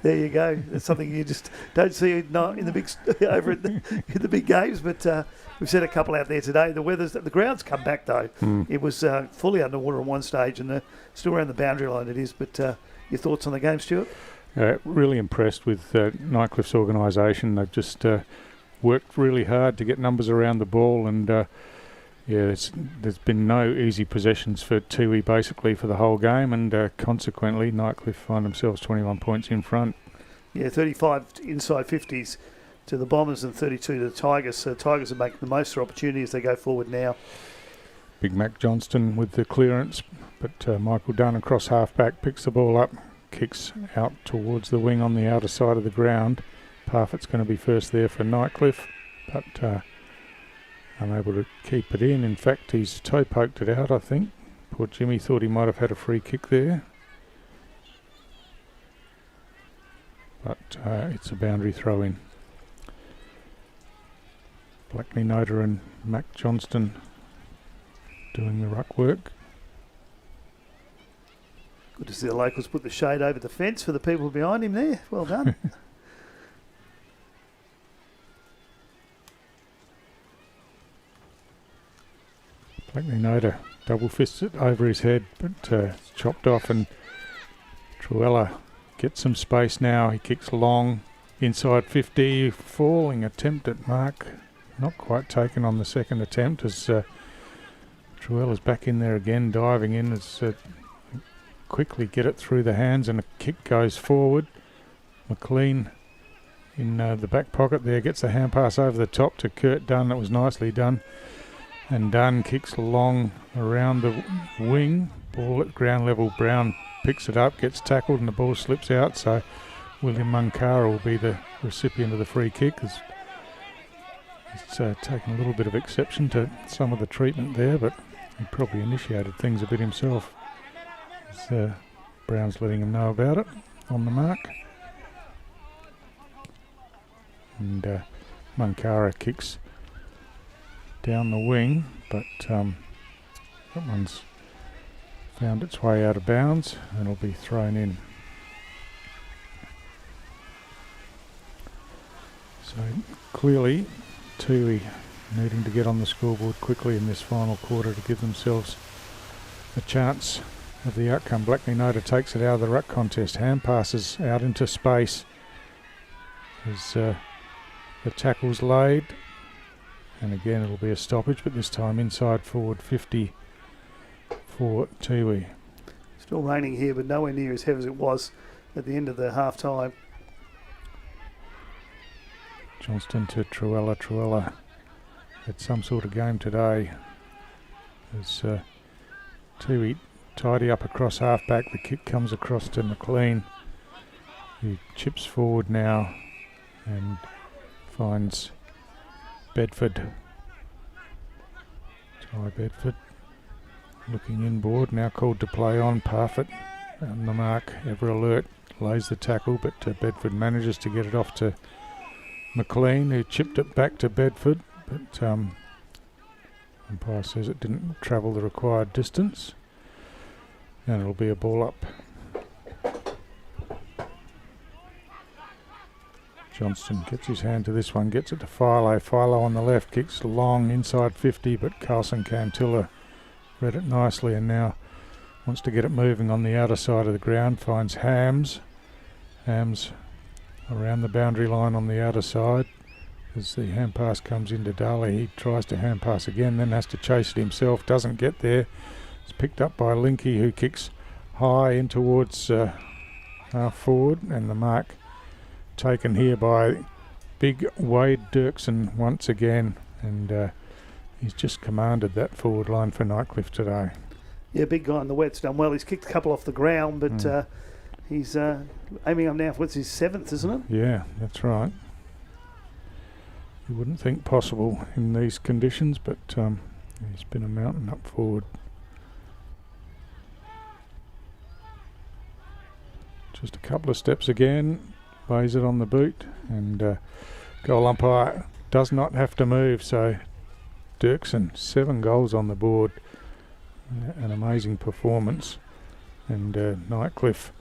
There you go. It's something you just don't see not in the big over in the big games, but we've seen a couple out there today. The ground's come back though. It was fully underwater at one stage, and still around the boundary line it is. But your thoughts on the game, Stuart? Really impressed with Nightcliff's organisation. They've just worked really hard to get numbers around the ball, and there's been no easy possessions for Tiwi basically for the whole game, and consequently Nightcliff find themselves 21 points in front. Yeah, 35 inside 50s to the Bombers and 32 to the Tigers. So the Tigers are making the most of their opportunity as they go forward now. Big Mac Johnston with the clearance, but Michael Dunn across half-back picks the ball up, kicks out towards the wing on the outer side of the ground. Parfitt's going to be first there for Nightcliff, but unable to keep it in. In fact, he's toe poked it out, I think. Poor Jimmy thought he might have had a free kick there. But it's a boundary throw in. Blackney Noda and Mac Johnston doing the ruck work. Good to see the locals put the shade over the fence for the people behind him there. Well done. Blackney Noda double fists it over his head, but chopped off, and Truella gets some space now. He kicks long, inside 50, falling attempt at mark. Not quite taken on the second attempt as Truella's back in there again, diving in as quickly get it through the hands, and a kick goes forward. McLean in the back pocket there gets the hand pass over the top to Kurt Dunn. That was nicely done. And Dunn kicks long around the wing. Ball at ground level. Brown picks it up, gets tackled, and the ball slips out. So William Munkara will be the recipient of the free kick. He's taken a little bit of exception to some of the treatment there, but he probably initiated things a bit himself. Brown's letting him know about it on the mark. And Munkara kicks down the wing, but that one's found its way out of bounds and it'll be thrown in. So clearly Tiwi needing to get on the scoreboard quickly in this final quarter to give themselves a chance of the outcome. Blackney Noda takes it out of the ruck contest. Hand passes out into space as the tackle's laid. And again it'll be a stoppage, but this time inside forward 50 for Tiwi. Still raining here, but nowhere near as heavy as it was at the end of the half time. Johnston to Truella. Truella had some sort of game today as Tiwi tidy up across half back. The kick comes across to McLean, who chips forward now and finds Bedford. Ty Bedford looking inboard, now called to play on. Parfitt on the mark, ever alert, lays the tackle, but Bedford manages to get it off to McLean, who chipped it back to Bedford, but umpire says it didn't travel the required distance, and it'll be a ball up. Johnston gets his hand to this one, gets it to Philo. Philo on the left, kicks long inside 50, but Carlson Cantilla read it nicely and now wants to get it moving on the outer side of the ground. Finds Hams. Hams around the boundary line on the outer side. As the hand pass comes into Daly, he tries to hand pass again, then has to chase it himself. Doesn't get there. It's picked up by Linky, who kicks high in towards half forward, and the mark taken here by big Wade Dirksen once again, and he's just commanded that forward line for Nightcliff today. Yeah, big guy in the wet's done well. He's kicked a couple off the ground, but he's aiming up now for what's his 7th, isn't it? Yeah, that's right. You wouldn't think possible in these conditions, but he's been a mountain up forward. Just a couple of steps again, lays it on the boot, and goal umpire does not have to move, so Dirksen, 7 goals on the board, an amazing performance, and Nightcliff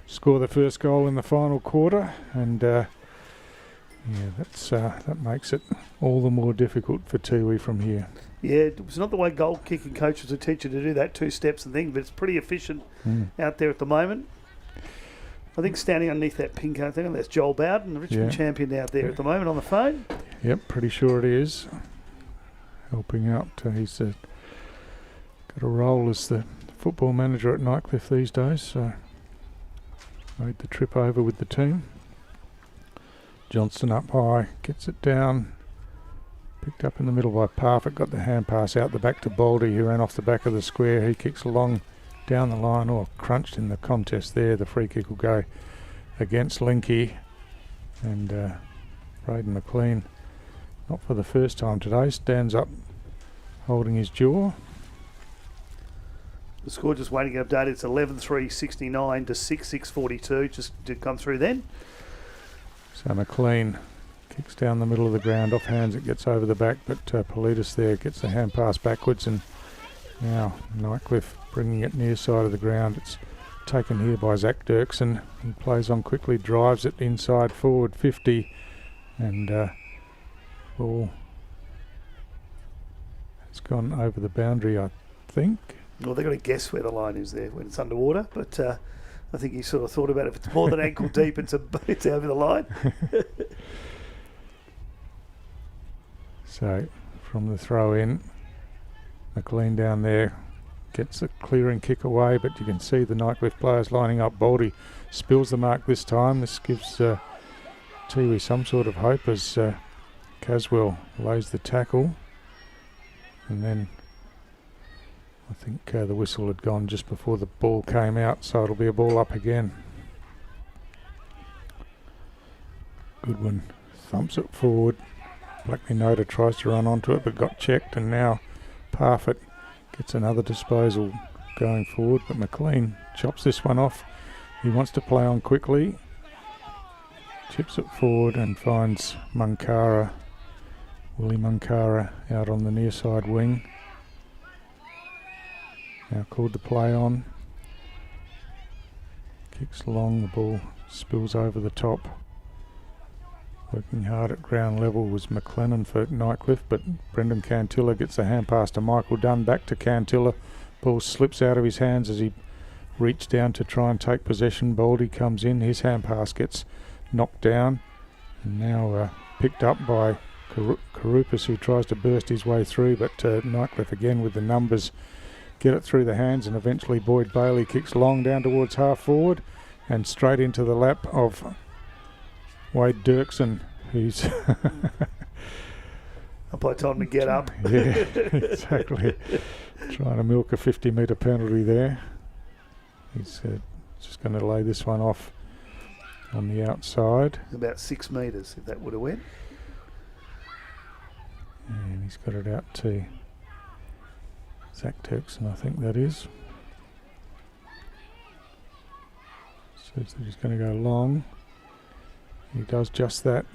score the first goal in the final quarter, and that makes it all the more difficult for Tiwi from here. Yeah, it's not the way goal kicking coaches would teach you to do that 2 steps and thing, but it's pretty efficient out there at the moment. I think standing underneath that pink, I think that's Joel Bowden, the Richmond champion out there at the moment on the phone. Yep, pretty sure it is. Helping out. He's got a role as the football manager at Nightcliff these days, so made the trip over with the team. Johnston up high, gets it down, picked up in the middle by Parfitt, got the hand pass out the back to Baldy, who ran off the back of the square. He kicks along down the line, or crunched in the contest there. The free kick will go against Linky, and Braden McLean, not for the first time today, stands up holding his jaw. The score just waiting to get updated. It's 11-3-69 to 6-6-42. Just did come through then. So McLean kicks down the middle of the ground, off hands, it gets over the back, but Politis there gets the hand pass backwards, and now Nightcliff bringing it near side of the ground. It's taken here by Zach Dirksen. He plays on quickly, drives it inside forward 50, and ball has gone over the boundary, I think. Well, they've got to guess where the line is there when it's underwater, but I think he sort of thought about it. If it's more than ankle deep, it's over the line. So from the throw in, McLean down there gets a clearing kick away, but you can see the Nightcliff players lining up. Baldy spills the mark this time. This gives Tiwi some sort of hope as Caswell lays the tackle, and then I think the whistle had gone just before the ball came out, so it'll be a ball up again. Goodwin thumps it forward. Blackney Noda tries to run onto it but got checked, and now Parfitt gets another disposal going forward, but McLean chops this one off. He wants to play on quickly, chips it forward and finds Munkara, Willie Munkara, out on the near side wing. Now called to play on. Kicks long, the ball spills over the top. Working hard at ground level was McLennan for Nightcliff, but Brendan Cantilla gets the hand pass to Michael Dunn, back to Cantilla. Ball slips out of his hands as he reached down to try and take possession. Baldy comes in, his hand pass gets knocked down, and now picked up by Karupis, who tries to burst his way through, but Nightcliff again with the numbers get it through the hands, and eventually Boyd Bailey kicks long down towards half forward and straight into the lap of Wade Dirksen, who's by time to get up. Yeah, exactly. Trying to milk a 50-metre penalty there. He's just going to lay this one off on the outside. About 6 metres, if that would have went. And he's got it out to Zach Dirksen, I think that is. Says that he's going to go long. He does just that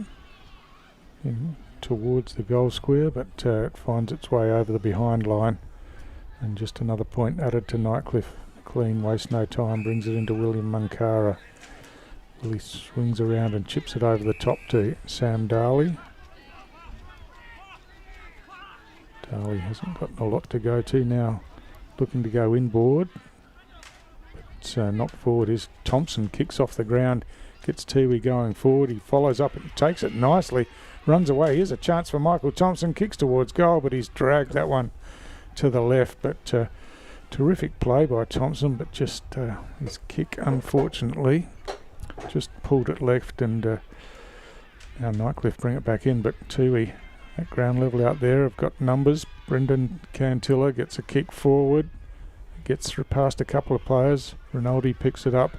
towards the goal square, but it finds its way over the behind line, and just another point added to Nightcliff. Clean, waste no time, brings it into William Munkara. Willie swings around and chips it over the top to Sam Darley. Darley hasn't got a lot to go to now, looking to go inboard, but knocked forward is Thompson. Kicks off the ground, gets Tiwi going forward. He follows up and takes it nicely, runs away. Here's a chance for Michael Thompson, kicks towards goal, but he's dragged that one to the left. But terrific play by Thompson, but just his kick, unfortunately, just pulled it left, and now Nightcliff bring it back in. But Tiwi at ground level out there have got numbers. Brendan Cantilla gets a kick forward, gets through past a couple of players. Rinaldi picks it up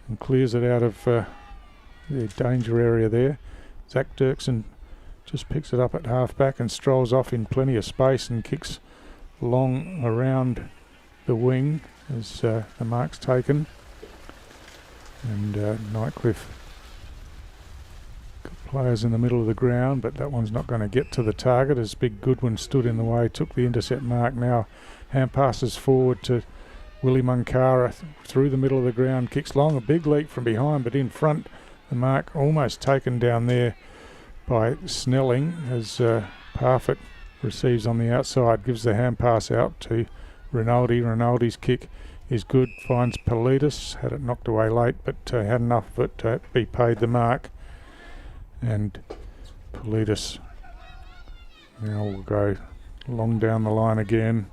and clears it out of the danger area there. Zach Dirksen just picks it up at half back and strolls off in plenty of space and kicks long around the wing as the mark's taken. And Nightcliff got players in the middle of the ground, but that one's not going to get to the target as Big Goodwin stood in the way, took the intercept mark. Now hand passes forward to Willie Munkara through the middle of the ground, kicks long, a big leap from behind, but in front, the mark almost taken down there by Snelling as Parfitt receives on the outside, gives the hand pass out to Rinaldi. Rinaldi's kick is good, finds Politis, had it knocked away late, but had enough of it to be paid the mark. And Politis now will go long down the line again.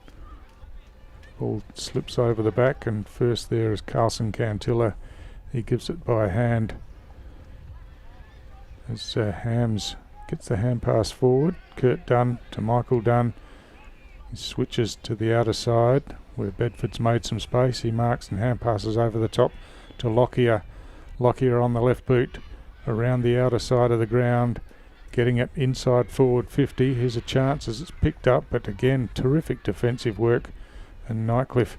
Ball slips over the back, and first there is Carlson Cantilla. He gives it by hand as Hams gets the hand pass forward. Kurt Dunn to Michael Dunn. He switches to the outer side where Bedford's made some space. He marks and hand passes over the top to Lockyer. Lockyer on the left boot around the outer side of the ground, getting it inside forward 50. Here's a chance as it's picked up, but again, terrific defensive work. And Nightcliff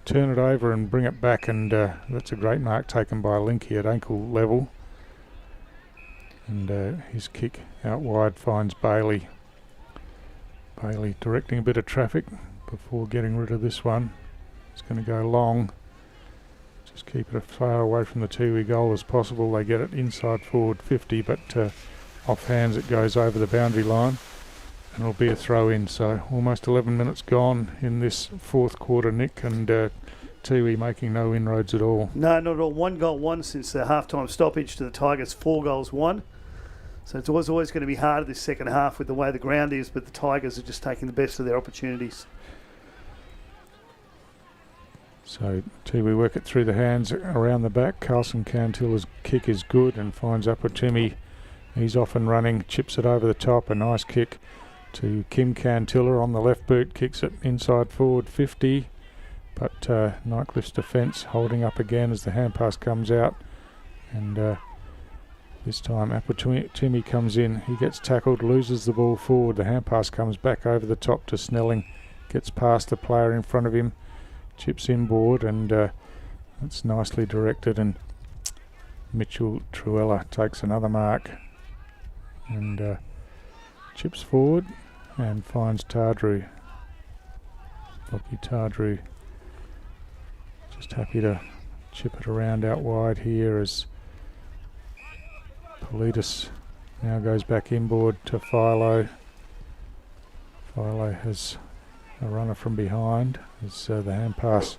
turn it over and bring it back, and that's a great mark taken by Linky at ankle level. And his kick out wide finds Bailey. Bailey directing a bit of traffic before getting rid of this one. It's going to go long. Just keep it as far away from the Tiwi goal as possible. They get it inside forward 50, but off hands it goes over the boundary line. And it'll be a throw in, so almost 11 minutes gone in this fourth quarter, Nick, and Tiwi making no inroads at all. No, not at all. 1 goal won since the half-time stoppage to the Tigers, 4 goals won. So it's always going to be harder this second half with the way the ground is, but the Tigers are just taking the best of their opportunities. So Tiwi work it through the hands around the back. Carlson Cantilla's kick is good and finds Upper Timmy. He's off and running, chips it over the top, a nice kick to Kim Cantilla on the left boot, kicks it inside forward 50, but Nightcliff's defence holding up again as the hand pass comes out, and this time Timmy comes in, he gets tackled, loses the ball forward, the hand pass comes back over the top to Snelling, gets past the player in front of him, chips inboard, and that's nicely directed, and Mitchell Truella takes another mark and chips forward and finds Tardrew. Lockie Tardrew just happy to chip it around out wide here as Politis now goes back inboard to Philo. Philo has a runner from behind as the hand pass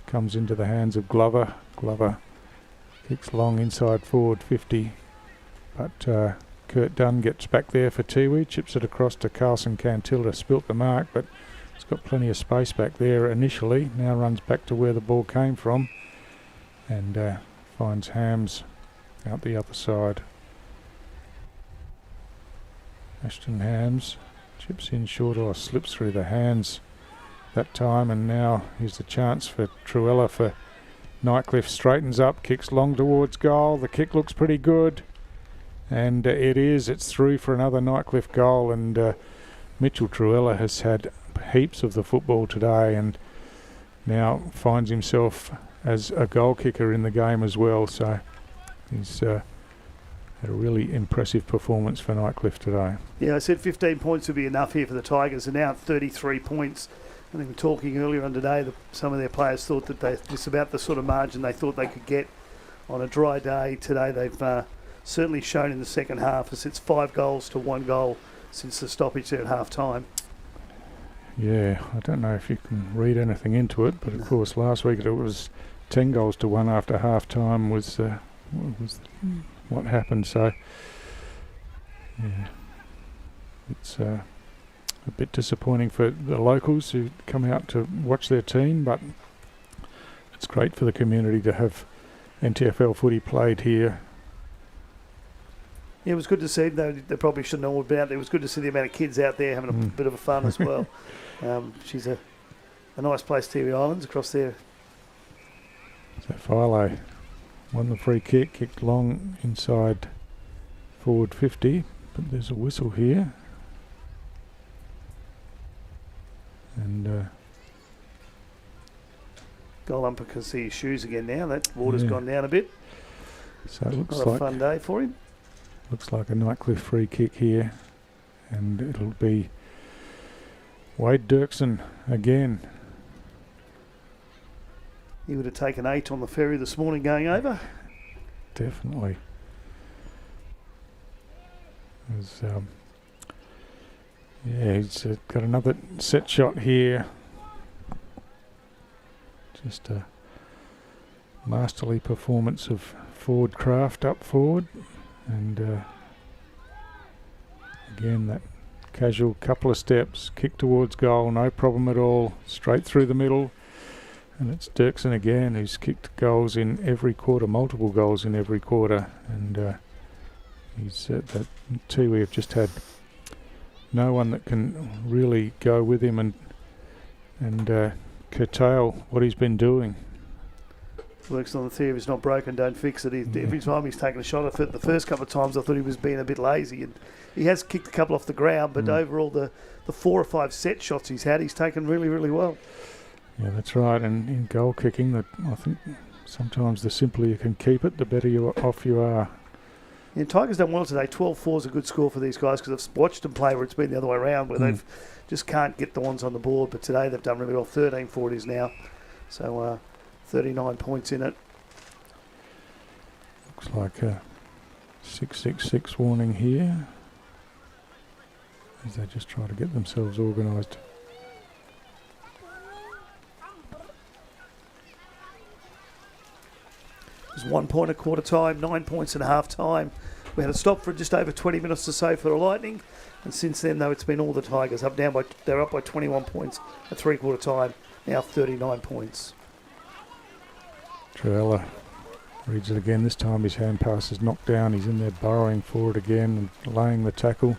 comes into the hands of Glover. Glover kicks long inside forward 50, but Kurt Dunn gets back there for Tiwi, chips it across to Carlson Cantilla, spilt the mark, but it's got plenty of space back there initially, now runs back to where the ball came from and finds Hams out the other side. Ashton Hams chips in short, or slips through the hands that time, and now here's the chance for Truella for Nightcliff. Straightens up, kicks long towards goal, the kick looks pretty good, and it's through for another Nightcliff goal, and Mitchell Truella has had heaps of the football today and now finds himself as a goal kicker in the game as well, so he's had a really impressive performance for Nightcliff today. Yeah, I said 15 points would be enough here for the Tigers, and now at 33 points. I think we were talking earlier on today that some of their players thought that it's about the sort of margin they thought they could get on a dry day. Today they've certainly shown in the second half, as it's 5 goals to 1 goal since the stoppage there at half time. Yeah, I don't know if you can read anything into it, but of course last week it was 10 goals to 1 after half time was what happened, so yeah, it's a bit disappointing for the locals who come out to watch their team, but it's great for the community to have NTFL footy played here. Yeah, it was good to see, though they probably shouldn't have all been out there. It was good to see the amount of kids out there having a bit of a fun as well. She's a nice place, Tiwi Islands, across there. So Philo won the free kick, kicked long inside forward 50, but there's a whistle here. And goal umpire can see his shoes again now. That water's gone down a bit. So it looks Not like a fun day for him. Looks like a Nightcliff free kick here, and it'll be Wade Dirksen again. He would have taken 8 on the ferry this morning going over. Definitely. He's got another set shot here. Just a masterly performance of forward craft up forward, and again that casual couple of steps, kick towards goal, no problem at all, straight through the middle. And it's Dirksen again, who's kicked goals in every quarter, multiple goals in every quarter, and he's that Tiwi have just had no one that can really go with him and curtail what he's been doing. Works on the theory, if it's not broken, don't fix it. Every time he's taken a shot at it, the first couple of times I thought he was being a bit lazy, and he has kicked a couple off the ground, but overall the 4 or 5 set shots he's had, he's taken really, really well. Yeah, that's right, and in goal kicking, I think sometimes the simpler you can keep it, the better off you are. Yeah, Tigers done well today. 12-4 is a good score for these guys, because I've watched them play where it's been the other way around, where they've just can't get the ones on the board, but today they've done really well. 13-4 it is now, so 39 points in it. Looks like a 666 warning here, as they just try to get themselves organised. It was 1 point at quarter time, 9 points at half time. We had a stop for just over 20 minutes or so for the Lightning, and since then, though, it's been all the Tigers they're up by 21 points at 3/4 time, now 39 points. Truella reads it again. This time his hand pass is knocked down. He's in there burrowing forward again and laying the tackle.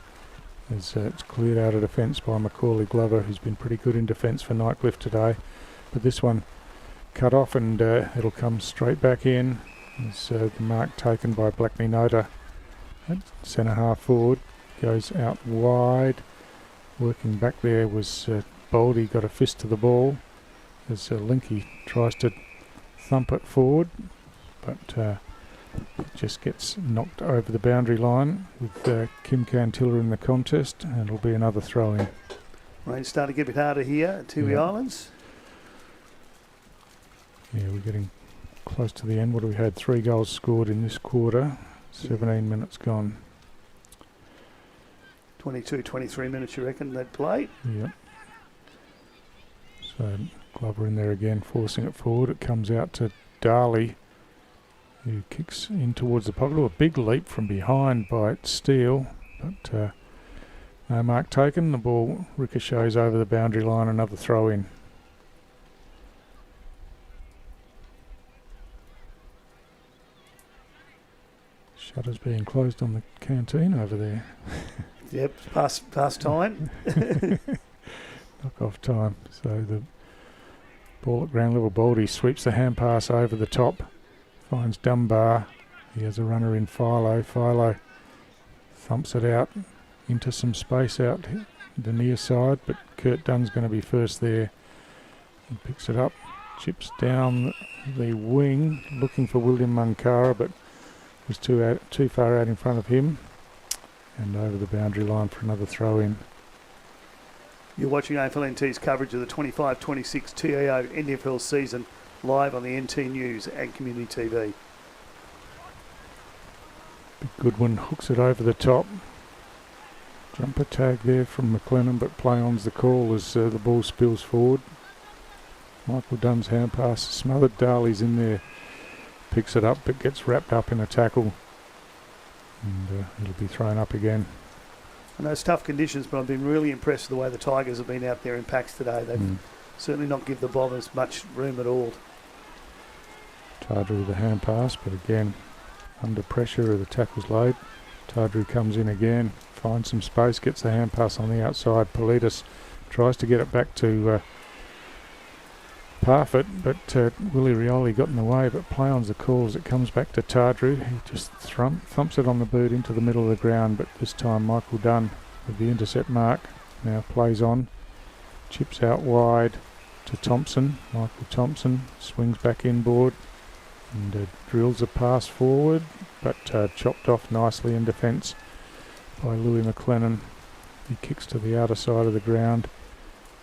as it's cleared out of defence by Macaulay Glover, who's been pretty good in defence for Nightcliff today. But this one cut off, and it'll come straight back in. As the mark taken by Blackney Nota at centre half forward, goes out wide. Working back there was Boldy, got a fist to the ball as Linky tries to thump it forward, but it just gets knocked over the boundary line with Kim Cantilla in the contest, and it'll be another throw-in. Rain's starting to get a bit harder here at Tiwi Islands. Yeah, we're getting close to the end. What have we had? 3 goals scored in this quarter, 17 minutes gone. 22, 23 minutes, you reckon, they'd play? Yep. So Glover in there again, forcing it forward. It comes out to Darley, who kicks in towards the pocket. A big leap from behind by Steele, but no mark taken. The ball ricochets over the boundary line, another throw in. Shutters being closed on the canteen over there. Yep, past time. Knock off time. So the ball at ground level. Baldy sweeps the hand pass over the top. Finds Dunbar. He has a runner in Philo. Philo thumps it out into some space out the near side, but Kurt Dunn's going to be first there. He picks it up, chips down the wing, looking for William Munkara, but was too far out in front of him, and over the boundary line for another throw in. You're watching AFLNT's coverage of the 25-26 TIO NTFL season live on the NT News and Community TV. Big Goodwin hooks it over the top. Jumper tag there from McLennan, but play on's the call as the ball spills forward. Michael Dunn's hand pass smothered. Darley's in there. Picks it up, but gets wrapped up in a tackle, and it'll be thrown up again. I know it's tough conditions, but I've been really impressed with the way the Tigers have been out there in packs today. They've certainly not give the Bombers much room at all. Tardru with the hand pass, but again under pressure of the tackle's load. Tardru comes in again, finds some space, gets the hand pass on the outside. Politis tries to get it back to Parfitt, but Willie Rioli got in the way, but play on's the call as it comes back to Tardru. He just thumps it on the boot into the middle of the ground, but this time Michael Dunn with the intercept mark. Now plays on, chips out wide to Thompson. Michael Thompson swings back inboard and drills a pass forward, but chopped off nicely in defence by Louis McLennan. He kicks to the outer side of the ground.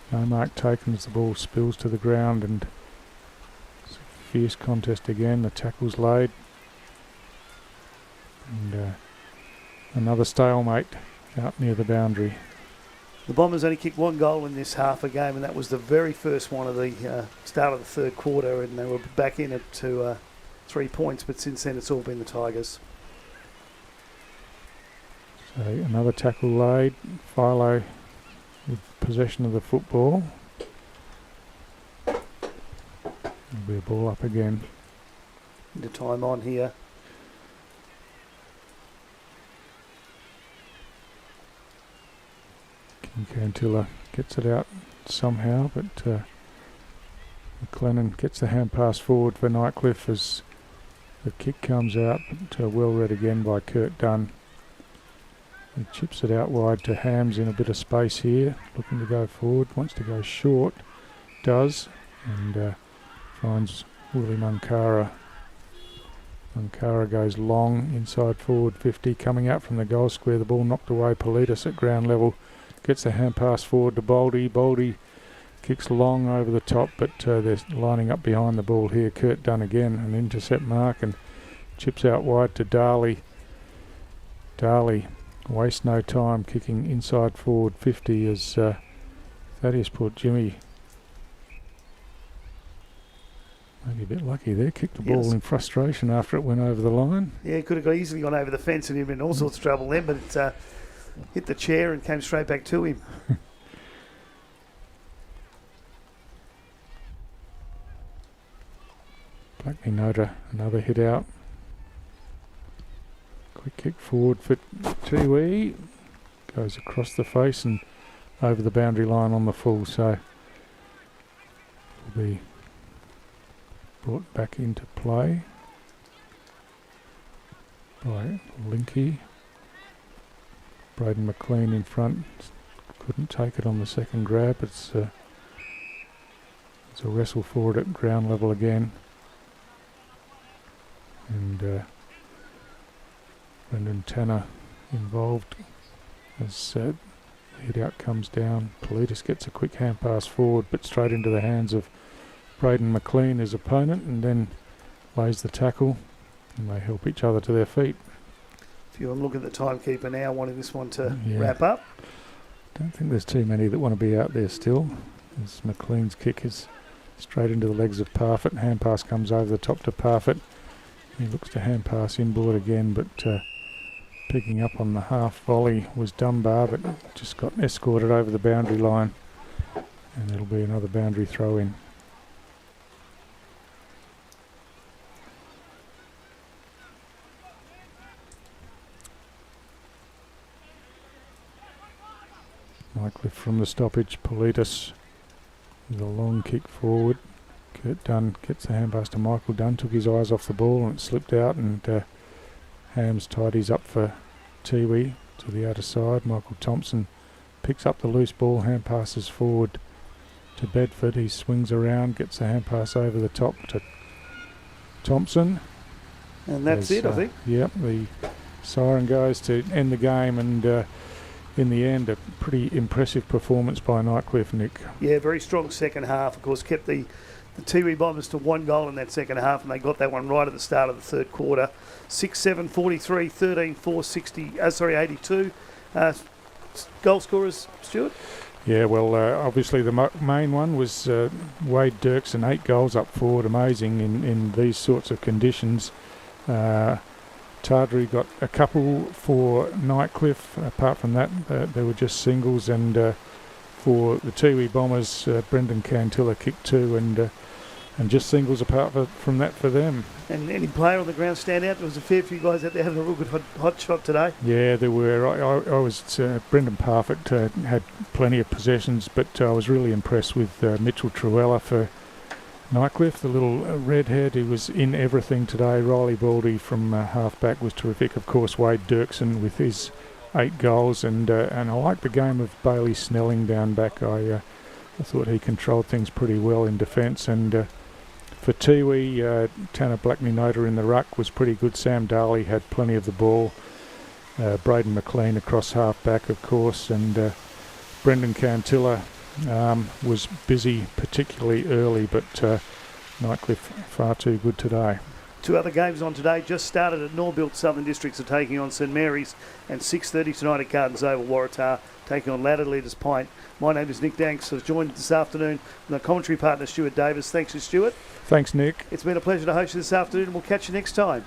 No mark taken as the ball spills to the ground, and it's a fierce contest again. The tackle's laid, and another stalemate out near the boundary. The Bombers only kicked 1 goal in this half a game, and that was the very first one of the start of the third quarter, and they were back in it to 3 points, but since then it's all been the Tigers. So another tackle laid. Philo with possession of the football. There'll be a ball up again. Into time on here. Cantilla gets it out somehow, but McLennan gets the hand pass forward for Nightcliff as the kick comes out, but well read again by Kurt Dunn. He chips it out wide to Hams in a bit of space here, looking to go forward, wants to go short, does, and finds Willie Munkara. Munkara goes long, inside forward 50, coming out from the goal square, the ball knocked away. Politis at ground level, gets the hand pass forward to Boldy. Boldy kicks long over the top, but they're lining up behind the ball here. Kurt Dunn again, an intercept mark, and chips out wide to Darley. Darley wastes no time, kicking inside forward 50 as Thaddeus Port Jimmy, maybe a bit lucky there, kicked the ball in frustration after it went over the line. Yeah, it could have easily gone over the fence and he'd been in all sorts of trouble then, but it hit the chair and came straight back to him. Blackney Nota, another hit out. Quick kick forward for Tiwi. Goes across the face and over the boundary line on the full, so will be brought back into play by Linky. Braden McLean in front, couldn't take it on the second grab. It's a wrestle forward at ground level again, and Brendan Tanner involved as the hit out comes down. Politis gets a quick hand pass forward, but straight into the hands of Braden McLean, his opponent, and then lays the tackle, and they help each other to their feet. If you want to look at the timekeeper now, wanting this one to wrap up. Don't think there's too many that want to be out there still, as McLean's kick is straight into the legs of Parfitt. Hand pass comes over the top to Parfitt. He looks to hand pass inboard again, but picking up on the half volley was Dunbar, but just got escorted over the boundary line, and it'll be another boundary throw in. Nightcliff from the stoppage. Politis with a long kick forward. Kurt Dunn gets the hand pass to Michael Dunn, took his eyes off the ball and it slipped out, and Hams tidies up for Tiwi to the outer side. Michael Thompson picks up the loose ball, hand passes forward to Bedford. He swings around, gets the hand pass over the top to Thompson. And that's it, I think. Yep, the siren goes to end the game, and in the end, a pretty impressive performance by Nightcliff, Nick. Yeah, very strong second half. Of course, kept the Tiwi Bombers to 1 goal in that second half, and they got that one right at the start of the third quarter. 6-7, 43, 13, 4, 82. Goal scorers, Stuart? Yeah, well, obviously the main one was Wade Dirksen, 8 goals up forward. Amazing in these sorts of conditions. Tardry got a couple for Nightcliff. Apart from that, they were just singles, and for the Tiwi Bombers, Brendan Cantilla kicked 2, and just singles apart from that for them. And any player on the ground stand out? There was a fair few guys out there having a real good hot shot today. Yeah, there were. I was Brendan Parfitt had plenty of possessions, but I was really impressed with Mitchell Truella for Nightcliff, the little redhead. He was in everything today. Riley Baldy from halfback was terrific. Of course, Wade Dirksen with his 8 goals, and I like the game of Bailey Snelling down back. I thought he controlled things pretty well in defence, and for Tiwi, Tanner Blackney-Noter in the ruck was pretty good. Sam Darley had plenty of the ball. Braden McLean across half-back, of course, and Brendan Cantilla was busy, particularly early, but Nightcliff far too good today. 2 other games on today just started at Norbuilt. Southern Districts are taking on St Mary's, and 6:30 tonight at Gardens Oval, Waratah taking on Ladder Leaders Pint. My name is Nick Danks. I was joined this afternoon with my commentary partner Stuart Davis. Thanks to Stuart. Thanks, Nick. It's been a pleasure to host you this afternoon, and we'll catch you next time.